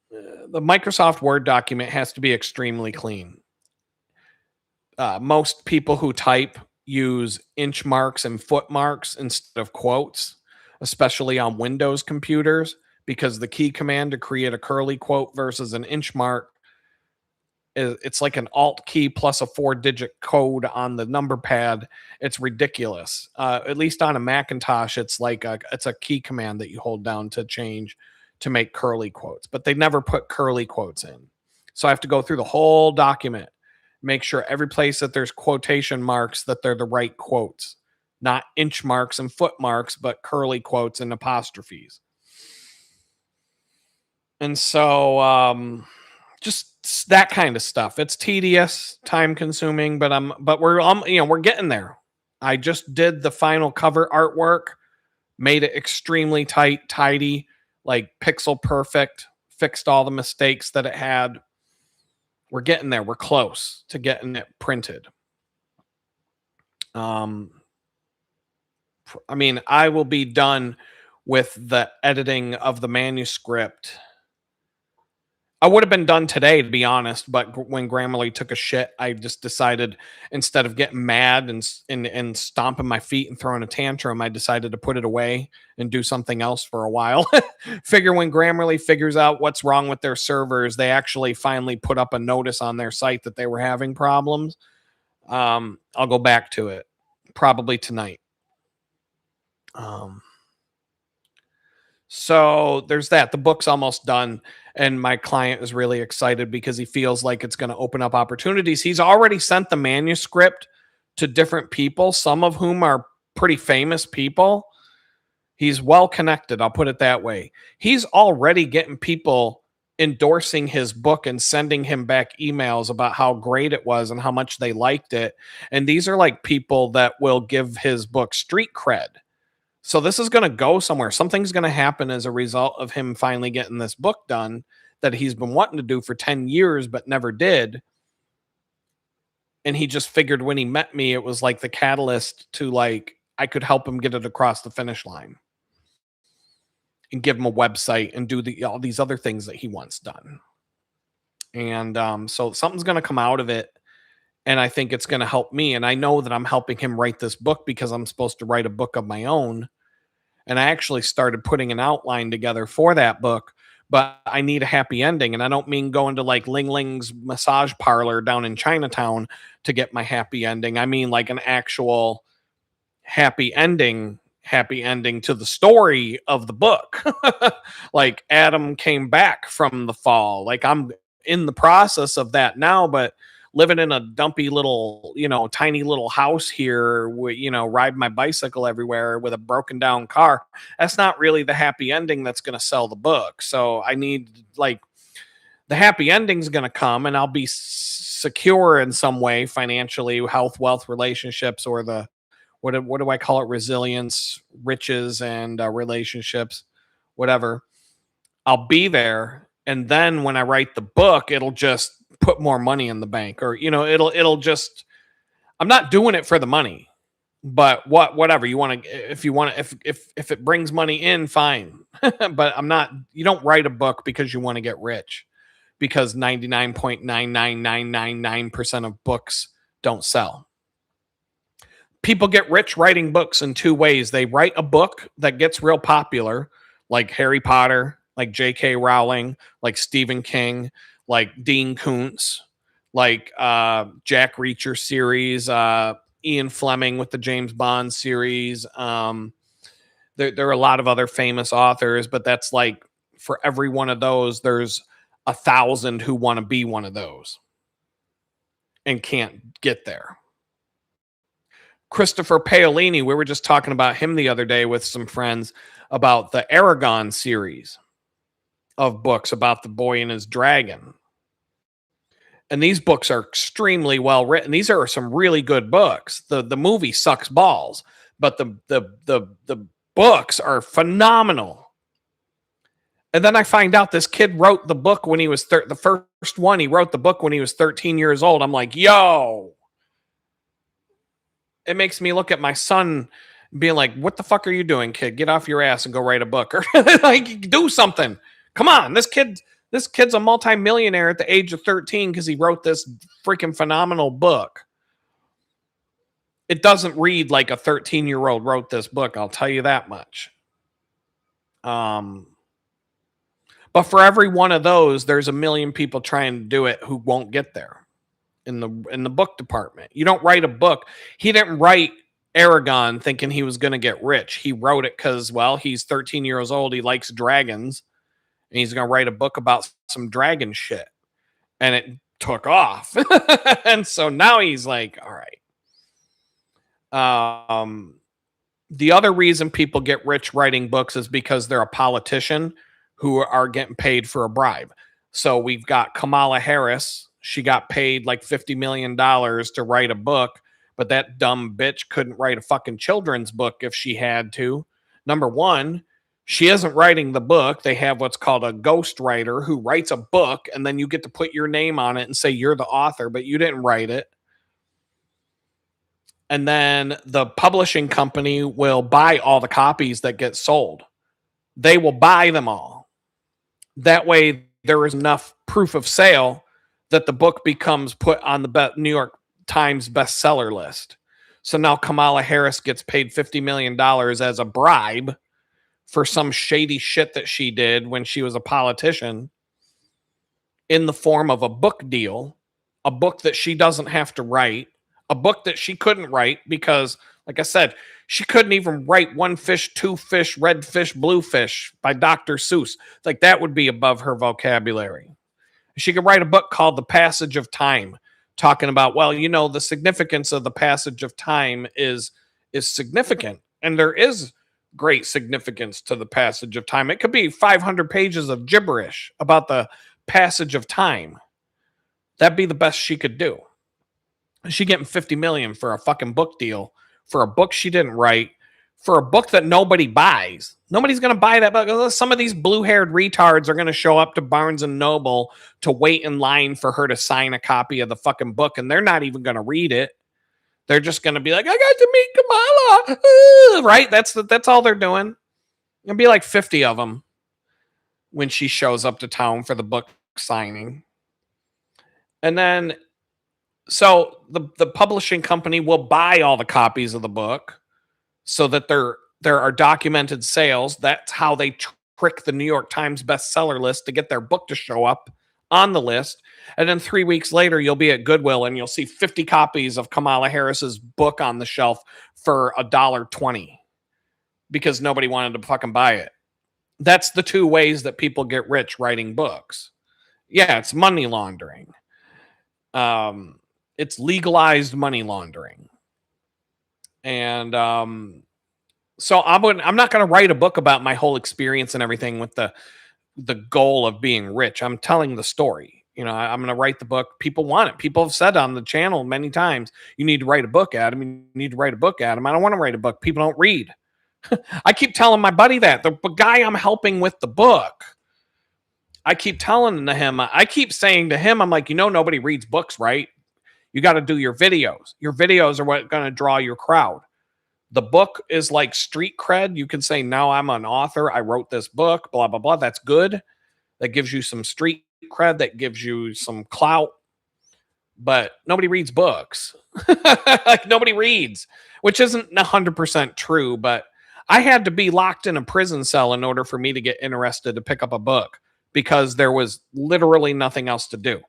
Speaker 1: the Microsoft Word document has to be extremely clean. Most people who type use inch marks and foot marks instead of quotes, especially on Windows computers, because the key command to create a curly quote versus an inch mark it's like an alt key plus a 4-digit code on the number pad. It's ridiculous. At least on a Macintosh, it's a key command that you hold down to change to make curly quotes, but they never put curly quotes in. So I have to go through the whole document, make sure every place that there's quotation marks that they're the right quotes, not inch marks and foot marks, but curly quotes and apostrophes. And so just that kind of stuff. It's tedious, time consuming, but we're getting there. I just did the final cover artwork, made it extremely tight, tidy, like pixel perfect, fixed all the mistakes that it had. We're getting there. We're close to getting it printed. I mean, I will be done with the editing of the manuscript. I would have been done today, to be honest, but when Grammarly took a shit, I just decided instead of getting mad and stomping my feet and throwing a tantrum, I decided to put it away and do something else for a while. Figure when Grammarly figures out what's wrong with their servers, they actually finally put up a notice on their site that they were having problems. I'll go back to it probably tonight. So there's that. The book's almost done, and my client is really excited because he feels like it's going to open up opportunities. He's already sent the manuscript to different people, some of whom are pretty famous people. He's well connected, I'll put it that way. He's already getting people endorsing his book and sending him back emails about how great it was and how much they liked it. And these are like people that will give his book street cred. So this is going to go somewhere. Something's going to happen as a result of him finally getting this book done that he's been wanting to do for 10 years but never did. And he just figured when he met me, it was like the catalyst to like I could help him get it across the finish line and give him a website and do all these other things that he wants done. And so something's going to come out of it. And I think it's going to help me. And I know that I'm helping him write this book because I'm supposed to write a book of my own. And I actually started putting an outline together for that book, but I need a happy ending. And I don't mean going to like Ling Ling's massage parlor down in Chinatown to get my happy ending. I mean like an actual happy ending to the story of the book. Like Adam came back from the fall. Like I'm in the process of that now, but living in a dumpy little, tiny little house here, ride my bicycle everywhere with a broken down car. That's not really the happy ending that's going to sell the book. So I need like the happy ending's going to come and I'll be secure in some way financially, health, wealth, relationships, or the what do I call it? Resilience, riches, and relationships, whatever. I'll be there, and then when I write the book, it'll just put more money in the bank, or it'll just. I'm not doing it for the money, but whatever you want to. If you want to, if it brings money in, fine. But I'm not. You don't write a book because you want to get rich, because 99.99999% of books don't sell. People get rich writing books in two ways. They write a book that gets real popular, like Harry Potter, like J.K. Rowling, like Stephen King, like Dean Koontz, like Jack Reacher series, Ian Fleming with the James Bond series. There are a lot of other famous authors, but that's like for every one of those, there's 1,000 who want to be one of those and can't get there. Christopher Paolini, we were just talking about him the other day with some friends about the Aragon series of books about the boy and his dragon. And these books are extremely well written. These are some really good books. The movie sucks balls, but the books are phenomenal. And then I find out this kid wrote the book when he was the first one. He wrote the book when he was 13 years old. I'm like, yo. It makes me look at my son being like, what the fuck are you doing, kid? Get off your ass and go write a book, or like do something. Come on. This kid's a multimillionaire at the age of 13 because he wrote this freaking phenomenal book. It doesn't read like a 13-year-old wrote this book, I'll tell you that much. But for every one of those, there's a million people trying to do it who won't get there. In the book department, you don't write a book. He didn't write Aragon thinking he was going to get rich. He wrote it because, well, he's 13 years old. He likes dragons, and he's going to write a book about some dragon shit. And it took off, and so now he's like, all right. The other reason people get rich writing books is because they're a politician who are getting paid for a bribe. So we've got Kamala Harris. She got paid like $50 million to write a book, but that dumb bitch couldn't write a fucking children's book if she had to. Number one, she isn't writing the book. They have what's called a ghostwriter who writes a book, and then you get to put your name on it and say you're the author, but you didn't write it. And then the publishing company will buy all the copies that get sold. They will buy them all. That way there is enough proof of sale that the book becomes put on the New York Times bestseller list. So now Kamala Harris gets paid $50 million as a bribe for some shady shit that she did when she was a politician in the form of a book deal, a book that she doesn't have to write, a book that she couldn't write because, like I said, she couldn't even write One Fish, Two Fish, Red Fish, Blue Fish by Dr. Seuss. Like that would be above her vocabulary. She could write a book called The Passage of Time, talking about, well, the significance of the passage of time is significant. And there is great significance to the passage of time. It could be 500 pages of gibberish about the passage of time. That'd be the best she could do. She getting $50 million for a fucking book deal for a book she didn't write, for a book that nobody buys. Nobody's going to buy that book. Some of these blue-haired retards are going to show up to Barnes & Noble to wait in line for her to sign a copy of the fucking book, and they're not even going to read it. They're just going to be like, I got to meet Kamala. Right? That's all they're doing. There'll be like 50 of them when she shows up to town for the book signing. And then So the publishing company will buy all the copies of the book so that there are documented sales. That's how they trick the New York Times bestseller list to get their book to show up on the list. And then 3 weeks later, you'll be at Goodwill and you'll see 50 copies of Kamala Harris's book on the shelf for $1.20 because nobody wanted to fucking buy it. That's the two ways that people get rich writing books. Yeah, it's money laundering. It's legalized money laundering. And so I'm not going to write a book about my whole experience and everything with the goal of being rich. I'm telling the story. I'm going to write the book. People want it. People have said on the channel many times, you need to write a book, Adam. You need to write a book, Adam. I don't want to write a book. People don't read. I keep telling my buddy that. The guy I'm helping with the book, I keep telling him, I keep saying to him, I'm like, nobody reads books, right? You got to do your videos. Your videos are what going to draw your crowd. The book is like street cred. You can say, now I'm an author. I wrote this book, blah, blah, blah. That's good. That gives you some street cred. That gives you some clout. But nobody reads books. Like nobody reads, which isn't 100% true. But I had to be locked in a prison cell in order for me to get interested to pick up a book because there was literally nothing else to do.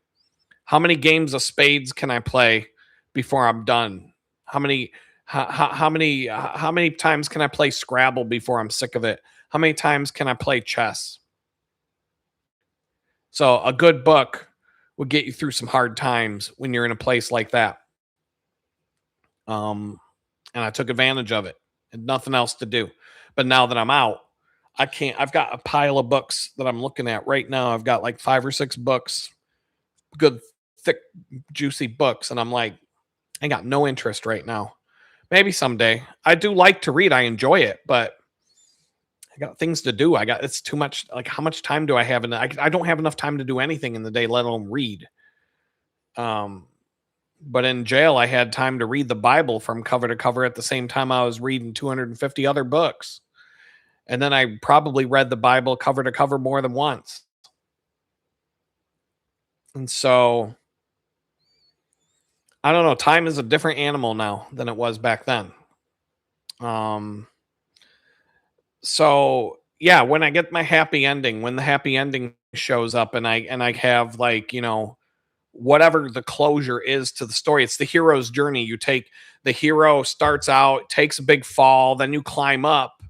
Speaker 1: How many games of spades can I play before I'm done? How many times can I play Scrabble before I'm sick of it? How many times can I play chess? So a good book will get you through some hard times when you're in a place like that. And I took advantage of it. And nothing else to do. But now that I'm out, I can't. I've got a pile of books that I'm looking at right now. I've got like 5 or 6 books, good, thick, juicy books. And I'm like, I got no interest right now. Maybe someday. I do like to read. I enjoy it, but I got things to do. It's too much. Like, how much time do I have? And I don't have enough time to do anything in the day, let alone read. But in jail, I had time to read the Bible from cover to cover at the same time I was reading 250 other books. And then I probably read the Bible cover to cover more than once. And so, I don't know. Time is a different animal now than it was back then. So yeah, when I get my happy ending, when the happy ending shows up and I have like, whatever the closure is to the story, it's the hero's journey. The hero starts out, takes a big fall, then you climb up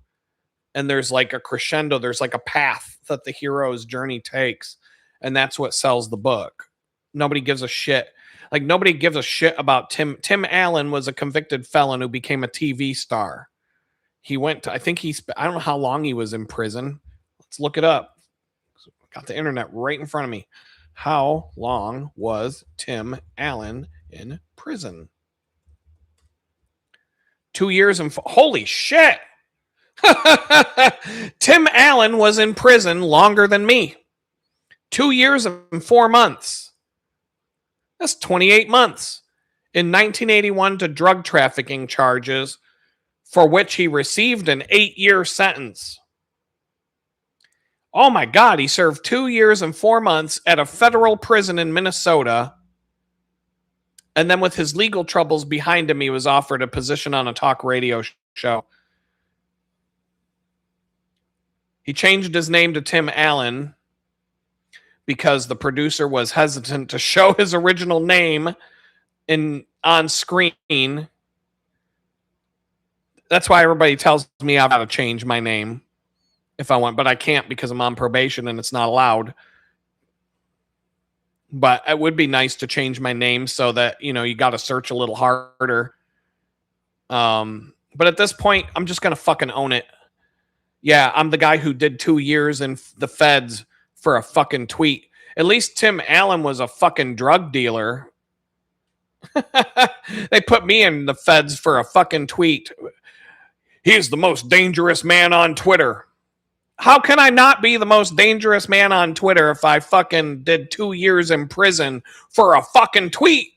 Speaker 1: and there's like a crescendo. There's like a path that the hero's journey takes. And that's what sells the book. Nobody gives a shit. Like nobody gives a shit about Tim. Tim Allen was a convicted felon who became a TV star. He went to, I don't know how long he was in prison. Let's look it up. Got the internet right in front of me. How long was Tim Allen in prison? 2 years and holy shit. Tim Allen was in prison longer than me. 2 years and 4 months. That's 28 months. In 1981 to drug trafficking charges, for which he received an 8-year sentence. Oh my God, he served 2 years and 4 months at a federal prison in Minnesota. And then with his legal troubles behind him, he was offered a position on a talk radio show. He changed his name to Tim Allen because the producer was hesitant to show his original name on screen. That's why everybody tells me I've got to change my name if I want, but I can't because I'm on probation and it's not allowed. But it would be nice to change my name so that, you got to search a little harder. But at this point, I'm just going to fucking own it. Yeah, I'm the guy who did 2 years in the feds for a fucking tweet. At least Tim Allen was a fucking drug dealer. They put me in the feds for a fucking tweet. He's the most dangerous man on Twitter. How can I not be the most dangerous man on Twitter if I fucking did 2 years in prison for a fucking tweet?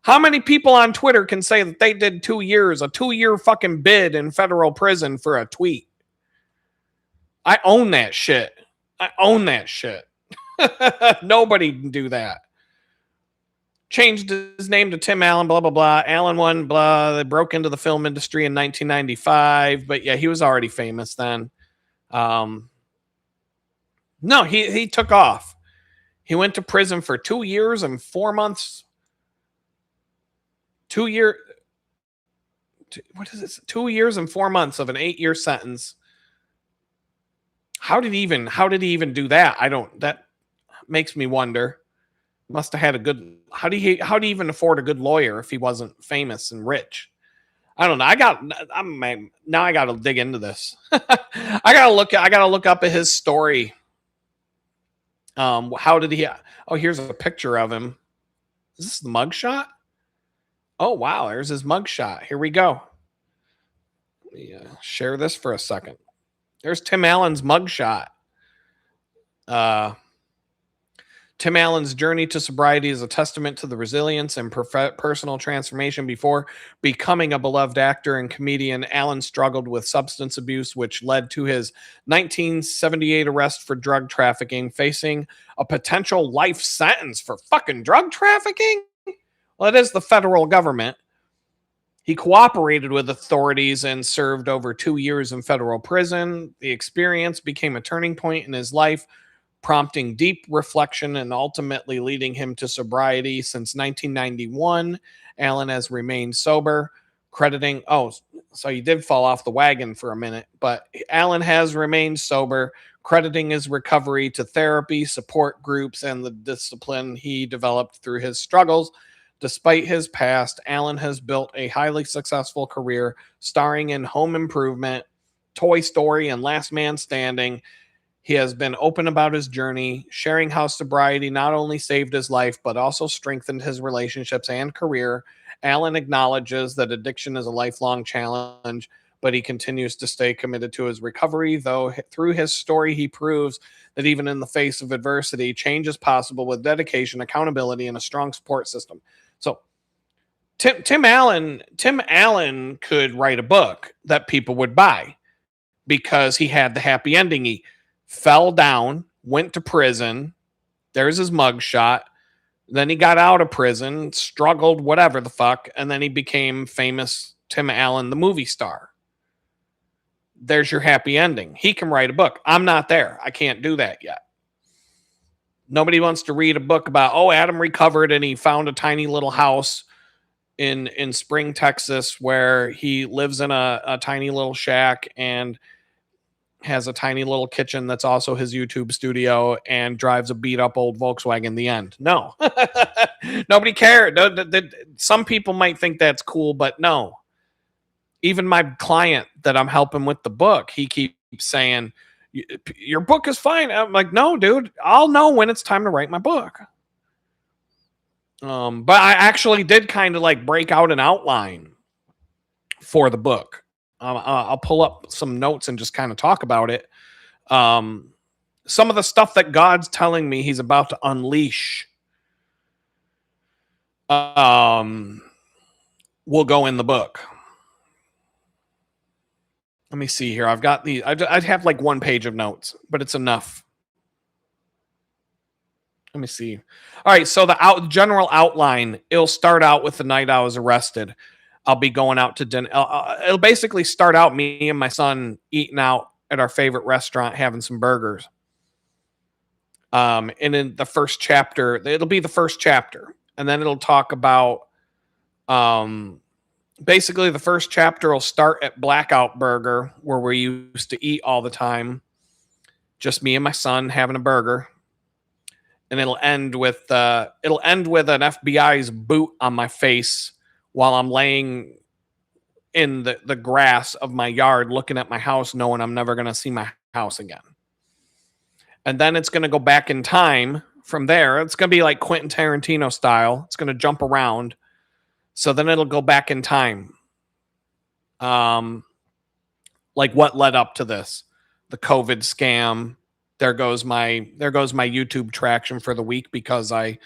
Speaker 1: How many people on Twitter can say that they did 2 years, a 2-year fucking bid in federal prison for a tweet? I own that shit. I own that shit. Nobody can do that. changed his name to Tim Allen, blah, blah, blah. Allen won, blah. They broke into the film industry in 1995. But yeah, he was already famous then. Um, no, he took off. He went to prison for 2 years and 4 months. 2 year, what is this? 2 years and 4 months of an 8-year sentence. How did he even do that? That makes me wonder. Must have had a good. How do he even afford a good lawyer if he wasn't famous and rich? I don't know. Now I got to dig into this. I got to look up at his story. How did he? Oh, here's a picture of him. Is this the mugshot? Oh wow, there's his mugshot. Here we go. Let me share this for a second. There's Tim Allen's mugshot. Tim Allen's journey to sobriety is a testament to the resilience and personal transformation. Before becoming a beloved actor and comedian, Allen struggled with substance abuse, which led to his 1978 arrest for drug trafficking, facing a potential life sentence for fucking drug trafficking. Well, it is the federal government. He cooperated with authorities and served over 2 years in federal prison. The experience became a turning point in his life, prompting deep reflection and ultimately leading him to sobriety. Since 1991, Allen has remained sober, crediting. Oh, so he did fall off the wagon for a minute, but Allen has remained sober, crediting his recovery to therapy, support groups, and the discipline he developed through his struggles. Despite his past, Allen has built a highly successful career starring in Home Improvement, Toy Story, and Last Man Standing. He has been open about his journey, sharing how sobriety not only saved his life, but also strengthened his relationships and career. Allen acknowledges that addiction is a lifelong challenge, but he continues to stay committed to his recovery, though through his story, he proves that even in the face of adversity, change is possible with dedication, accountability, and a strong support system. So Tim Allen could write a book that people would buy because he had the happy ending. He fell down, went to prison. There's his mugshot. Then he got out of prison, struggled, whatever the fuck, and then he became famous Tim Allen, the movie star. There's your happy ending. He can write a book. I'm not there. I can't do that yet. Nobody wants to read a book about, oh, Adam recovered and he found a tiny little house in Spring, Texas, where he lives in a tiny little shack and has a tiny little kitchen that's also his YouTube studio and drives a beat up old Volkswagen. The end. No, nobody cared. Some people might think that's cool, but no. Even my client that I'm helping with the book, he keeps saying, your book is fine. I'm like, no, dude, I'll know when it's time to write my book. But I actually did kind of like break out an outline for the book. I'll pull up some notes and just kind of talk about it. Some of the stuff that God's telling me he's about to unleash will go in the book. Let me see here. I've got the, I'd have like 1 page of notes, but it's enough. Let me see. All right. So the general outline, it'll start out with the night I was arrested. I'll be going out to dinner. It'll basically start out me and my son eating out at our favorite restaurant, having some burgers. And in the first chapter, it'll be the first chapter. And then it'll talk about, basically the first chapter will start at Blackout Burger, where we used to eat all the time. Just me and my son having a burger. And it'll end with an FBI's boot on my face while I'm laying in the grass of my yard looking at my house, knowing I'm never going to see my house again. And then it's going to go back in time from there. It's going to be like Quentin Tarantino style. It's going to jump around. So then it'll go back in time. Like what led up to this, the COVID scam. There goes my YouTube traction for the week because I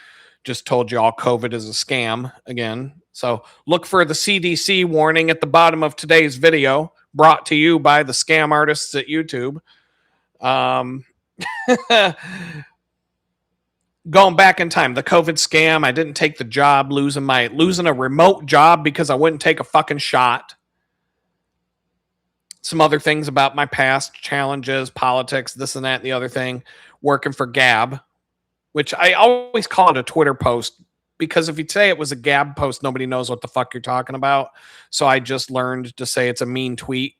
Speaker 1: just told you all COVID is a scam again. So look for the CDC warning at the bottom of today's video, brought to you by the scam artists at YouTube. Going back in time, the COVID scam, I didn't take the job, losing a remote job because I wouldn't take a fucking shot. Some other things about my past challenges, politics, this and that, and the other thing, working for Gab, which I always call it a Twitter post because if you say it was a Gab post, nobody knows what the fuck you're talking about. So I just learned to say it's a mean tweet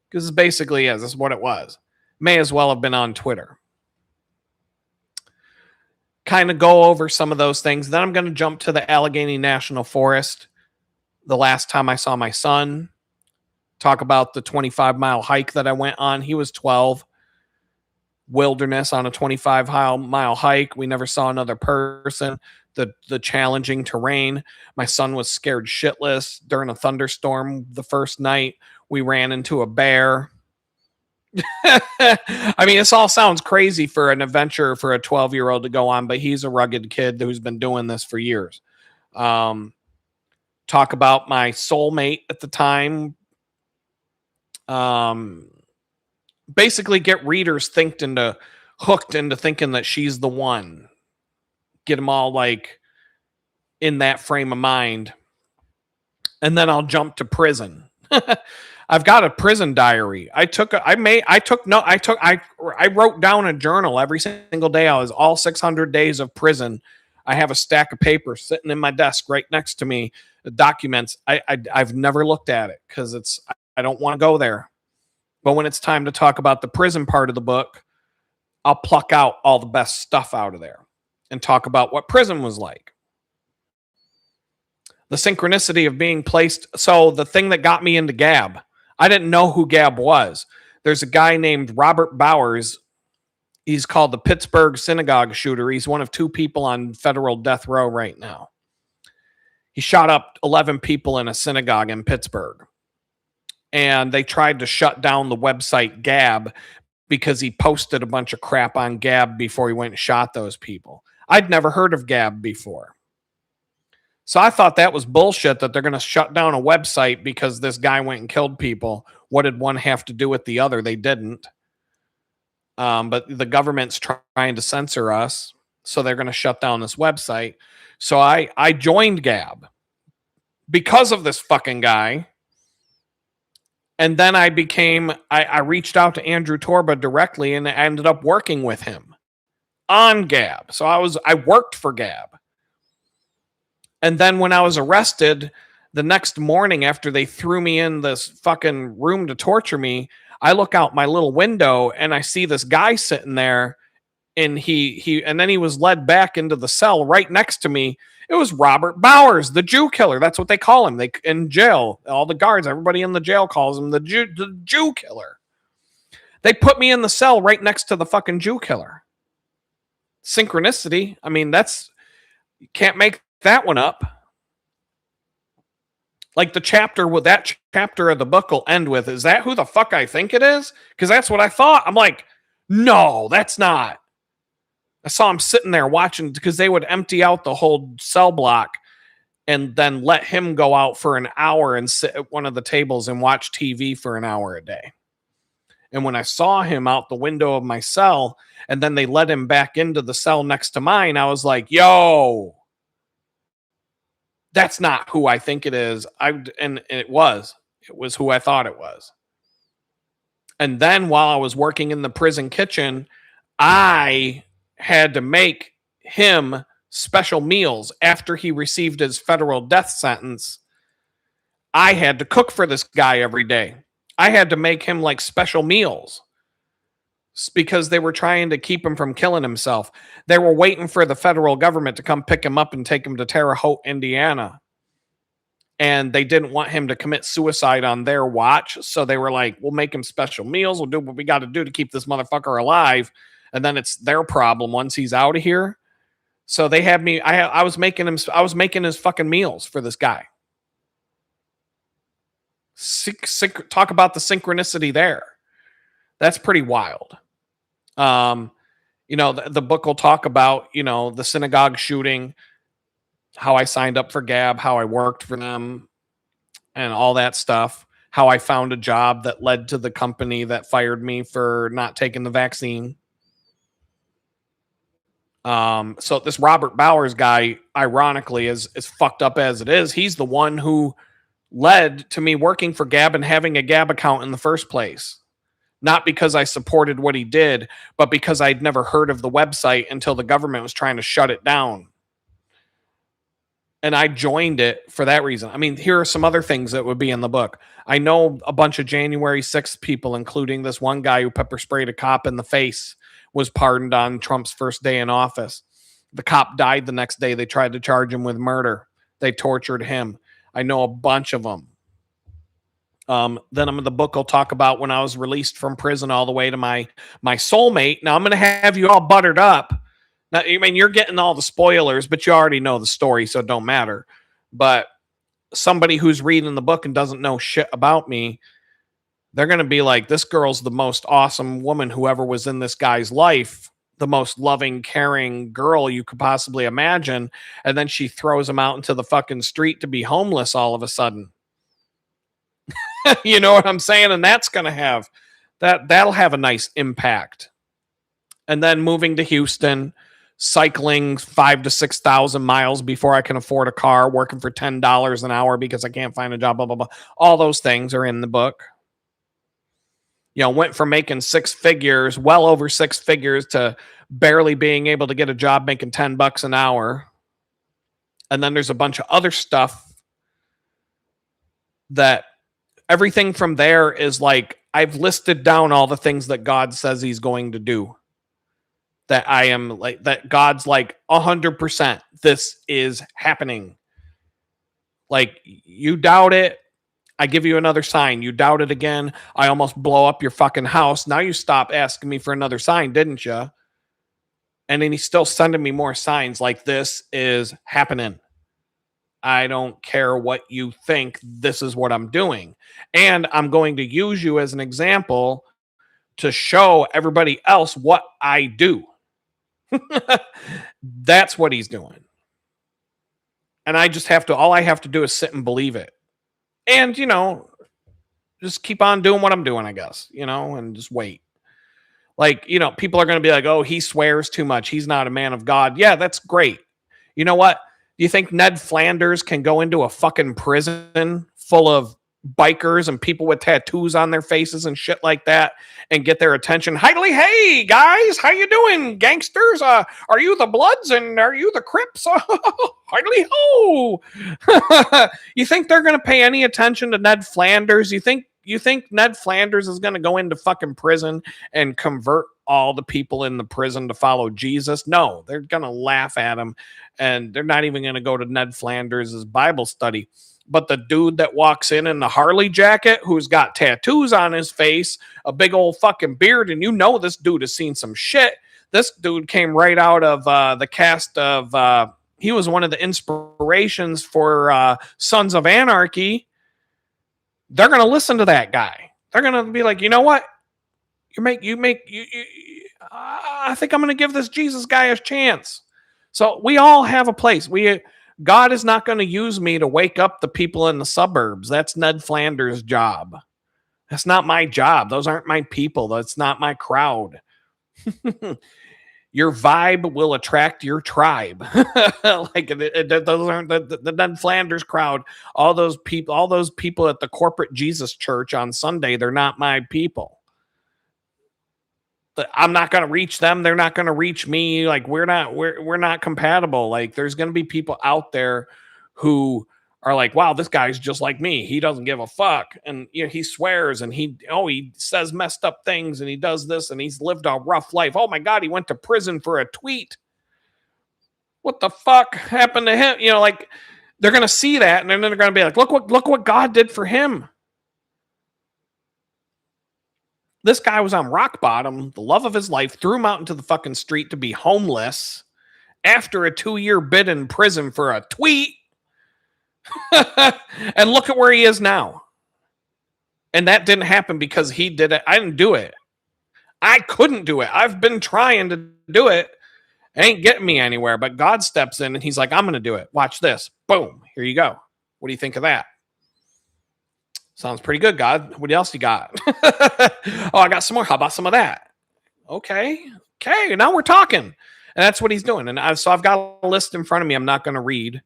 Speaker 1: because it basically is. This is what it was. May as well have been on Twitter. Kind of go over some of those things. Then I'm going to jump to the Allegheny National Forest. The last time I saw my son, talk about the 25-mile hike that I went on. He was 12. Wilderness on a 25-mile hike. We never saw another person. The challenging terrain. My son was scared shitless during a thunderstorm the first night. We ran into a bear. I mean, this all sounds crazy for an adventure for a 12-year-old to go on, but he's a rugged kid who's been doing this for years. Talk about my soulmate at the time. Basically get readers hooked into thinking that she's the one. Get them all like in that frame of mind. And then I'll jump to prison. I've got a prison diary. I wrote down a journal every single day. I was all 600 days of prison. I have a stack of paper sitting in my desk right next to me. The documents. I've never looked at it because I don't want to go there. But when it's time to talk about the prison part of the book, I'll pluck out all the best stuff out of there and talk about what prison was like. The synchronicity of being placed. So the thing that got me into Gab, I didn't know who Gab was. There's a guy named Robert Bowers. He's called the Pittsburgh synagogue shooter. He's one of 2 people on federal death row right now. He shot up 11 people in a synagogue in Pittsburgh. And they tried to shut down the website Gab because he posted a bunch of crap on Gab before he went and shot those people. I'd never heard of Gab before. So I thought that was bullshit that they're going to shut down a website because this guy went and killed people. What did one have to do with the other? They didn't. But the government's trying to censor us, so they're going to shut down this website. So I joined Gab because of this fucking guy. And then I reached out to Andrew Torba directly and I ended up working with him on Gab. So I worked for Gab. And then when I was arrested the next morning after they threw me in this fucking room to torture me, I look out my little window and I see this guy sitting there and and then he was led back into the cell right next to me. It was Robert Bowers, the Jew killer. That's what they call him. They in jail, all the guards, everybody in the jail calls him the Jew killer. They put me in the cell right next to the fucking Jew killer. Synchronicity. I mean, you can't make that one up. Like that chapter of the book will end with, is that who the fuck I think it is? Because that's what I thought. I'm like, no, that's not. I saw him sitting there watching because they would empty out the whole cell block and then let him go out for an hour and sit at one of the tables and watch TV for an hour a day. And when I saw him out the window of my cell and then they let him back into the cell next to mine, I was like, yo, that's not who I think it is. And it was who I thought it was. And then while I was working in the prison kitchen, I had to make him special meals after he received his federal death sentence. I had to cook for this guy every day. I had to make him like special meals because they were trying to keep him from killing himself. They were waiting for the federal government to come pick him up and take him to Terre Haute, Indiana. And they didn't want him to commit suicide on their watch. So they were like, we'll make him special meals. We'll do what we got to do to keep this motherfucker alive. And then it's their problem once he's out of here. So they had me, I was making his fucking meals for this guy. Talk about the synchronicity there. That's pretty wild. The book will talk about, the synagogue shooting, how I signed up for Gab, how I worked for them, and all that stuff. How I found a job that led to the company that fired me for not taking the vaccine. So this Robert Bowers guy, ironically, is as fucked up as it is, he's the one who led to me working for Gab and having a Gab account in the first place. Not because I supported what he did, but because I'd never heard of the website until the government was trying to shut it down. And I joined it for that reason. I mean, here are some other things that would be in the book. I know a bunch of January 6th people, including this one guy who pepper sprayed a cop in the face, was pardoned on Trump's first day in office. The cop died the next day. They tried to charge him with murder. They tortured him. I know a bunch of them. Then the book will talk about when I was released from prison all the way to my soulmate. Now I'm going to have you all buttered up. Now, I mean, you're getting all the spoilers, but you already know the story, so it don't matter. But somebody who's reading the book and doesn't know shit about me, they're going to be like, this girl's the most awesome woman who ever was in this guy's life, the most loving, caring girl you could possibly imagine. And then she throws him out into the fucking street to be homeless all of a sudden. You know what I'm saying? And that's going to have that'll have a nice impact. And then moving to Houston, cycling 5,000 to 6,000 miles before I can afford a car, working for $10 an hour because I can't find a job, blah, blah, blah. All those things are in the book. You know, went from making six figures, well over six figures, to barely being able to get a job making $10 an hour. And then there's a bunch of other stuff that everything from there is like, I've listed down all the things that God says he's going to do. That I am like, that God's like 100%, this is happening. Like, you doubt it, I give you another sign. You doubt it again, I almost blow up your fucking house. Now you stop asking me for another sign, didn't you? And then he's still sending me more signs like, this is happening. I don't care what you think. This is what I'm doing. And I'm going to use you as an example to show everybody else what I do. That's what he's doing. And I just have to, all I have to do is sit and believe it. And, you know, just keep on doing what I'm doing, I guess, you know, and just wait. Like, you know, people are going to be like, oh, he swears too much, he's not a man of God. Yeah, that's great. You know what? Do you think Ned Flanders can go into a fucking prison full of bikers and people with tattoos on their faces and shit like that and get their attention? Hidely, hey guys, how you doing, gangsters? Are you the Bloods and are you the Crips? Hidely ho! You think they're gonna pay any attention to Ned Flanders? You think Ned Flanders is gonna go into fucking prison and convert all the people in the prison to follow Jesus? No, they're gonna laugh at him, and they're not even gonna go to Ned Flanders' Bible study. But the dude that walks in the Harley jacket, who's got tattoos on his face, a big old fucking beard, and you know this dude has seen some shit. This dude came right out of the cast of, he was one of the inspirations for Sons of Anarchy. They're going to listen to that guy. They're going to be like, you know what? I think I'm going to give this Jesus guy a chance. So we all have a place. God is not going to use me to wake up the people in the suburbs. That's Ned Flanders' job. That's not my job. Those aren't my people. That's not my crowd. Your vibe will attract your tribe. Like, those aren't the Ned Flanders crowd. All those people at the corporate Jesus church on Sunday, they're not my people. I'm not going to reach them. They're not going to reach me. Like, we're not compatible. Like, there's going to be people out there who are like, wow, this guy's just like me. He doesn't give a fuck. And, you know, he swears and he says messed up things and he does this and he's lived a rough life. Oh my God, he went to prison for a tweet. What the fuck happened to him? You know, like, they're going to see that and then they're going to be like, look what God did for him. This guy was on rock bottom, the love of his life, threw him out into the fucking street to be homeless after a 2-year bid in prison for a tweet. And look at where he is now. And that didn't happen because he did it. I didn't do it. I couldn't do it. I've been trying to do it. It ain't getting me anywhere. But God steps in and he's like, I'm going to do it. Watch this. Boom. Here you go. What do you think of that? Sounds pretty good, God. What else you got? Oh, I got some more. How about some of that? Okay. Now we're talking. And that's what he's doing. And so I've got a list in front of me I'm not going to read,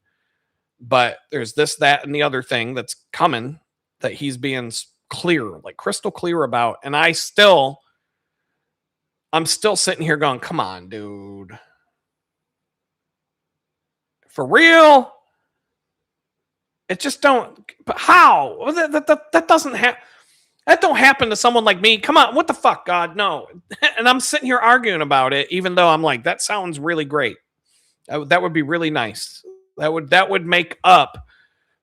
Speaker 1: but there's this, that, and the other thing that's coming that he's being clear, like crystal clear about. And I'm still sitting here going, come on, dude. For real? It just don't. But how? Well, that doesn't happen. That don't happen to someone like me. Come on, what the fuck, God? No. And I'm sitting here arguing about it, even though I'm like, that sounds really great. That would be really nice. That would make up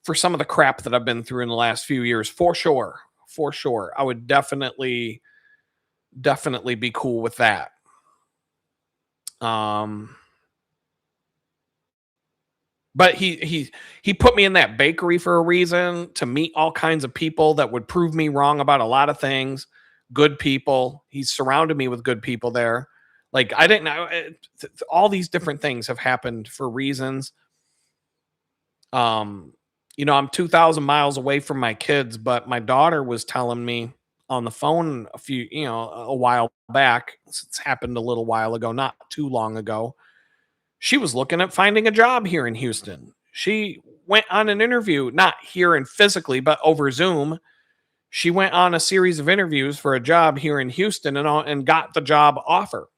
Speaker 1: for some of the crap that I've been through in the last few years, for sure. For sure. I would definitely be cool with that. Um But he put me in that bakery for a reason, to meet all kinds of people that would prove me wrong about a lot of things. Good people. He's surrounded me with good people there. Like, I didn't know all these different things have happened for reasons. Um, I'm 2,000 miles away from my kids, but my daughter was telling me on the phone a while back. It's happened a little while ago, not too long ago. She was looking at finding a job here in Houston. She went on an interview, not here and physically, but over Zoom. She went on a series of interviews for a job here in Houston and got the job offer.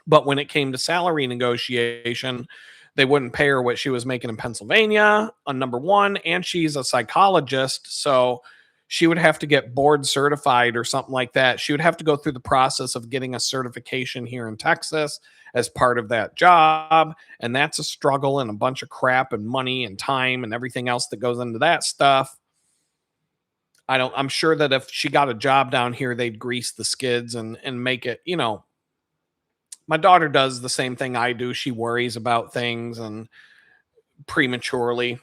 Speaker 1: But when it came to salary negotiation, they wouldn't pay her what she was making in Pennsylvania, on number one, and she's a psychologist, so she would have to get board certified or something like that. She would have to go through the process of getting a certification here in Texas as part of that job, and that's a struggle and a bunch of crap and money and time and everything else that goes into that stuff. I'm sure that if she got a job down here, they'd grease the skids and make it, my daughter does the same thing I do. She worries about things and prematurely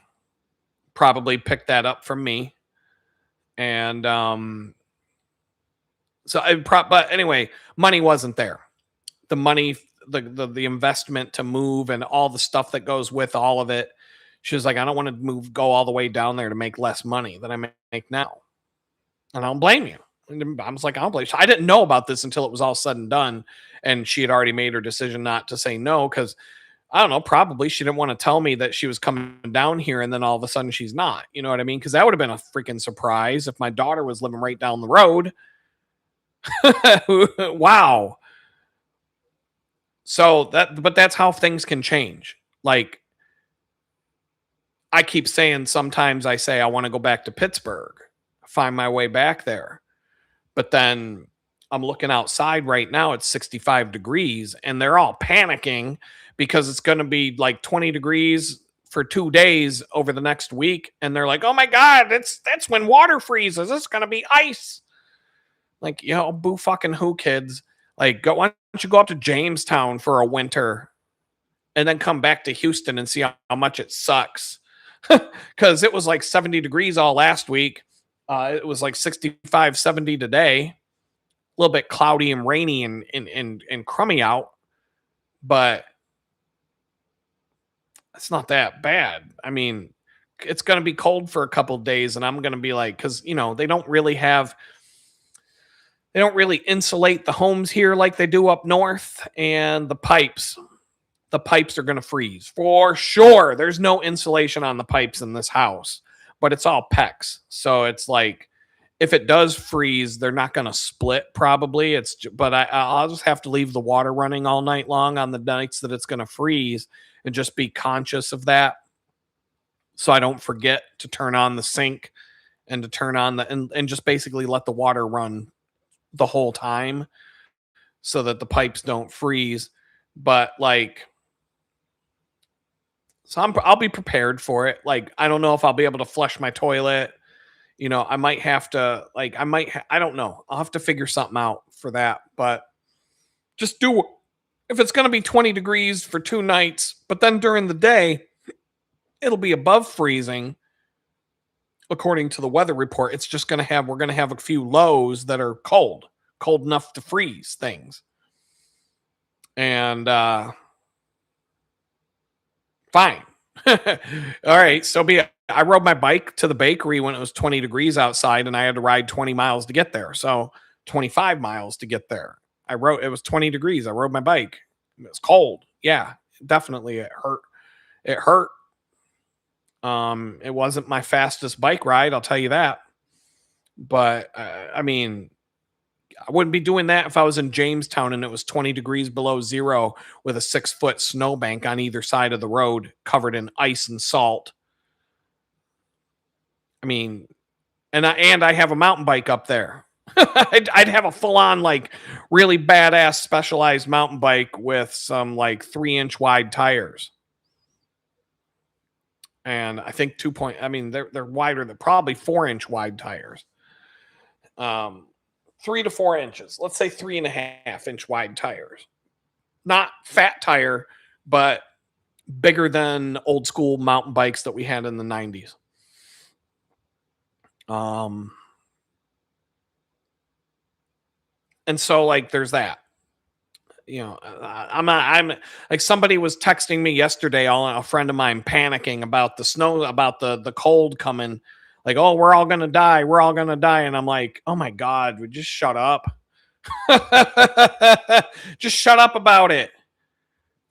Speaker 1: probably picked that up from me. And but anyway, money wasn't there. The money, the investment to move and all the stuff that goes with all of it. She was like, I don't want to go all the way down there to make less money than I make now. And I don't blame you. And I was like, I don't blame you. I didn't know about this until it was all said and done. And she had already made her decision not to say no, because I don't know, probably she didn't want to tell me that she was coming down here and then all of a sudden she's not. You know what I mean? Because that would have been a freaking surprise if my daughter was living right down the road. Wow. But that's how things can change. Like, I keep saying, sometimes I say I want to go back to Pittsburgh, find my way back there. But then I'm looking outside right now, it's 65 degrees, and they're all panicking because it's going to be like 20 degrees for 2 days over the next week. And they're like, oh my God, that's when water freezes. It's going to be ice. Like, boo fucking who, kids? Like, why don't you go up to Jamestown for a winter and then come back to Houston and see how much it sucks? Because it was like 70 degrees all last week. It was like 65, 70 today. A little bit cloudy and rainy and crummy out, but it's not that bad. I mean, it's going to be cold for a couple of days, and I'm going to be like, because they don't really insulate the homes here like they do up north, and the pipes are going to freeze for sure. There's no insulation on the pipes in this house, but it's all PEX, so it's like, if it does freeze, they're not going to split probably. But I'll just have to leave the water running all night long on the nights that it's going to freeze, and just be conscious of that, so I don't forget to turn on the sink and to turn on and just basically let the water run the whole time so that the pipes don't freeze. But I'll be prepared for it. Like, I don't know if I'll be able to flush my toilet. I might have to, I don't know. I'll have to figure something out for that, but just if it's going to be 20 degrees for 2 nights, but then during the day, it'll be above freezing. According to the weather report, we're going to have a few lows that are cold enough to freeze things. And, fine. All right. So I rode my bike to the bakery when it was 20 degrees outside, and I had to ride 20 miles to get there. So 25 miles to get there. It was 20 degrees. I rode my bike. It's cold. Yeah, definitely it hurt. It hurt. It wasn't my fastest bike ride, I'll tell you that. But I mean, I wouldn't be doing that if I was in Jamestown and it was 20 degrees below zero with a 6 foot snowbank on either side of the road covered in ice and salt. I mean, and I have a mountain bike up there. I'd have a full on like really badass specialized mountain bike with some like 3-inch wide tires. And I think I mean they're wider than probably 4-inch wide tires. 3 to 4 inches. Let's say 3.5-inch wide tires. Not fat tire, but bigger than old school mountain bikes that we had in the 90s. And so like there's that. I'm like somebody was texting me yesterday, a friend of mine panicking about the snow, about the cold coming, like, oh, we're all gonna die, and I'm like, oh my god, we just shut up. Just shut up about it.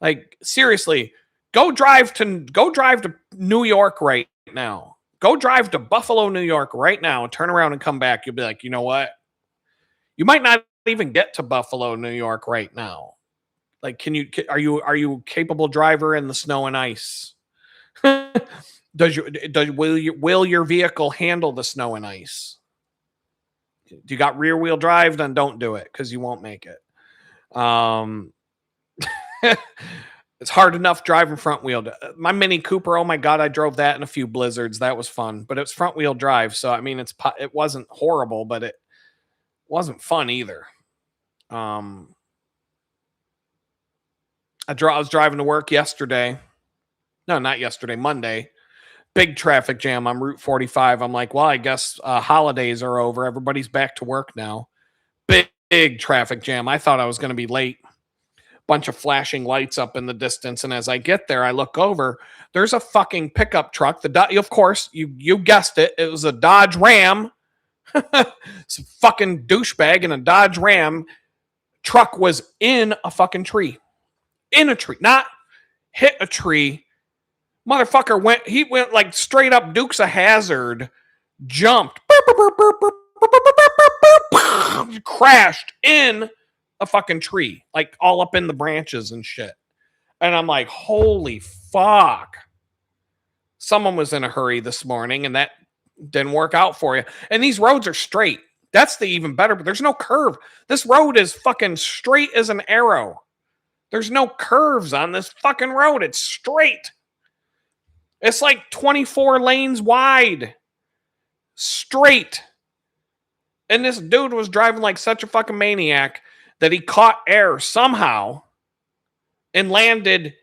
Speaker 1: Like seriously, go drive to New York right now. Go drive to Buffalo, New York right now and turn around and come back. You'll be like, you know what? You might not even get to Buffalo, New York right now. Like, are you capable driver in the snow and ice? Will your vehicle handle the snow and ice? Do you got rear wheel drive? Then don't do it because you won't make it. It's hard enough driving front wheel. My Mini Cooper, oh my god, I drove that in a few blizzards. That was fun, but it's front wheel drive, so I mean, it wasn't horrible, but it wasn't fun either. I was driving to work yesterday. No, not yesterday, Monday. Big traffic jam on Route 45. I'm like, well, I guess holidays are over. Everybody's back to work now. Big traffic jam. I thought I was going to be late. Bunch of flashing lights up in the distance, and as I get there, I look over. There's a fucking pickup truck. Of course, you guessed it. It was a Dodge Ram. Some fucking douchebag in a Dodge Ram truck was in a fucking tree. In a tree, not hit a tree. Motherfucker went like straight up Dukes of Hazzard, jumped, crashed in a fucking tree, like all up in the branches and shit. And I'm like, holy fuck. Someone was in a hurry this morning and that didn't work out for you. And these roads are straight. That's the even better, but there's no curve. This road is fucking straight as an arrow. There's no curves on this fucking road. It's straight. It's like 24 lanes wide. Straight. And this dude was driving like such a fucking maniac that he caught air somehow and landed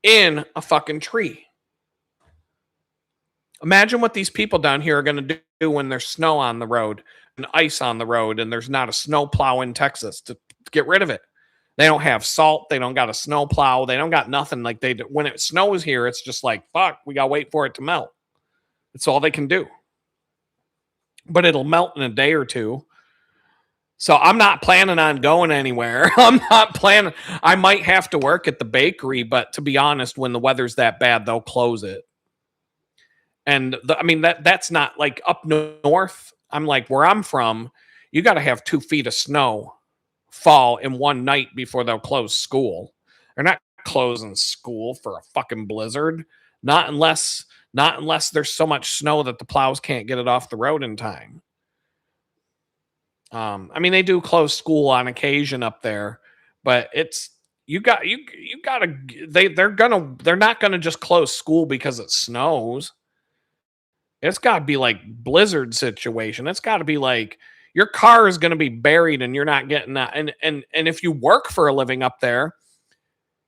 Speaker 1: in a fucking tree. Imagine what these people down here are going to do when there's snow on the road and ice on the road and there's not a snow plow in Texas to get rid of it. They don't have salt. They don't got a snow plow. They don't got nothing. Like they do. When it snows here, it's just like, fuck, we got to wait for it to melt. That's all they can do. But it'll melt in a day or two. So I'm not planning on going anywhere. I'm not planning. I might have to work at the bakery, but to be honest, when the weather's that bad, they'll close it. And I mean, that's not like up north. I'm like, where I'm from, you got to have 2 feet of snow fall in one night before they'll close school. They're not closing school for a fucking blizzard. Not unless there's so much snow that the plows can't get it off the road in time. I mean, they do close school on occasion up there, but it's they're not gonna just close school because it snows. It's got to be like blizzard situation. It's got to be like your car is going to be buried and you're not getting that. And if you work for a living up there,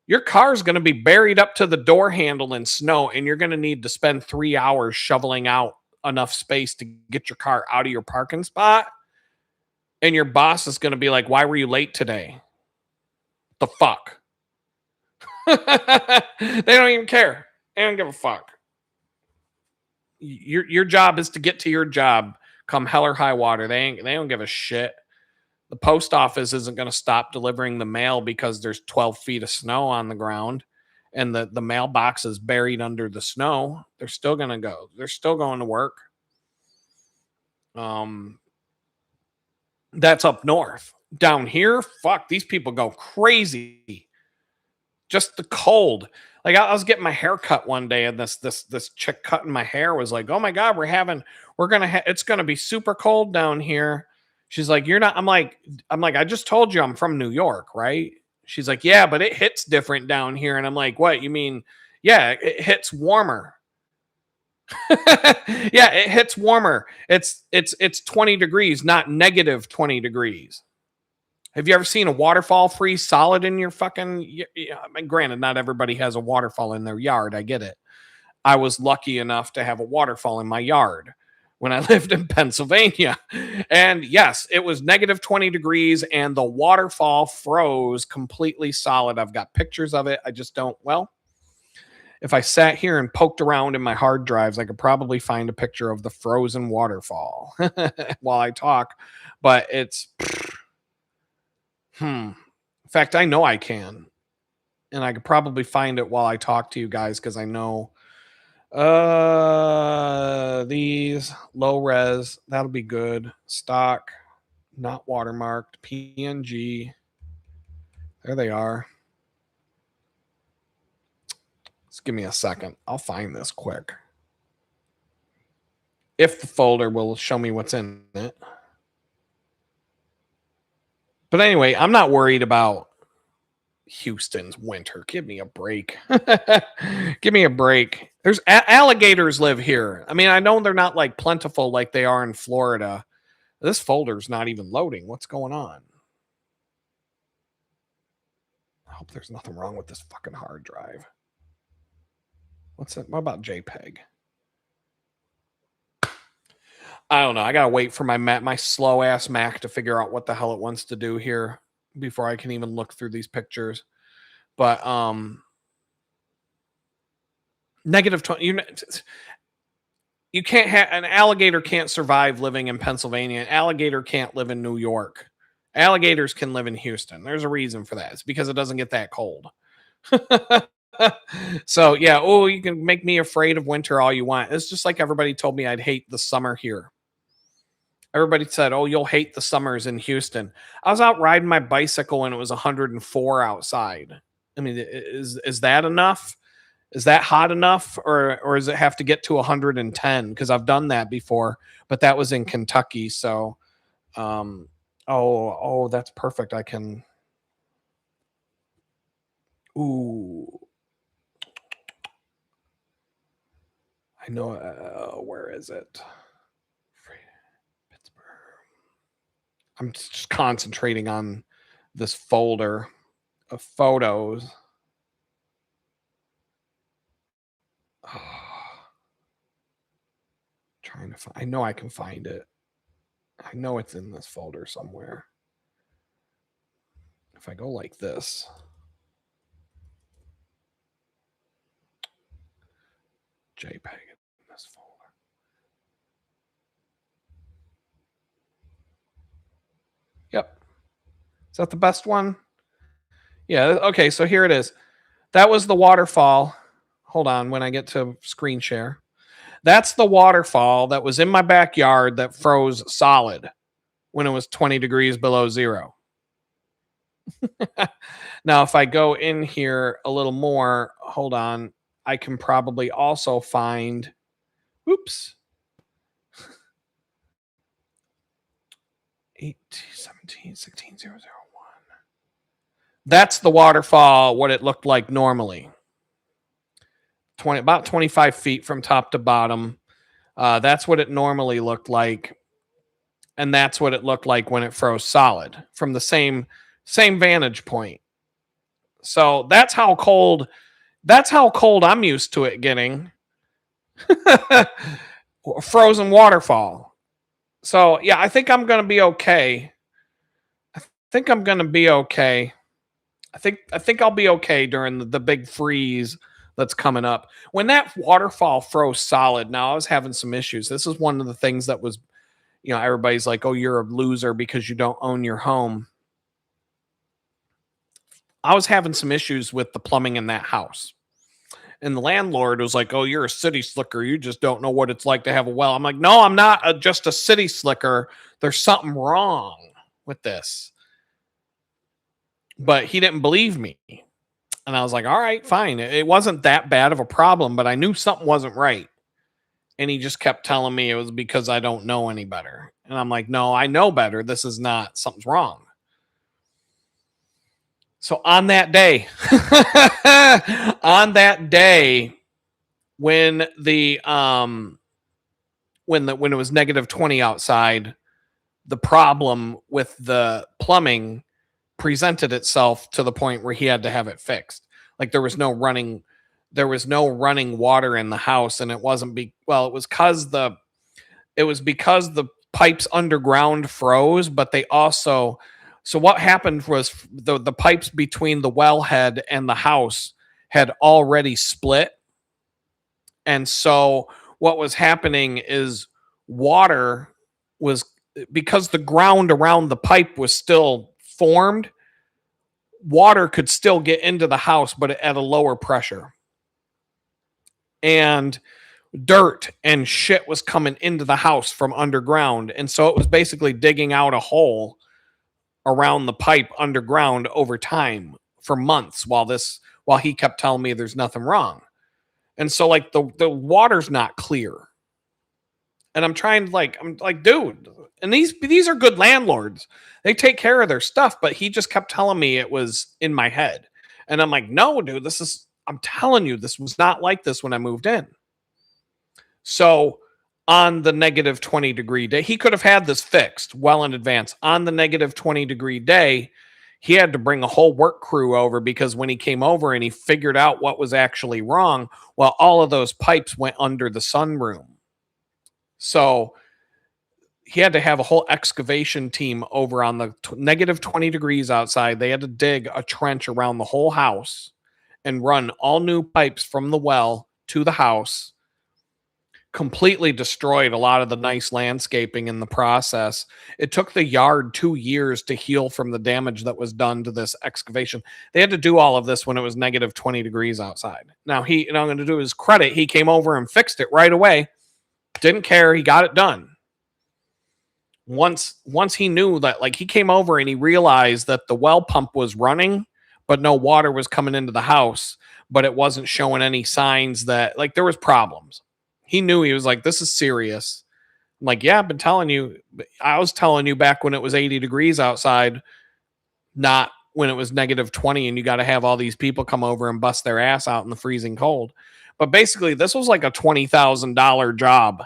Speaker 1: your car is going to be buried up to the door handle in snow, and you're going to need to spend 3 hours shoveling out enough space to get your car out of your parking spot. And your boss is going to be like, why were you late today? The fuck? They don't even care. They don't give a fuck. Your job is to get to your job come hell or high water. They don't give a shit. The post office isn't going to stop delivering the mail because there's 12 feet of snow on the ground and the mailbox is buried under the snow. They're still going to go. They're still going to work. Um, that's up north. Down here, fuck, these people go crazy. Just the cold. Like I was getting my hair cut one day, and this chick cutting my hair was like, "Oh my god, it's gonna be super cold down here." She's like, "You're not." I'm like, I just told you I'm from New York, right? She's like, "Yeah, but it hits different down here." And I'm like, "What? You mean? Yeah, it hits warmer." Yeah, it hits warmer. It's 20 degrees, not negative 20 degrees. Have you ever seen a waterfall freeze solid in your fucking? Yeah, I mean, granted, not everybody has a waterfall in their yard. I get it. I was lucky enough to have a waterfall in my yard when I lived in Pennsylvania. And yes, it was negative 20 degrees and the waterfall froze completely solid. I've got pictures of it. I just don't, well, if I sat here and poked around in my hard drives, I could probably find a picture of the frozen waterfall while I talk. But it's, in fact, I know I can. And I could probably find it while I talk to you guys because I know these low res, that'll be good. Stock, not watermarked, PNG. There they are. Just give me a second. I'll find this quick. If the folder will show me what's in it. But anyway, I'm not worried about Houston's winter. Give me a break. Give me a break. There's alligators live here. I mean, I know they're not like plentiful like they are in Florida. This folder's not even loading. What's going on? I hope there's nothing wrong with this fucking hard drive. What's it? What about JPEG? I don't know. I gotta wait for my slow ass Mac to figure out what the hell it wants to do here before I can even look through these pictures. But negative 20. You can't have an alligator can't survive living in Pennsylvania. An alligator can't live in New York. Alligators can live in Houston. There's a reason for that. It's because it doesn't get that cold. So yeah, you can make me afraid of winter all you want. It's just like everybody told me I'd hate the summer here. Everybody said, "Oh, you'll hate the summers in Houston." I was out riding my bicycle and it was 104 outside. I mean, is that enough? Is that hot enough, or does it have to get to 110? Because I've done that before, but that was in Kentucky. So, that's perfect. I can. Ooh, I know. Where is it? Pittsburgh. I'm just concentrating on this folder of photos. Trying to find. I know I can find it. I know it's in this folder somewhere. If I go like this. JPEG in this folder. Yep. Is that the best one? Yeah. Okay. So here it is. That was the waterfall. Hold on. When I get to screen share, that's the waterfall that was in my backyard that froze solid when it was 20 degrees below zero. Now, if I go in here a little more, hold on. I can probably also find, oops, 18, 17, 16, 001. That's the waterfall, what it looked like normally. About 25 feet from top to bottom. That's what it normally looked like. And that's what it looked like when it froze solid from the same vantage point. So that's how cold I'm used to it getting. Frozen waterfall. So yeah, I think I'm gonna be okay. I think I'll be okay during the big freeze that's coming up. When that waterfall froze solid, now I was having some issues. This is one of the things that was, everybody's like, oh, you're a loser because you don't own your home. I was having some issues with the plumbing in that house. And the landlord was like, oh, you're a city slicker. You just don't know what it's like to have a well. I'm like, no, I'm not just a city slicker. There's something wrong with this. But he didn't believe me. And I was like, all right, fine. It wasn't that bad of a problem, but I knew something wasn't right. And he just kept telling me it was because I don't know any better. And I'm like, no, I know better. This is not, something's wrong. So on that day, when when it was negative 20 outside, the problem with the plumbing presented itself to the point where he had to have it fixed. Like there was no running water in the house, and it wasn't it was because the pipes underground froze, but they also, so what happened was the pipes between the wellhead and the house had already split. And so what was happening is water was, because the ground around the pipe was still formed, water could still get into the house, but at a lower pressure. And dirt and shit was coming into the house from underground. And so it was basically digging out a hole around the pipe underground over time for months while he kept telling me there's nothing wrong. And so like the water's not clear. And I'm like, dude, and these are good landlords. They take care of their stuff, but he just kept telling me it was in my head. And I'm like, no, dude, I'm telling you, this was not like this when I moved in. So on the negative 20-degree day, he could have had this fixed well in advance. On the negative 20-degree day, he had to bring a whole work crew over, because when he came over and he figured out what was actually wrong, well, all of those pipes went under the sunroom. So he had to have a whole excavation team over on the negative 20 degrees outside. They had to dig a trench around the whole house and run all new pipes from the well to the house. Completely destroyed a lot of the nice landscaping in the process. It took the yard 2 years to heal from the damage that was done to this excavation. They had to do all of this when it was negative 20 degrees outside. Now I'm going to do his credit. He came over and fixed it right away. Didn't care. He got it done. Once he knew that, like, he came over and he realized that the well pump was running, but no water was coming into the house, but it wasn't showing any signs that, like, there was problems. He knew, he was like, this is serious. I'm like, yeah, I've been telling you. I was telling you back when it was 80 degrees outside, not when it was negative 20 and you got to have all these people come over and bust their ass out in the freezing cold. But basically, this was like a $20,000 job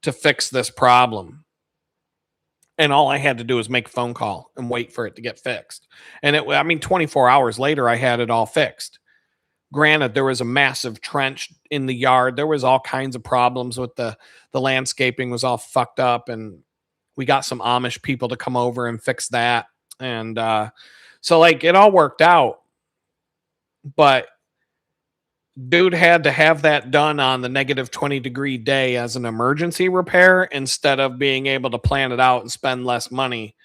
Speaker 1: to fix this problem. And all I had to do was make a phone call and wait for it to get fixed. And 24 hours later, I had it all fixed. Granted, there was a massive trench in the yard. There was all kinds of problems with the landscaping was all fucked up. And we got some Amish people to come over and fix that. And so, like, it all worked out. But dude had to have that done on the negative 20-degree day as an emergency repair instead of being able to plan it out and spend less money.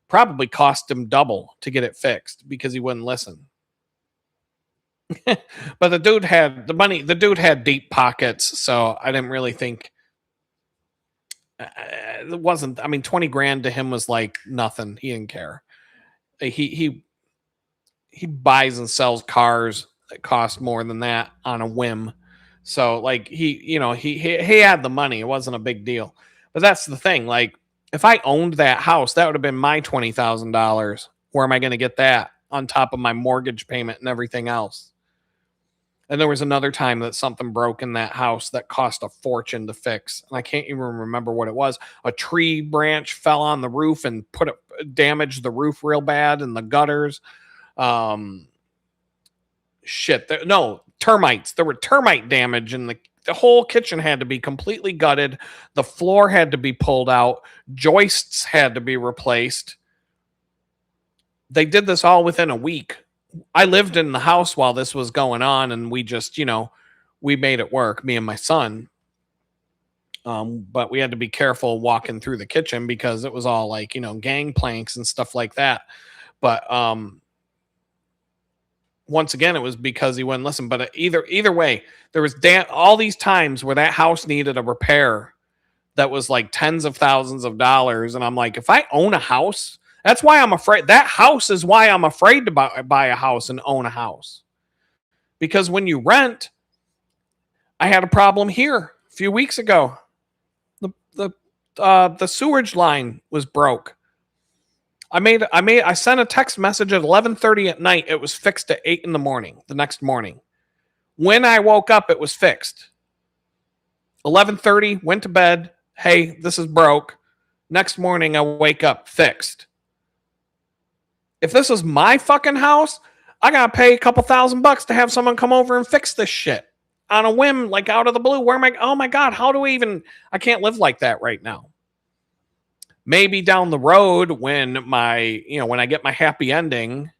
Speaker 1: Probably cost him double to get it fixed because he wouldn't listen. But the dude had the money. The dude had deep pockets, so I didn't really think it wasn't. I mean, 20 grand to him was like nothing. He didn't care. He buys and sells cars that cost more than that on a whim. So, like, he had the money. It wasn't a big deal. But that's the thing. Like, if I owned that house, that would have been my $20,000. Where am I going to get that on top of my mortgage payment and everything else? And there was another time that something broke in that house that cost a fortune to fix. And I can't even remember what it was. A tree branch fell on the roof and damaged the roof real bad and the gutters. Termites. There were termite damage, and the whole kitchen had to be completely gutted. The floor had to be pulled out. Joists had to be replaced. They did this all within a week. I lived in the house while this was going on, and we just, we made it work, me and my son. But we had to be careful walking through the kitchen because it was all like, gang planks and stuff like that. But once again, it was because he wouldn't listen. But either way, there was all these times where that house needed a repair that was like tens of thousands of dollars. And I'm like, if I own a house, that's why I'm afraid. That house is why I'm afraid to buy a house and own a house. Because when you rent, I had a problem here a few weeks ago. The sewage line was broke. I sent a text message at 11:30 at night. It was fixed at 8 in the morning, the next morning. When I woke up, it was fixed. 11:30, went to bed. Hey, this is broke. Next morning, I wake up, fixed. If this is my fucking house, I gotta pay a couple $1,000 to have someone come over and fix this shit on a whim, like out of the blue. Oh my God, how do we even, I can't live like that right now. Maybe down the road when when I get my happy ending,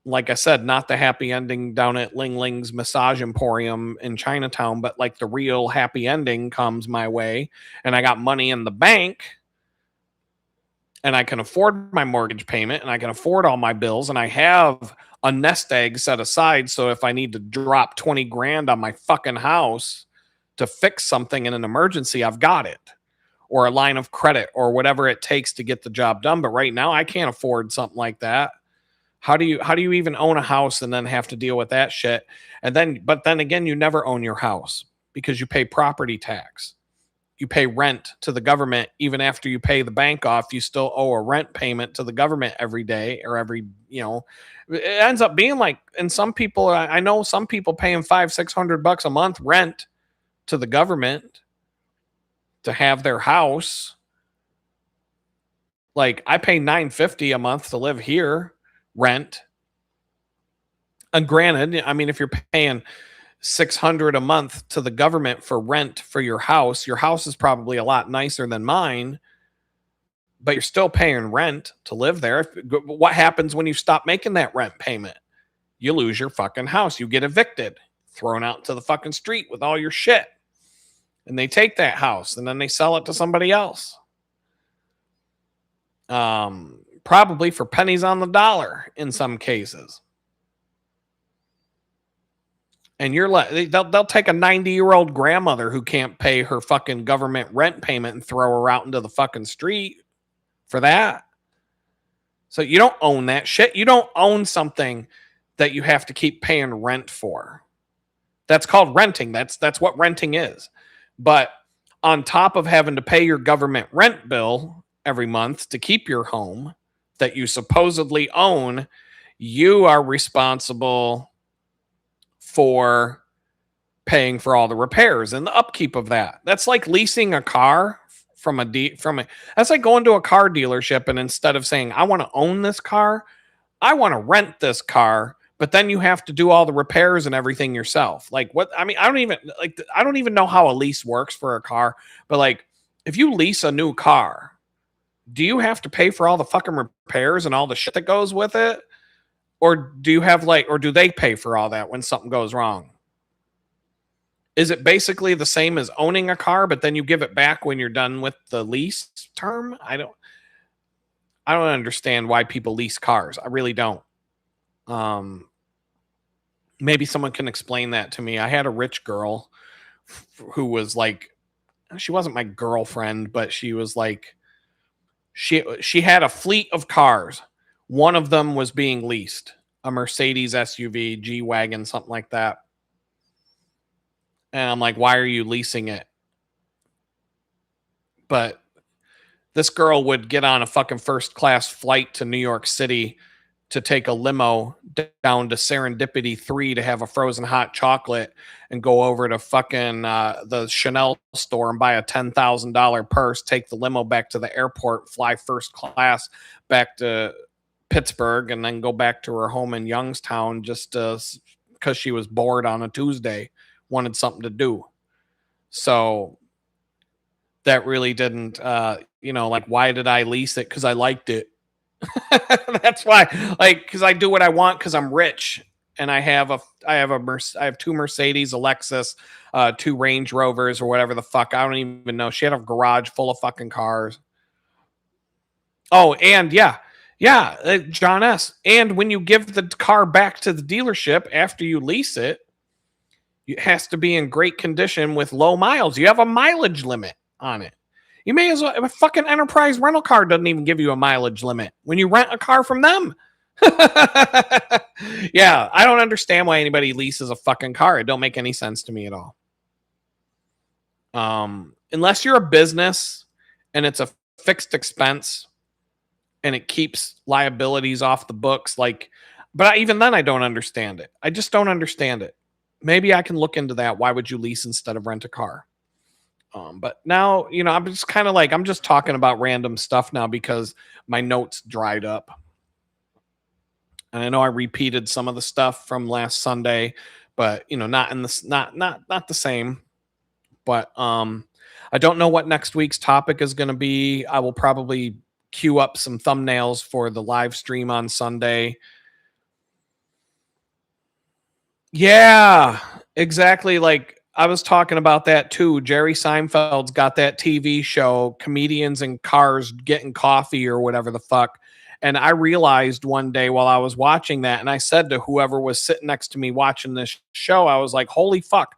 Speaker 1: like I said, not the happy ending down at Ling Ling's Massage Emporium in Chinatown, but like the real happy ending comes my way and I got money in the bank and I can afford my mortgage payment and I can afford all my bills and I have a nest egg set aside. So if I need to drop 20 grand on my fucking house to fix something in an emergency, I've got it. Or a line of credit or whatever it takes to get the job done. But right now I can't afford something like that. How do you even own a house and then have to deal with that shit? But then again, you never own your house because you pay property tax. You pay rent to the government. Even after you pay the bank off, you still owe a rent payment to the government every day or it ends up being like, and some people, I know some people paying $500-600 a month rent to the government to have their house. Like I pay $950 a month to live here, rent. And granted, I mean, if you're paying $600 a month to the government for rent for your house is probably a lot nicer than mine, but you're still paying rent to live there. What happens when you stop making that rent payment? You lose your fucking house. You get evicted, thrown out to the fucking street with all your shit. And they take that house and then they sell it to somebody else. Probably for pennies on the dollar in some cases. And they'll take a 90-year-old grandmother who can't pay her fucking government rent payment and throw her out into the fucking street for that. So you don't own that shit. You don't own something that you have to keep paying rent for. That's called renting. That's what renting is. But on top of having to pay your government rent bill every month to keep your home that you supposedly own, you are responsible for paying for all the repairs and the upkeep of that. That's like leasing a car that's like going to a car dealership and instead of saying, I want to own this car, I want to rent this car. But then you have to do all the repairs and everything yourself. Like what? I mean, I don't even know how a lease works for a car. But like, if you lease a new car, do you have to pay for all the fucking repairs and all the shit that goes with it? Or do they pay for all that when something goes wrong? Is it basically the same as owning a car, but then you give it back when you're done with the lease term? I don't understand why people lease cars. I really don't. Maybe someone can explain that to me. I had a rich girl who was like, she wasn't my girlfriend, but she was like, she had a fleet of cars. One of them was being leased, a Mercedes SUV, G-Wagon, something like that. And I'm like, why are you leasing it? But this girl would get on a fucking first class flight to New York City to take a limo down to Serendipity 3 to have a frozen hot chocolate and go over to fucking the Chanel store and buy a $10,000 purse, take the limo back to the airport, fly first class back to Pittsburgh, and then go back to her home in Youngstown just because she was bored on a Tuesday, wanted something to do. So that really didn't, like, why did I lease it? Because I liked it. That's why, like, because I do what I want because I'm rich and I have two Mercedes, a Lexus, two Range Rovers or whatever the fuck. I don't even know. She had a garage full of fucking cars. Oh, and yeah, John S. And when you give the car back to the dealership after you lease it, it has to be in great condition with low miles. You have a mileage limit on it. You may as well. A fucking enterprise rental car doesn't even give you a mileage limit when you rent a car from them. Yeah, I don't understand why anybody leases a fucking car. It don't make any sense to me at all. Unless you're a business and it's a fixed expense and it keeps liabilities off the books, but even then I don't understand it. I just don't understand it. Maybe I can look into that. Why would you lease instead of rent a car? But now, I'm just kind of I'm just talking about random stuff now because my notes dried up. And I know I repeated some of the stuff from last Sunday, but not in this, not the same. But I don't know what next week's topic is going to be. I will probably queue up some thumbnails for the live stream on Sunday. Yeah, exactly. Like I was talking about that too. Jerry Seinfeld's got that TV show, Comedians in Cars Getting Coffee or whatever the fuck. And I realized one day while I was watching that, and I said to whoever was sitting next to me watching this show, I was like, holy fuck,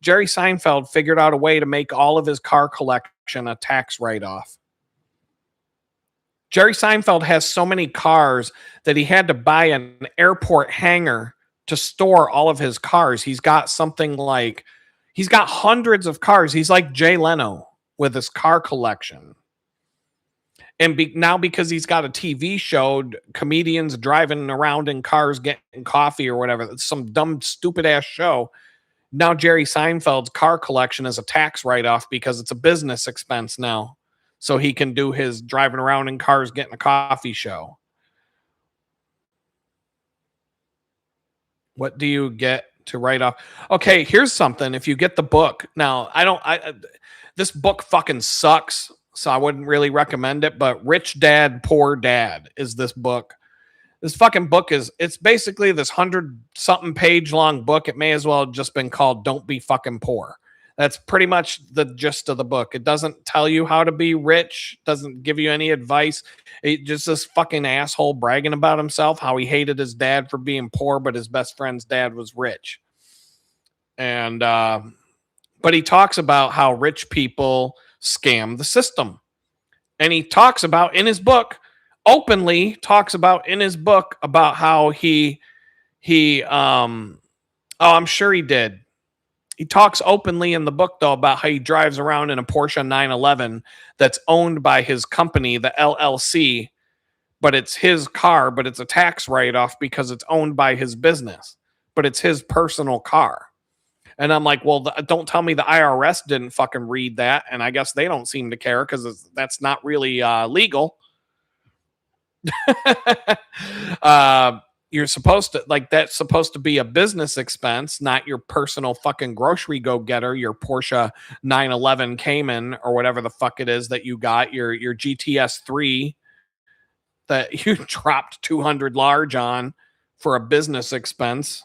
Speaker 1: Jerry Seinfeld figured out a way to make all of his car collection a tax write-off. Jerry Seinfeld has so many cars that he had to buy an airport hangar to store all of his cars. He's got hundreds of cars. He's like Jay Leno with his car collection. And now because he's got a TV show, comedians driving around in cars getting coffee or whatever, it's some dumb, stupid ass show. Now Jerry Seinfeld's car collection is a tax write-off because it's a business expense now. So he can do his driving around in cars getting a coffee show. What do you get to write off? Okay, here's something. If you get the book, now this book fucking sucks, so I wouldn't really recommend it, but Rich Dad, Poor Dad is this book. This fucking book it's basically this 100-something page long book. It may as well have just been called Don't Be Fucking Poor. That's pretty much the gist of the book. It doesn't tell you how to be rich, doesn't give you any advice. It just this fucking asshole bragging about himself, how he hated his dad for being poor, but his best friend's dad was rich. And but he talks about how rich people scam the system. And he talks about in his book, openly talks about in his book about how I'm sure he did. He talks openly in the book, though, about how he drives around in a Porsche 911 that's owned by his company, the LLC, but it's his car, but it's a tax write-off because it's owned by his business, but it's his personal car. And I'm like, well, don't tell me the IRS didn't fucking read that, and I guess they don't seem to care because that's not really legal. You're supposed to that's supposed to be a business expense, not your personal fucking grocery go-getter, your Porsche 911 Cayman or whatever the fuck it is that you got, your GTS 3 that you dropped 200 large on for a business expense.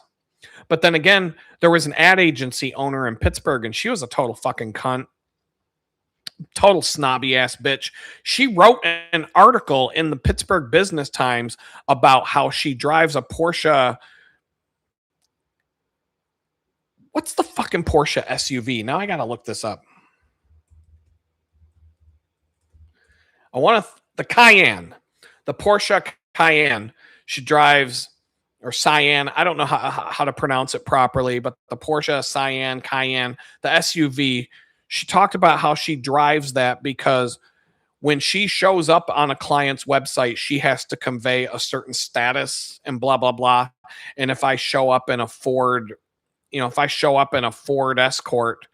Speaker 1: But then again, there was an ad agency owner in Pittsburgh and she was a total fucking cunt. Total snobby ass bitch. She wrote an article in the Pittsburgh Business Times about how she drives a Porsche. What's the fucking Porsche SUV? Now I gotta look this up. I want the Cayenne, the Porsche Cayenne. She drives, or Cayenne. I don't know how to pronounce it properly, but the Porsche Cayenne, the SUV. She talked about how she drives that because when she shows up on a client's website, she has to convey a certain status and blah, blah, blah. And if I show up in a Ford, Escort,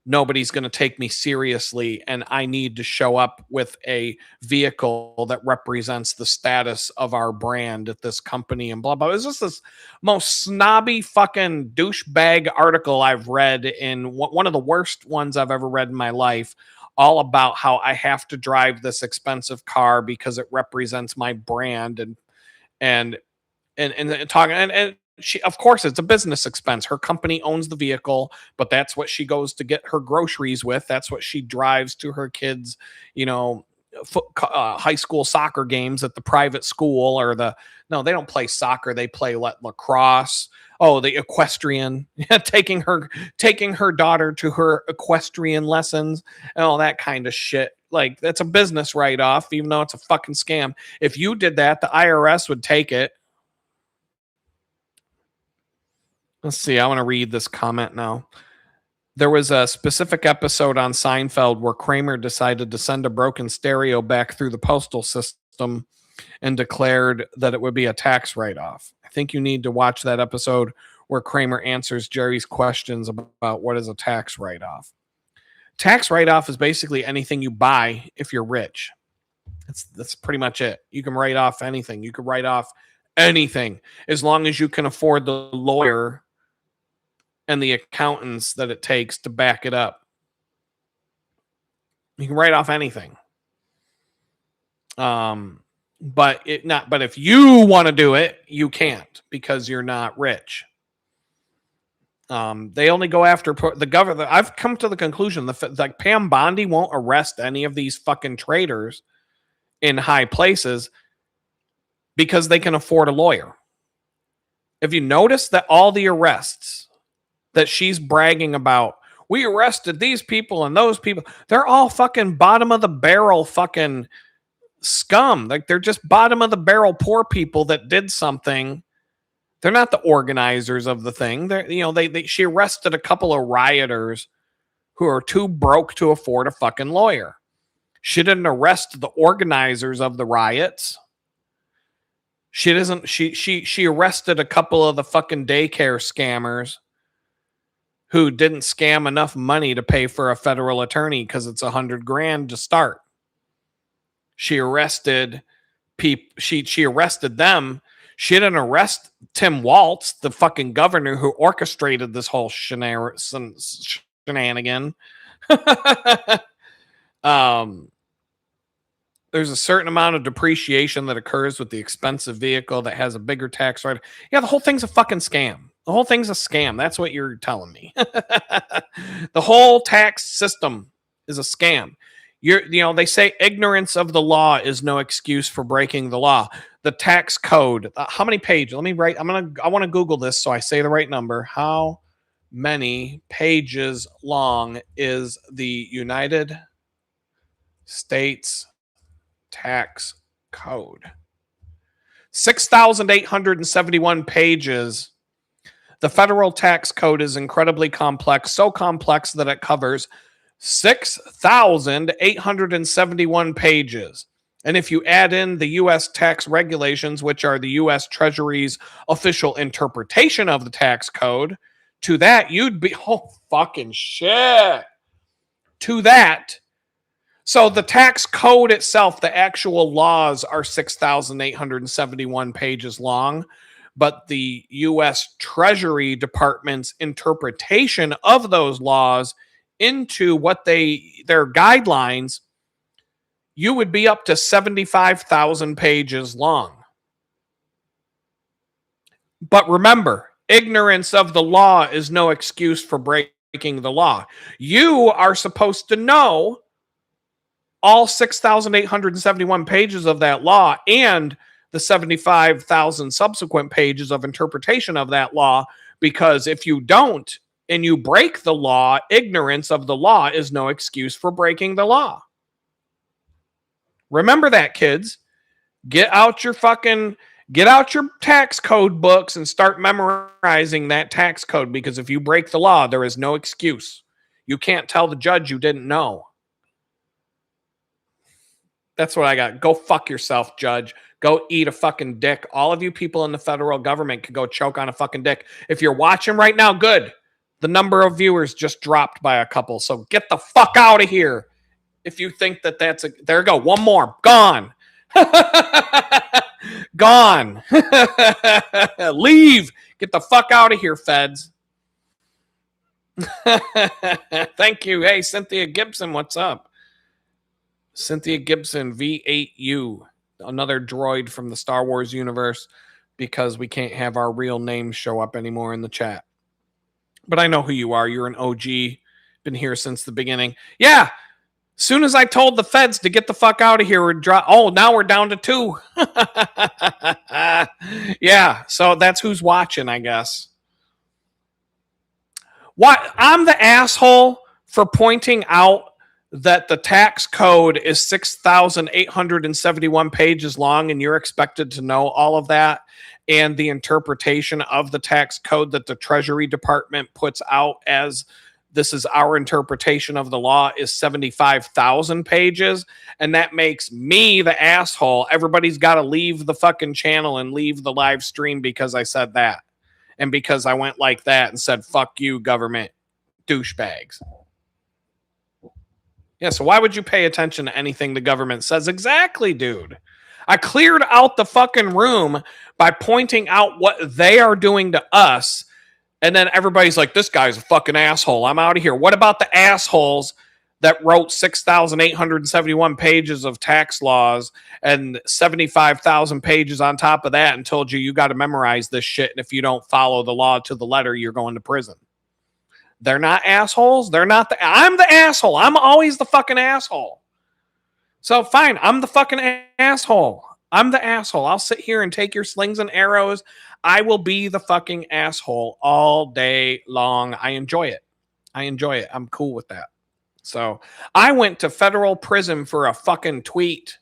Speaker 1: nobody's going to take me seriously. And I need to show up with a vehicle that represents the status of our brand at this company and blah, blah. It's just this most snobby fucking douchebag article I've read in one of the worst ones I've ever read in my life, all about how I have to drive this expensive car because it represents my brand and talking. And of course, it's a business expense. Her company owns the vehicle, but that's what she goes to get her groceries with. That's what she drives to her kids, you know, high school soccer games at the private school, or no, they don't play soccer. They play lacrosse. Oh, the equestrian, taking her daughter to her equestrian lessons and all that kind of shit. Like, that's a business write-off, even though it's a fucking scam. If you did that, the IRS would take it. Let's see. I want to read this comment now. There was a specific episode on Seinfeld where Kramer decided to send a broken stereo back through the postal system and declared that it would be a tax write-off. I think you need to watch that episode where Kramer answers Jerry's questions about what is a tax write-off. Tax write-off is basically anything you buy if you're rich. That's pretty much it. You can write off anything. You can write off anything as long as you can afford the lawyer and the accountants that it takes to back it up. You can write off anything. But if you want to do it, you can't, because you're not rich. They only go after the government. I've come to the conclusion that Pam Bondi won't arrest any of these fucking traitors in high places because they can afford a lawyer. If you notice that all the arrests that she's bragging about, we arrested these people and those people, they're all fucking bottom of the barrel fucking scum. Like, they're just bottom of the barrel poor people that did something. They're not the organizers of the thing. She arrested a couple of rioters who are too broke to afford a fucking lawyer. She didn't arrest the organizers of the riots. She arrested a couple of the fucking daycare scammers who didn't scam enough money to pay for a federal attorney because it's $100,000 to start. She arrested people. She arrested them. She didn't arrest Tim Walz, the fucking governor who orchestrated this whole shenanigan. There's a certain amount of depreciation that occurs with the expensive vehicle that has a bigger tax rate. Yeah, the whole thing's a fucking scam. The whole thing's a scam. That's what you're telling me. The whole tax system is a scam. They say ignorance of the law is no excuse for breaking the law. The tax code, how many pages? Let me write. I want to Google this so I say the right number. How many pages long is the United States tax code? 6,871 pages. The federal tax code is incredibly complex, so complex that it covers 6,871 pages. And if you add in the U.S. tax regulations, which are the U.S. Treasury's official interpretation of the tax code, to that, you'd be, oh, fucking shit. To that. So the tax code itself, the actual laws are 6,871 pages long, but the U.S. Treasury Department's interpretation of those laws into what their guidelines, you would be up to 75,000 pages long. But remember, ignorance of the law is no excuse for breaking the law. You are supposed to know all 6,871 pages of that law and the 75,000 subsequent pages of interpretation of that law, because if you don't and you break the law, ignorance of the law is no excuse for breaking the law. Remember that, kids. Get out your tax code books and start memorizing that tax code, because if you break the law, there is no excuse. You can't tell the judge you didn't know. That's what I got. Go fuck yourself, judge. Go eat a fucking dick. All of you people in the federal government could go choke on a fucking dick. If you're watching right now, good. The number of viewers just dropped by a couple, so get the fuck out of here. If you think that there you go. One more. Gone. Gone. Leave. Get the fuck out of here, feds. Thank you. Hey, Cynthia Gibson, what's up? Cynthia Gibson, V8U, another droid from the Star Wars universe, because we can't have our real names show up anymore in the chat. But I know who you are. You're an OG. Been here since the beginning. Yeah. Soon as I told the feds to get the fuck out of here, now we're down to 2. Yeah. So that's who's watching, I guess. What? I'm the asshole for pointing out that the tax code is 6,871 pages long and you're expected to know all of that, and the interpretation of the tax code that the Treasury Department puts out as this is our interpretation of the law is 75,000 pages, and that makes me the asshole. Everybody's got to leave the fucking channel and leave the live stream because I said that, and because I went like that and said fuck you government douchebags. Yeah, so why would you pay attention to anything the government says? Exactly, dude. I cleared out the fucking room by pointing out what they are doing to us, and then everybody's like, this guy's a fucking asshole. I'm out of here. What about the assholes that wrote 6,871 pages of tax laws and 75,000 pages on top of that and told you got to memorize this shit, and if you don't follow the law to the letter, you're going to prison? They're not assholes. I'm the asshole. I'm always the fucking asshole. So fine, I'm the fucking asshole. I'm the asshole. I'll sit here and take your slings and arrows. I will be the fucking asshole all day long. I enjoy it. I'm cool with that. So I went to federal prison for a fucking tweet.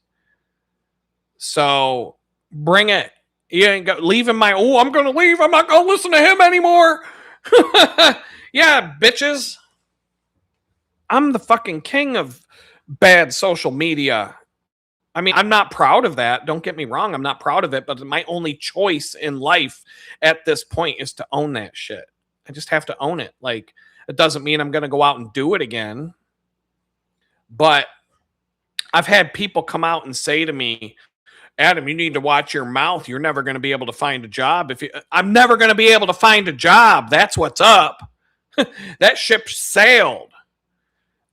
Speaker 1: So bring it. You ain't leaving I'm going to leave. I'm not going to listen to him anymore. Yeah, bitches. I'm the fucking king of bad social media. I mean, I'm not proud of that. Don't get me wrong. I'm not proud of it, but my only choice in life at this point is to own that shit. I just have to own it. Like, it doesn't mean I'm going to go out and do it again. But I've had people come out and say to me, Adam, you need to watch your mouth. You're never going to be able to find a job. I'm never going to be able to find a job. That's what's up. That ship sailed.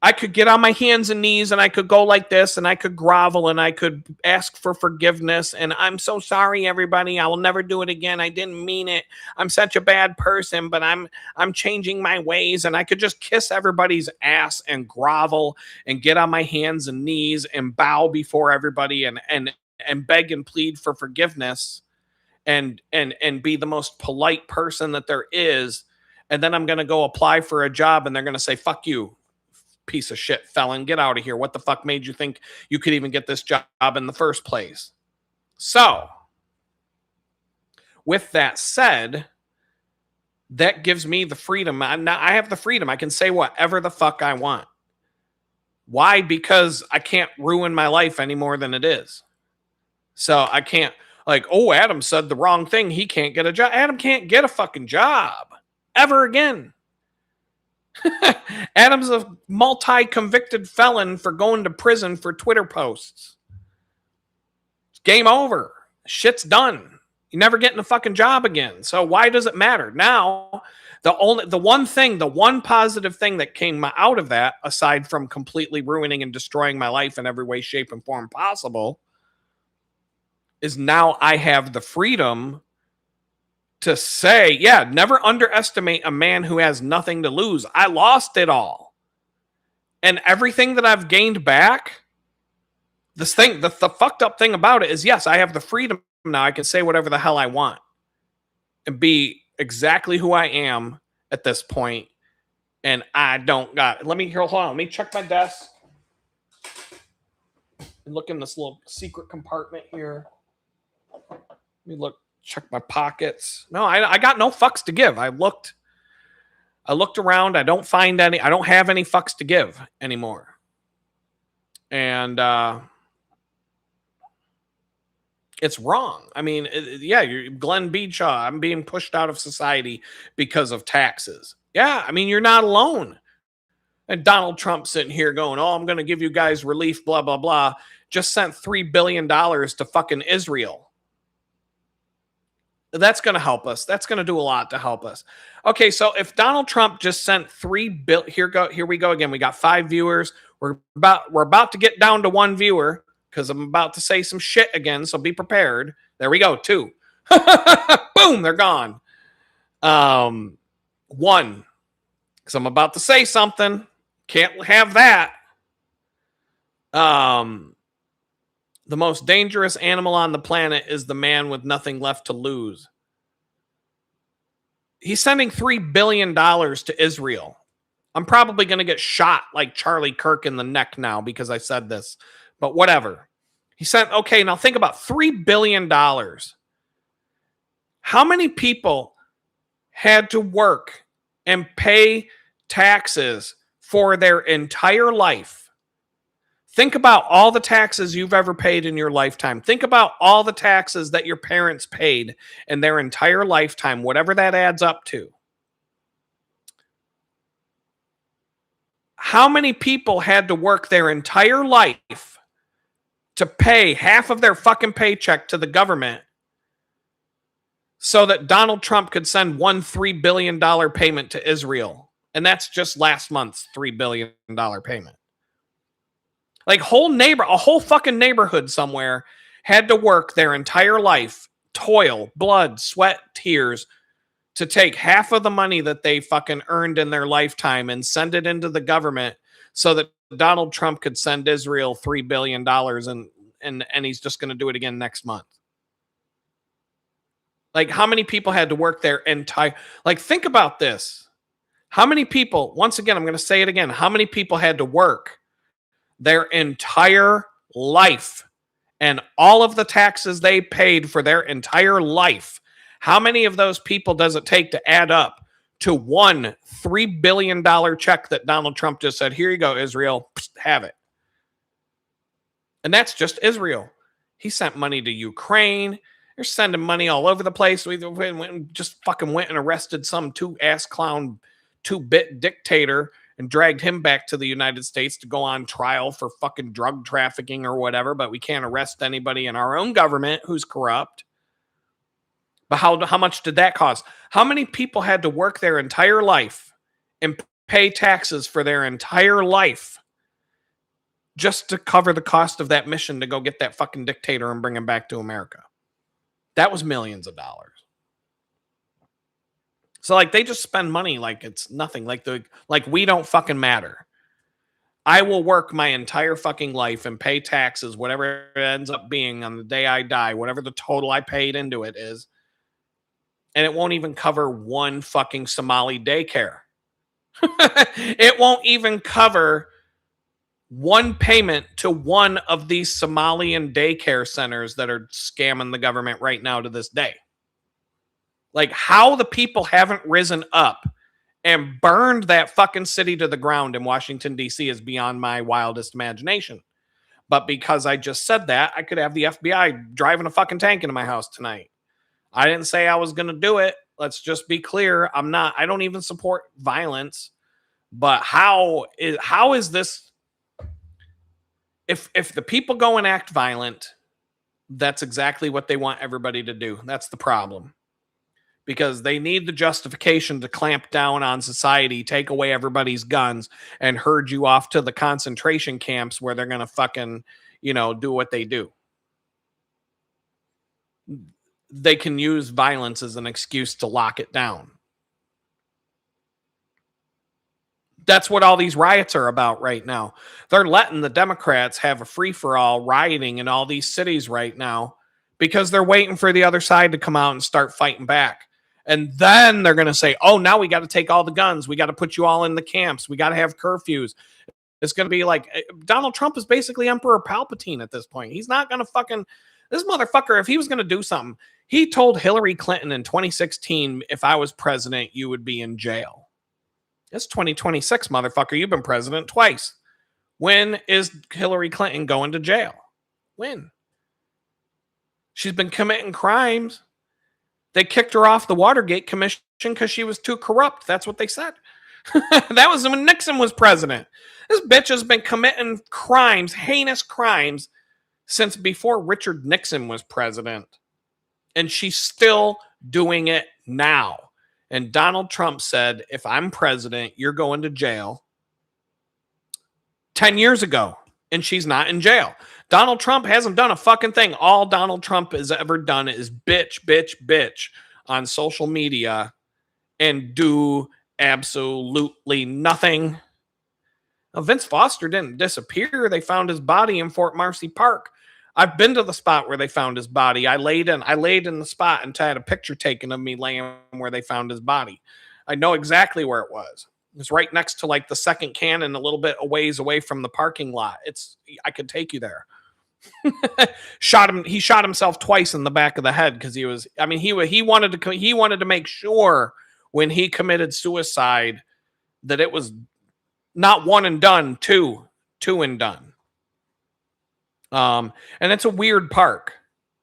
Speaker 1: I could get on my hands and knees and I could go like this and I could grovel and I could ask for forgiveness. And I'm so sorry, everybody. I will never do it again. I didn't mean it. I'm such a bad person, but I'm changing my ways. And I could just kiss everybody's ass and grovel and get on my hands and knees and bow before everybody and beg and plead for forgiveness and be the most polite person that there is. And then I'm going to go apply for a job and they're going to say, fuck you, piece of shit felon, get out of here. What the fuck made you think you could even get this job in the first place? So with that said, that gives me the freedom. I have the freedom. I can say whatever the fuck I want. Why? Because I can't ruin my life any more than it is. So I can't Adam said the wrong thing. He can't get a job. Adam can't get a fucking job ever again. Adam's a multi-convicted felon for going to prison for Twitter posts. It's game over. Shit's done. You're never getting a fucking job again. So why does it matter? Now, the one positive thing that came out of that, aside from completely ruining and destroying my life in every way, shape, and form possible, is now I have the freedom to say, yeah, never underestimate a man who has nothing to lose. I lost it all. And everything that I've gained back, the fucked up thing about it is, yes, I have the freedom now. I can say whatever the hell I want and be exactly who I am at this point. And I don't got, hold on, let me check my desk and look in this little secret compartment here. Let me check my pockets. No, I got no fucks to give. I looked around. I don't find any. I don't have any fucks to give anymore. And it's wrong. I mean, you're Glenn Beadshaw. I'm being pushed out of society because of taxes. Yeah, I mean, you're not alone. And Donald Trump sitting here going, oh, I'm going to give you guys relief, blah, blah, blah. Just sent $3 billion to fucking Israel. That's going to help us. That's going to do a lot to help us. Okay, so if Donald Trump just sent $3 billion, here we go again. We got 5 viewers. We're about to get down to 1 viewer because I'm about to say some shit again. So be prepared. There we go. 2. Boom, they're gone. One, because I'm about to say something. Can't have that. The most dangerous animal on the planet is the man with nothing left to lose. He's sending $3 billion to Israel. I'm probably going to get shot like Charlie Kirk in the neck now because I said this, but whatever. He sent, okay, now think about $3 billion. How many people had to work and pay taxes for their entire life? Think about all the taxes you've ever paid in your lifetime. Think about all the taxes that your parents paid in their entire lifetime, whatever that adds up to. How many people had to work their entire life to pay half of their fucking paycheck to the government so that Donald Trump could send one $3 billion payment to Israel? And that's just last month's $3 billion payment. Like a whole fucking neighborhood somewhere had to work their entire life, toil, blood, sweat, tears, to take half of the money that they fucking earned in their lifetime and send it into the government so that Donald Trump could send Israel $3 billion and he's just going to do it again next month. Like, how many people had to work their entire... Like, think about this. How many people, once again, I'm going to say it again, how many people had to work their entire life and all of the taxes they paid for their entire life? How many of those people does it take to add up to one $3 billion check that Donald Trump just said, here you go, Israel, have it? And that's just Israel. He sent money to Ukraine. They're sending money all over the place. We just fucking went and arrested some two-ass clown, two-bit dictator and dragged him back to the United States to go on trial for fucking drug trafficking or whatever, but we can't arrest anybody in our own government who's corrupt. But how much did that cost? How many people had to work their entire life and pay taxes for their entire life just to cover the cost of that mission to go get that fucking dictator and bring him back to America? That was millions of dollars. So like they just spend money like it's nothing. Like we don't fucking matter. I will work my entire fucking life and pay taxes, whatever it ends up being on the day I die, whatever the total I paid into it is. And it won't even cover one fucking Somali daycare. It won't even cover one payment to one of these Somalian daycare centers that are scamming the government right now to this day. Like, how the people haven't risen up and burned that fucking city to the ground in Washington, D.C. is beyond my wildest imagination. But because I just said that, I could have the FBI driving a fucking tank into my house tonight. I didn't say I was going to do it. Let's just be clear. I don't even support violence. But how is this? If the people go and act violent, that's exactly what they want everybody to do. That's the problem. Because they need the justification to clamp down on society, take away everybody's guns, and herd you off to the concentration camps where they're going to fucking, do what they do. They can use violence as an excuse to lock it down. That's what all these riots are about right now. They're letting the Democrats have a free-for-all rioting in all these cities right now because they're waiting for the other side to come out and start fighting back. And then they're going to say, oh, now we got to take all the guns. We got to put you all in the camps. We got to have curfews. It's going to be like Donald Trump is basically Emperor Palpatine at this point. He's not going to fucking... This motherfucker, if he was going to do something, he told Hillary Clinton in 2016, if I was president, you would be in jail. It's 2026, motherfucker. You've been president twice. When is Hillary Clinton going to jail? When? She's been committing crimes. They kicked her off the Watergate Commission because she was too corrupt. That's what they said. That was when Nixon was president. This bitch has been committing crimes, heinous crimes, since before Richard Nixon was president. And she's still doing it now. And Donald Trump said, if I'm president, you're going to jail 10 years ago. And she's not in jail. Donald Trump hasn't done a fucking thing. All Donald Trump has ever done is bitch, bitch, bitch on social media and do absolutely nothing. Vince Foster didn't disappear. They found his body in Fort Marcy Park. I've been to the spot where they found his body. I laid in the spot and had a picture taken of me laying where they found his body. I know exactly where it was. It's right next to like the second cannon, a little bit a ways away from the parking lot. I could take you there. He shot himself twice in the back of the head because he wanted to make sure when he committed suicide that it was not one and done, two and done. And it's a weird park.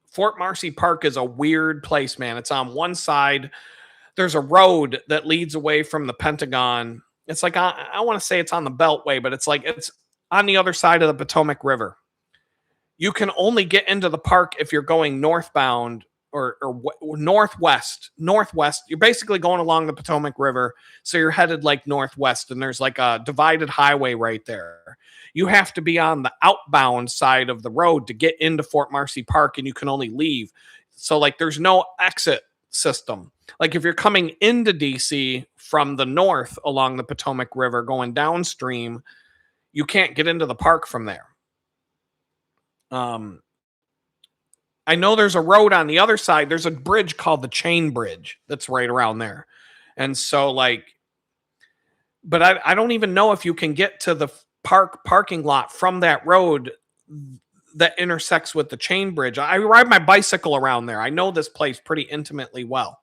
Speaker 1: Fort Marcy Park is a weird place, man. It's on one side. There's a road that leads away from the Pentagon. It's like, I want to say it's on the Beltway, but it's like, it's on the other side of the Potomac River. You can only get into the park if you're going northbound or northwest. You're basically going along the Potomac River. So you're headed like northwest, and there's like a divided highway right there. You have to be on the outbound side of the road to get into Fort Marcy Park, and you can only leave. So like there's no exit system. Like if you're coming into DC from the north along the Potomac River going downstream, you can't get into the park from there. I know there's a road on the other side. There's a bridge called the Chain Bridge that's right around there. And so like, but I don't even know if you can get to the parking lot from that road that intersects with the Chain Bridge. I ride my bicycle around there. I know this place pretty intimately well.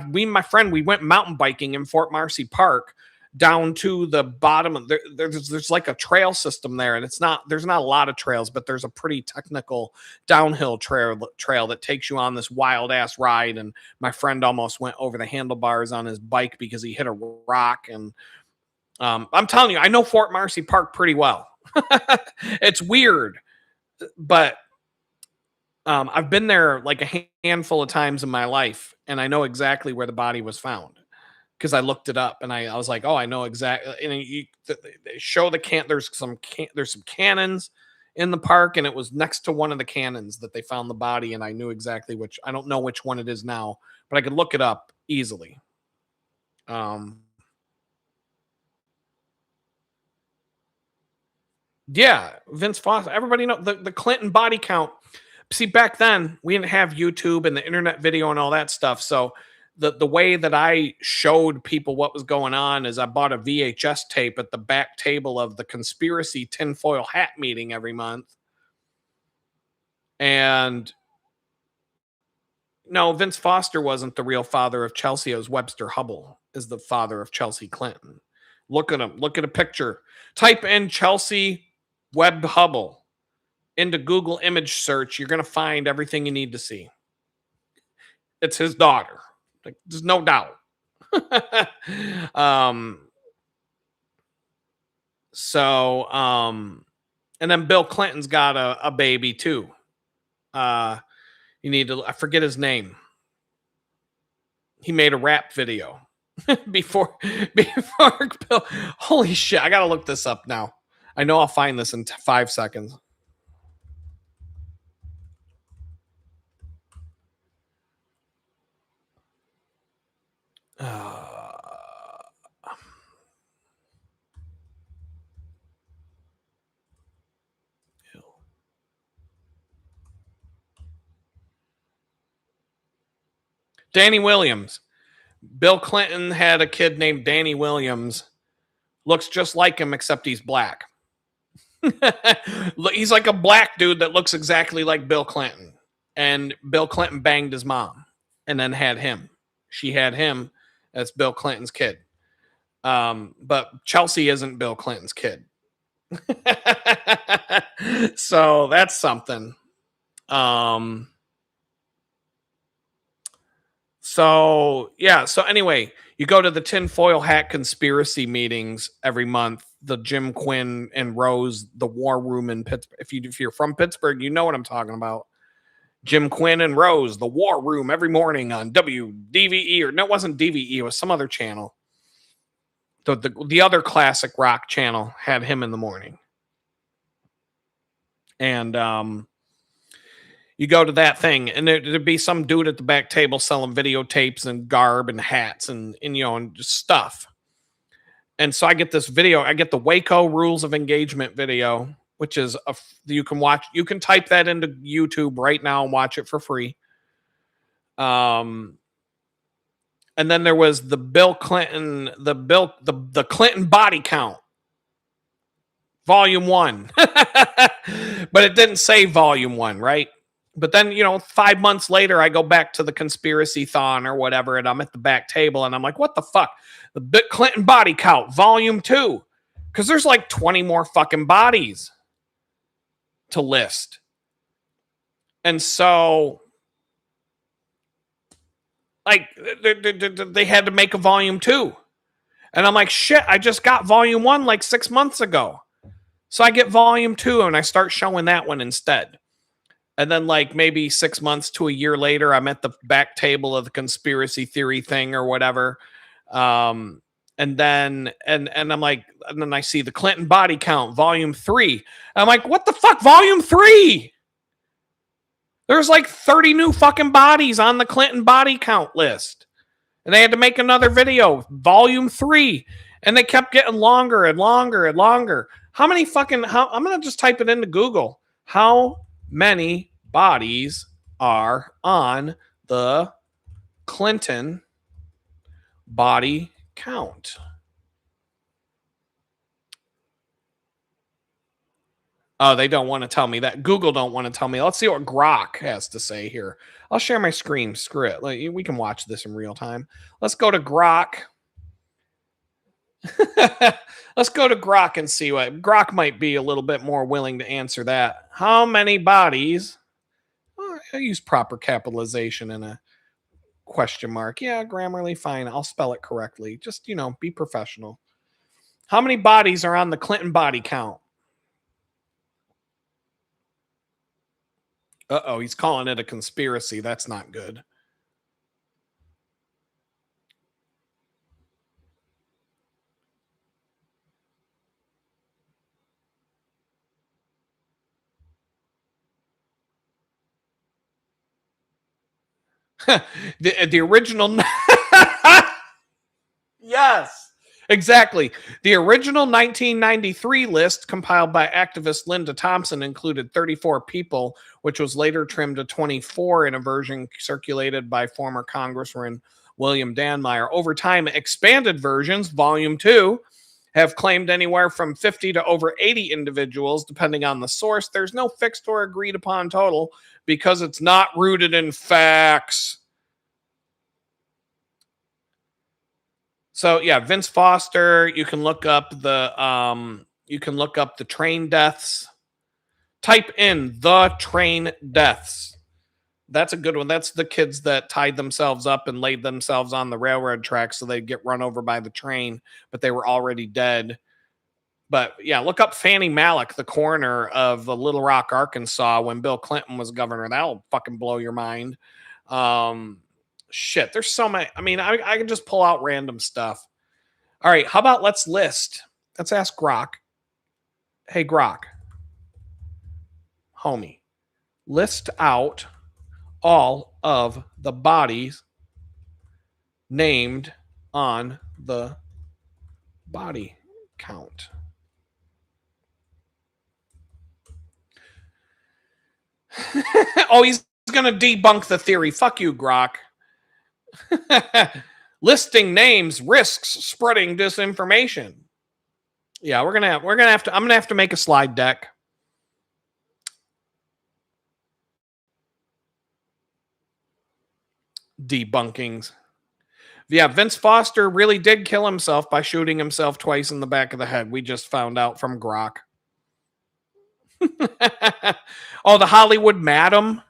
Speaker 1: Me and my friend, we went mountain biking in Fort Marcy Park down to the bottom of there's like a trail system there, and there's not a lot of trails, but there's a pretty technical downhill trail that takes you on this wild ass ride. And my friend almost went over the handlebars on his bike because he hit a rock. And I'm telling you, I know Fort Marcy Park pretty well. It's weird, but I've been there like a handful of times in my life, and I know exactly where the body was found because I looked it up, and I was like, oh, I know exactly. And they show there's some cannons in the park, and it was next to one of the cannons that they found the body, and I knew exactly which. I don't know which one it is now, but I could look it up easily. Yeah, Vince Foster. Everybody know the Clinton body count. See, back then we didn't have YouTube and the internet video and all that stuff, so the way that I showed people what was going on is I bought a VHS tape at the back table of the conspiracy tinfoil hat meeting every month. And no, Vince Foster wasn't the real father of Chelsea. It was Webster Hubble is the father of Chelsea Clinton. Look at him. Look at a picture. Type in Chelsea Webb Hubble into Google image search. You're going to find everything you need to see. It's his daughter. Like, there's no doubt. And then Bill Clinton's got a baby too. I forget his name. He made a rap video before Bill. Holy shit. I got to look this up now. I know I'll find this in 5 seconds. Danny Williams. Bill Clinton had a kid named Danny Williams. Looks just like him, except he's black. He's like a black dude that looks exactly like Bill Clinton. And Bill Clinton banged his mom and then had him. She had him as Bill Clinton's kid. But Chelsea isn't Bill Clinton's kid. So that's something. So anyway, you go to the tinfoil hat conspiracy meetings every month, the Jim Quinn and Rose, the War Room in Pittsburgh. If you're from Pittsburgh, you know what I'm talking about. Jim Quinn and Rose, the War Room, every morning on WDVE, or no, it wasn't DVE, it was some other channel. The other classic rock channel had him in the morning. And you go to that thing, and there'd be some dude at the back table selling videotapes and garb and hats and and just stuff. And so I get this video. I get the Waco Rules of Engagement video, which is you can watch. You can type that into YouTube right now and watch it for free. And then there was the Bill Clinton, the Clinton body count, volume 1, but it didn't say volume 1, right? But then 5 months later, I go back to the conspiracy thon or whatever, and I'm at the back table, and I'm like, what the fuck? The Bill Clinton body count, volume 2, because there's like 20 more fucking bodies to list, and so like they had to make a volume 2, and I'm like, shit, I just got volume 1 like 6 months ago, so I get volume 2 and I start showing that one instead. And then like maybe 6 months to a year later, I'm at the back table of the conspiracy theory thing or whatever. And then I'm like, and then I see the Clinton body count, volume 3. I'm like, what the fuck, volume 3? There's like 30 new fucking bodies on the Clinton body count list. And they had to make another video, volume 3. And they kept getting longer and longer and longer. How many fucking, I'm going to just type it into Google. How many bodies are on the Clinton body count? Oh, they don't want to tell me that. Google don't want to tell me. Let's see what Grok has to say here. I'll share my screen. Screw it. We can watch this in real time. Let's go to Grok. Let's go to Grok and see what Grok might be a little bit more willing to answer that. How many bodies? I use proper capitalization and a question mark. Yeah, Grammarly, fine. I'll spell it correctly. Just, be professional. How many bodies are on the Clinton body count? Uh-oh, he's calling it a conspiracy. That's not good. the original Yes, exactly. The original 1993 list compiled by activist Linda Thompson included 34 people, which was later trimmed to 24 in a version circulated by former Congressman William Danmeyer. Over time, expanded versions, volume 2, have claimed anywhere from 50 to over 80 individuals, depending on the source. There's no fixed or agreed upon total because it's not rooted in facts. So yeah, Vince Foster. You can look up the train deaths. Type in the train deaths. That's a good one. That's the kids that tied themselves up and laid themselves on the railroad tracks so they'd get run over by the train, but they were already dead. But yeah, look up Fannie Malek, the coroner of Little Rock, Arkansas, when Bill Clinton was governor. That'll fucking blow your mind. Shit, there's so many. I mean, I can just pull out random stuff. All right, how about let's ask Grok. Hey, Grok, homie, list out all of the bodies named on the body count. Oh, he's going to debunk the theory. Fuck you, Grok. Listing names risks spreading disinformation. Yeah, I'm gonna have to make a slide deck. Debunkings. Yeah, Vince Foster really did kill himself by shooting himself twice in the back of the head. We just found out from Grok. Oh, the Hollywood Madam.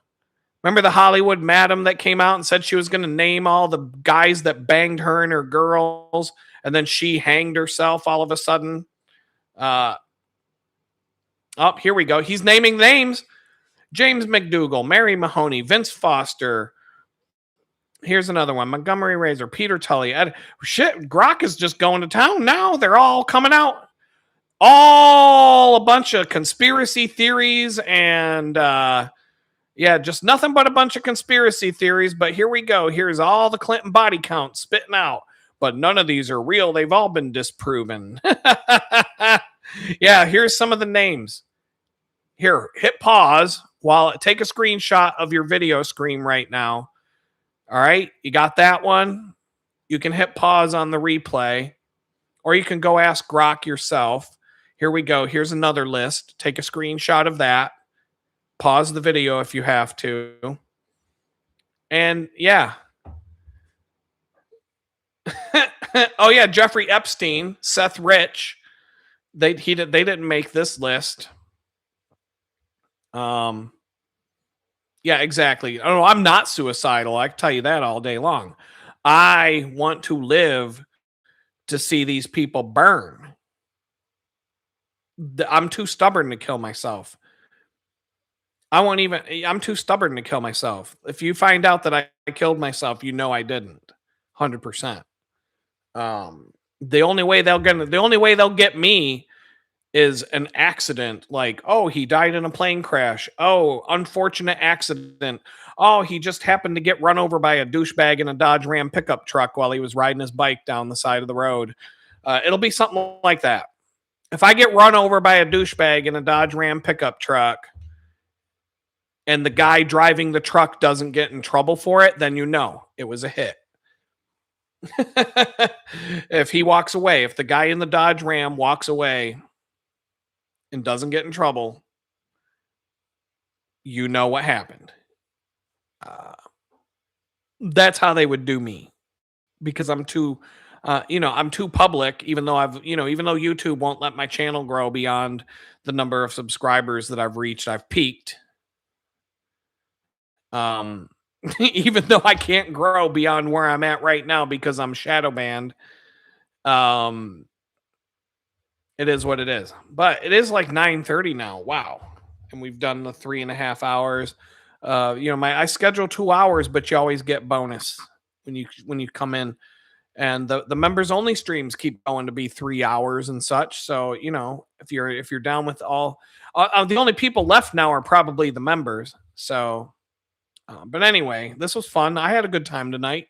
Speaker 1: Remember the Hollywood Madam that came out and said she was going to name all the guys that banged her and her girls, and then she hanged herself all of a sudden? Oh, here we go. He's naming names. James McDougal, Mary Mahoney, Vince Foster. Here's another one. Montgomery Razor, Peter Tully. Shit, Grok is just going to town now. They're all coming out. All a bunch of conspiracy theories and yeah, just nothing but a bunch of conspiracy theories. But here we go. Here's all the Clinton body count spitting out. But none of these are real. They've all been disproven. Yeah, here's some of the names. Here, hit pause while take a screenshot of your video screen right now. All right, you got that one? You can hit pause on the replay, or you can go ask Grok yourself. Here we go. Here's another list. Take a screenshot of that. Pause the video if you have to. And yeah. Oh yeah, Jeffrey Epstein, Seth Rich. They didn't make this list. Yeah, exactly. Oh, I'm not suicidal. I can tell you that all day long. I want to live to see these people burn. I'm too stubborn to kill myself. I'm too stubborn to kill myself. If you find out that I killed myself, you know I didn't. 100%. The only way they'll get me is an accident, like, oh, he died in a plane crash. Oh, unfortunate accident. Oh, he just happened to get run over by a douchebag in a Dodge Ram pickup truck while he was riding his bike down the side of the road. It'll be something like that. If I get run over by a douchebag in a Dodge Ram pickup truck and the guy driving the truck doesn't get in trouble for it, then you know it was a hit. If he walks away, if the guy in the Dodge Ram walks away and doesn't get in trouble, you know what happened. That's how they would do me, because I'm too, I'm too public. Even though even though YouTube won't let my channel grow beyond the number of subscribers that I've reached, I've peaked. Even though I can't grow beyond where I'm at right now because I'm shadow banned. It is what it is. But it is like 9:30 now. Wow. And we've done the 3.5 hours. I schedule 2 hours, but you always get bonus when you come in. And the members only streams keep going to be 3 hours and such. So, if you're down with all the only people left now are probably the members. So but anyway, this was fun. I had a good time tonight.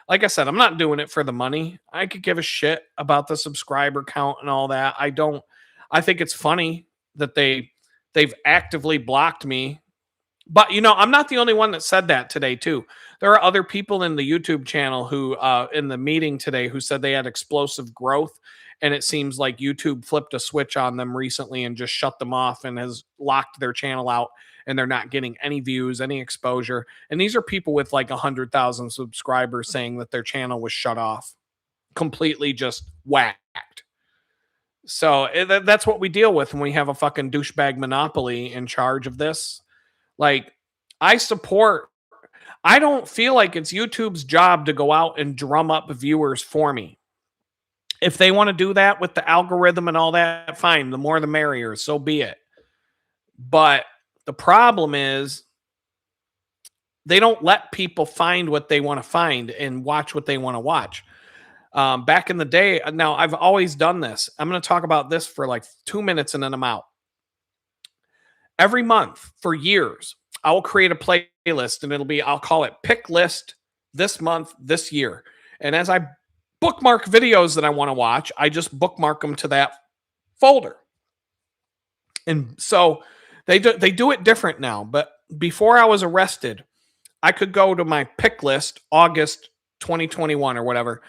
Speaker 1: Like I said, I'm not doing it for the money. I could give a shit about the subscriber count and all that. I don't. I think it's funny that they've actively blocked me. But I'm not the only one that said that today too. There are other people in the YouTube channel who in the meeting today who said they had explosive growth, and it seems like YouTube flipped a switch on them recently and just shut them off and has locked their channel out, and they're not getting any views, any exposure. And these are people with like 100,000 subscribers saying that their channel was shut off, completely just whacked. So that's what we deal with when we have a fucking douchebag monopoly in charge of this. Like, I don't feel like it's YouTube's job to go out and drum up viewers for me. If they want to do that with the algorithm and all that, fine. The more the merrier, so be it. But the problem is they don't let people find what they want to find and watch what they want to watch. Back in the day, now I've always done this. I'm going to talk about this for like 2 minutes and then I'm out. Every month for years, I will create a playlist and I'll call it Pick List this month, this year. And as I bookmark videos that I want to watch, I just bookmark them to that folder. And so they do it different now. But before I was arrested, I could go to my pick list, August 2021 or whatever,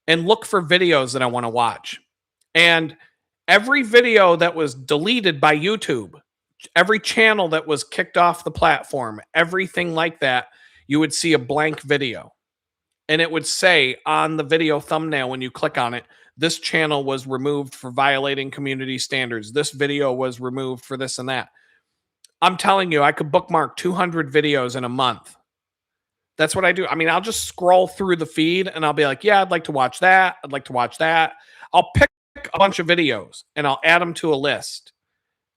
Speaker 1: and look for videos that I want to watch. And every video that was deleted by YouTube, every channel that was kicked off the platform, everything like that, you would see a blank video. And it would say on the video thumbnail when you click on it, this channel was removed for violating community standards. This video was removed for this and that. I'm telling you, I could bookmark 200 videos in a month. That's what I do. I mean, I'll just scroll through the feed and I'll be like, yeah, I'd like to watch that. I'd like to watch that. I'll pick a bunch of videos and I'll add them to a list.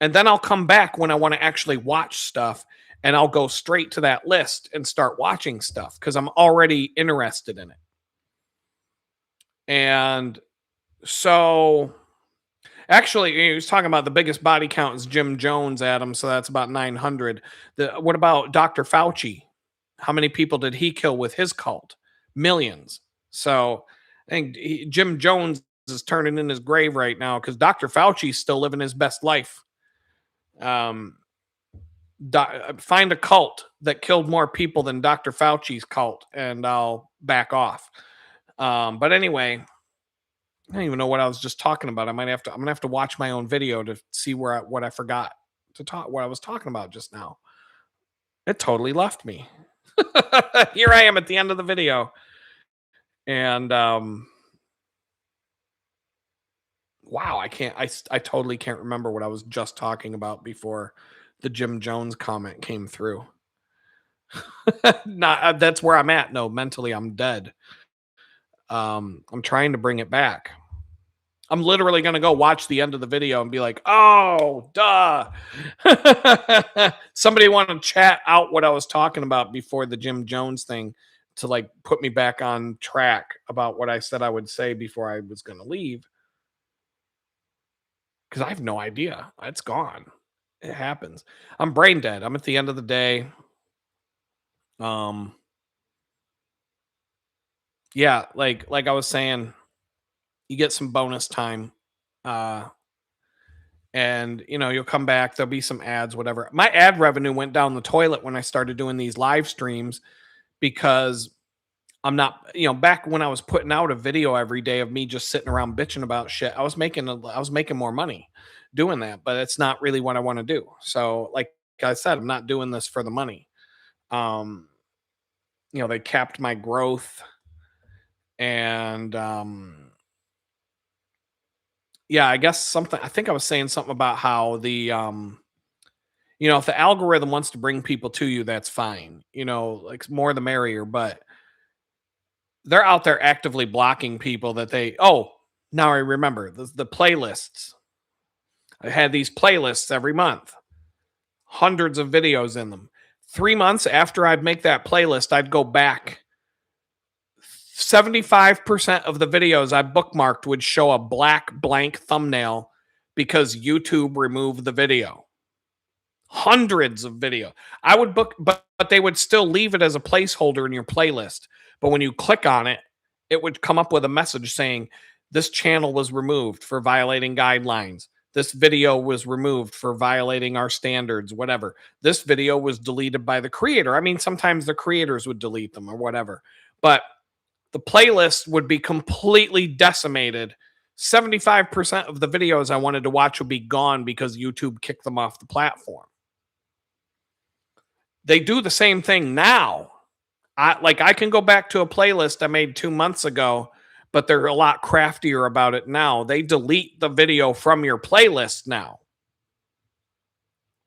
Speaker 1: And then I'll come back when I want to actually watch stuff and I'll go straight to that list and start watching stuff because I'm already interested in it. And so Actually, he was talking about the biggest body count is Jim Jones, Adam. So that's about 900. What about Dr. Fauci? How many people did he kill with his cult? Millions. So I think Jim Jones is turning in his grave right now because Dr. Fauci's still living his best life. Um, find a cult that killed more people than Dr. Fauci's cult, and I'll back off. But anyway, I don't even know what I was just talking about. I'm gonna have to watch my own video to see what I forgot to talk what I was talking about just now. It totally left me. Here I am at the end of the video. And wow, I totally can't remember what I was just talking about before the Jim Jones comment came through. Not that's where I'm at. No, mentally I'm dead. I'm trying to bring it back. I'm literally going to go watch the end of the video and be like, oh, duh. Somebody want to chat out what I was talking about before the Jim Jones thing to like put me back on track about what I said I would say before I was going to leave. Because I have no idea. It's gone. It happens. I'm brain dead. I'm at the end of the day. Um, yeah, like I was saying, you get some bonus time. And you'll come back, there'll be some ads, whatever. My ad revenue went down the toilet when I started doing these live streams because I'm not, back when I was putting out a video every day of me just sitting around bitching about shit, I was making more money doing that, but it's not really what I want to do. So like I said, I'm not doing this for the money. um they capped my growth, and yeah, I guess I think I was saying something about how if the algorithm wants to bring people to you, that's fine. Like more the merrier, but they're out there actively blocking people now I remember the playlists. I had these playlists every month, hundreds of videos in them. 3 months after I'd make that playlist, I'd go back. 75% of the videos I bookmarked would show a black blank thumbnail because YouTube removed the video. Hundreds of video. I would book, but they would still leave it as a placeholder in your playlist. But when you click on it, it would come up with a message saying, this channel was removed for violating guidelines. This video was removed for violating our standards, whatever. This video was deleted by the creator. I mean, sometimes the creators would delete them or whatever. But the playlist would be completely decimated. 75% of the videos I wanted to watch would be gone because YouTube kicked them off the platform. They do the same thing now. I can go back to a playlist I made 2 months ago, but they're a lot craftier about it now. They delete the video from your playlist now.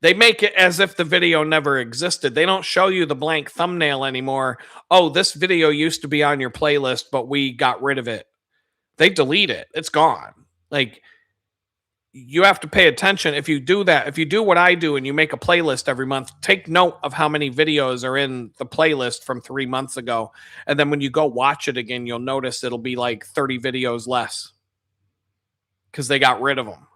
Speaker 1: They make it as if the video never existed. They don't show you the blank thumbnail anymore. Oh, this video used to be on your playlist, but we got rid of it. They delete it. It's gone. Like, you have to pay attention. If you do that, if you do what I do and you make a playlist every month, take note of how many videos are in the playlist from 3 months ago. And then when you go watch it again, you'll notice it'll be like 30 videos less because they got rid of them.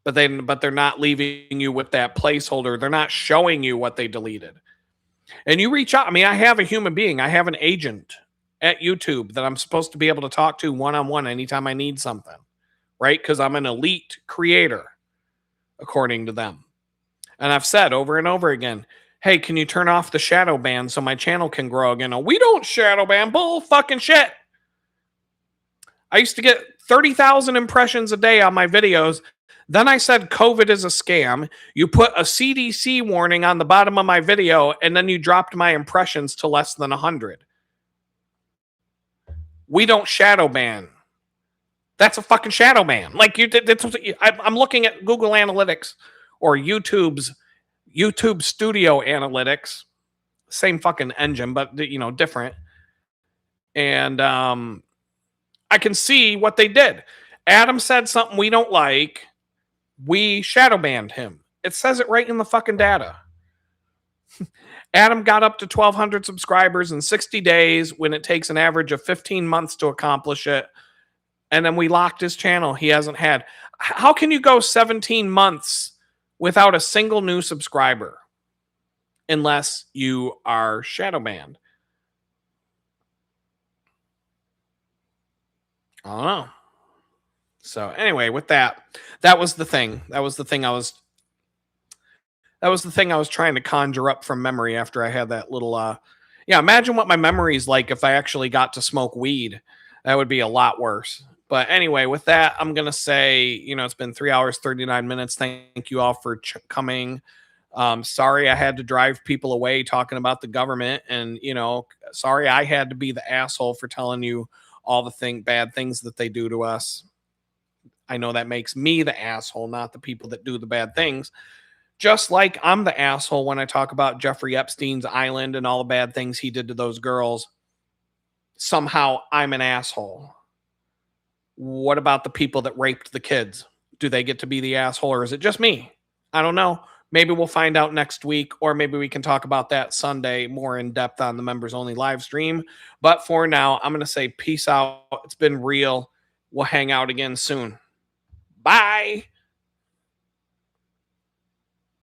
Speaker 1: But they're not leaving you with that placeholder. They're not showing you what they deleted. And you reach out. I mean, I have a human being. I have an agent at YouTube that I'm supposed to be able to talk to one-on-one anytime I need something, right? Because I'm an elite creator, according to them. And I've said over and over again, hey, can you turn off the shadow ban so my channel can grow again? No, we don't shadow ban. Bull fucking shit. I used to get 30,000 impressions a day on my videos. Then I said COVID is a scam. You put a CDC warning on the bottom of my video, and then you dropped my impressions to less than 100. We don't shadow ban. That's a fucking shadow ban. Like I'm looking at Google Analytics or YouTube Studio Analytics. Same fucking engine, but different. And I can see what they did. Adam said something we don't like. We shadow banned him. It says it right in the fucking data. Adam got up to 1,200 subscribers in 60 days when it takes an average of 15 months to accomplish it. And then we locked his channel. He hasn't had. How can you go 17 months without a single new subscriber unless you are shadow banned? I don't know. So anyway, with that, that was the thing. That was the thing I was trying to conjure up from memory after I had that little yeah, imagine what my memory's like if I actually got to smoke weed. That would be a lot worse. But anyway, with that, I'm going to say, it's been 3 hours 39 minutes. Thank you all for coming. Sorry I had to drive people away talking about the government, and sorry I had to be the asshole for telling you all the bad things that they do to us. I know that makes me the asshole, not the people that do the bad things. Just like I'm the asshole when I talk about Jeffrey Epstein's island and all the bad things he did to those girls. Somehow I'm an asshole. What about the people that raped the kids? Do they get to be the asshole, or is it just me? I don't know. Maybe we'll find out next week, or maybe we can talk about that Sunday more in depth on the members only live stream. But for now, I'm going to say peace out. It's been real. We'll hang out again soon. Bye.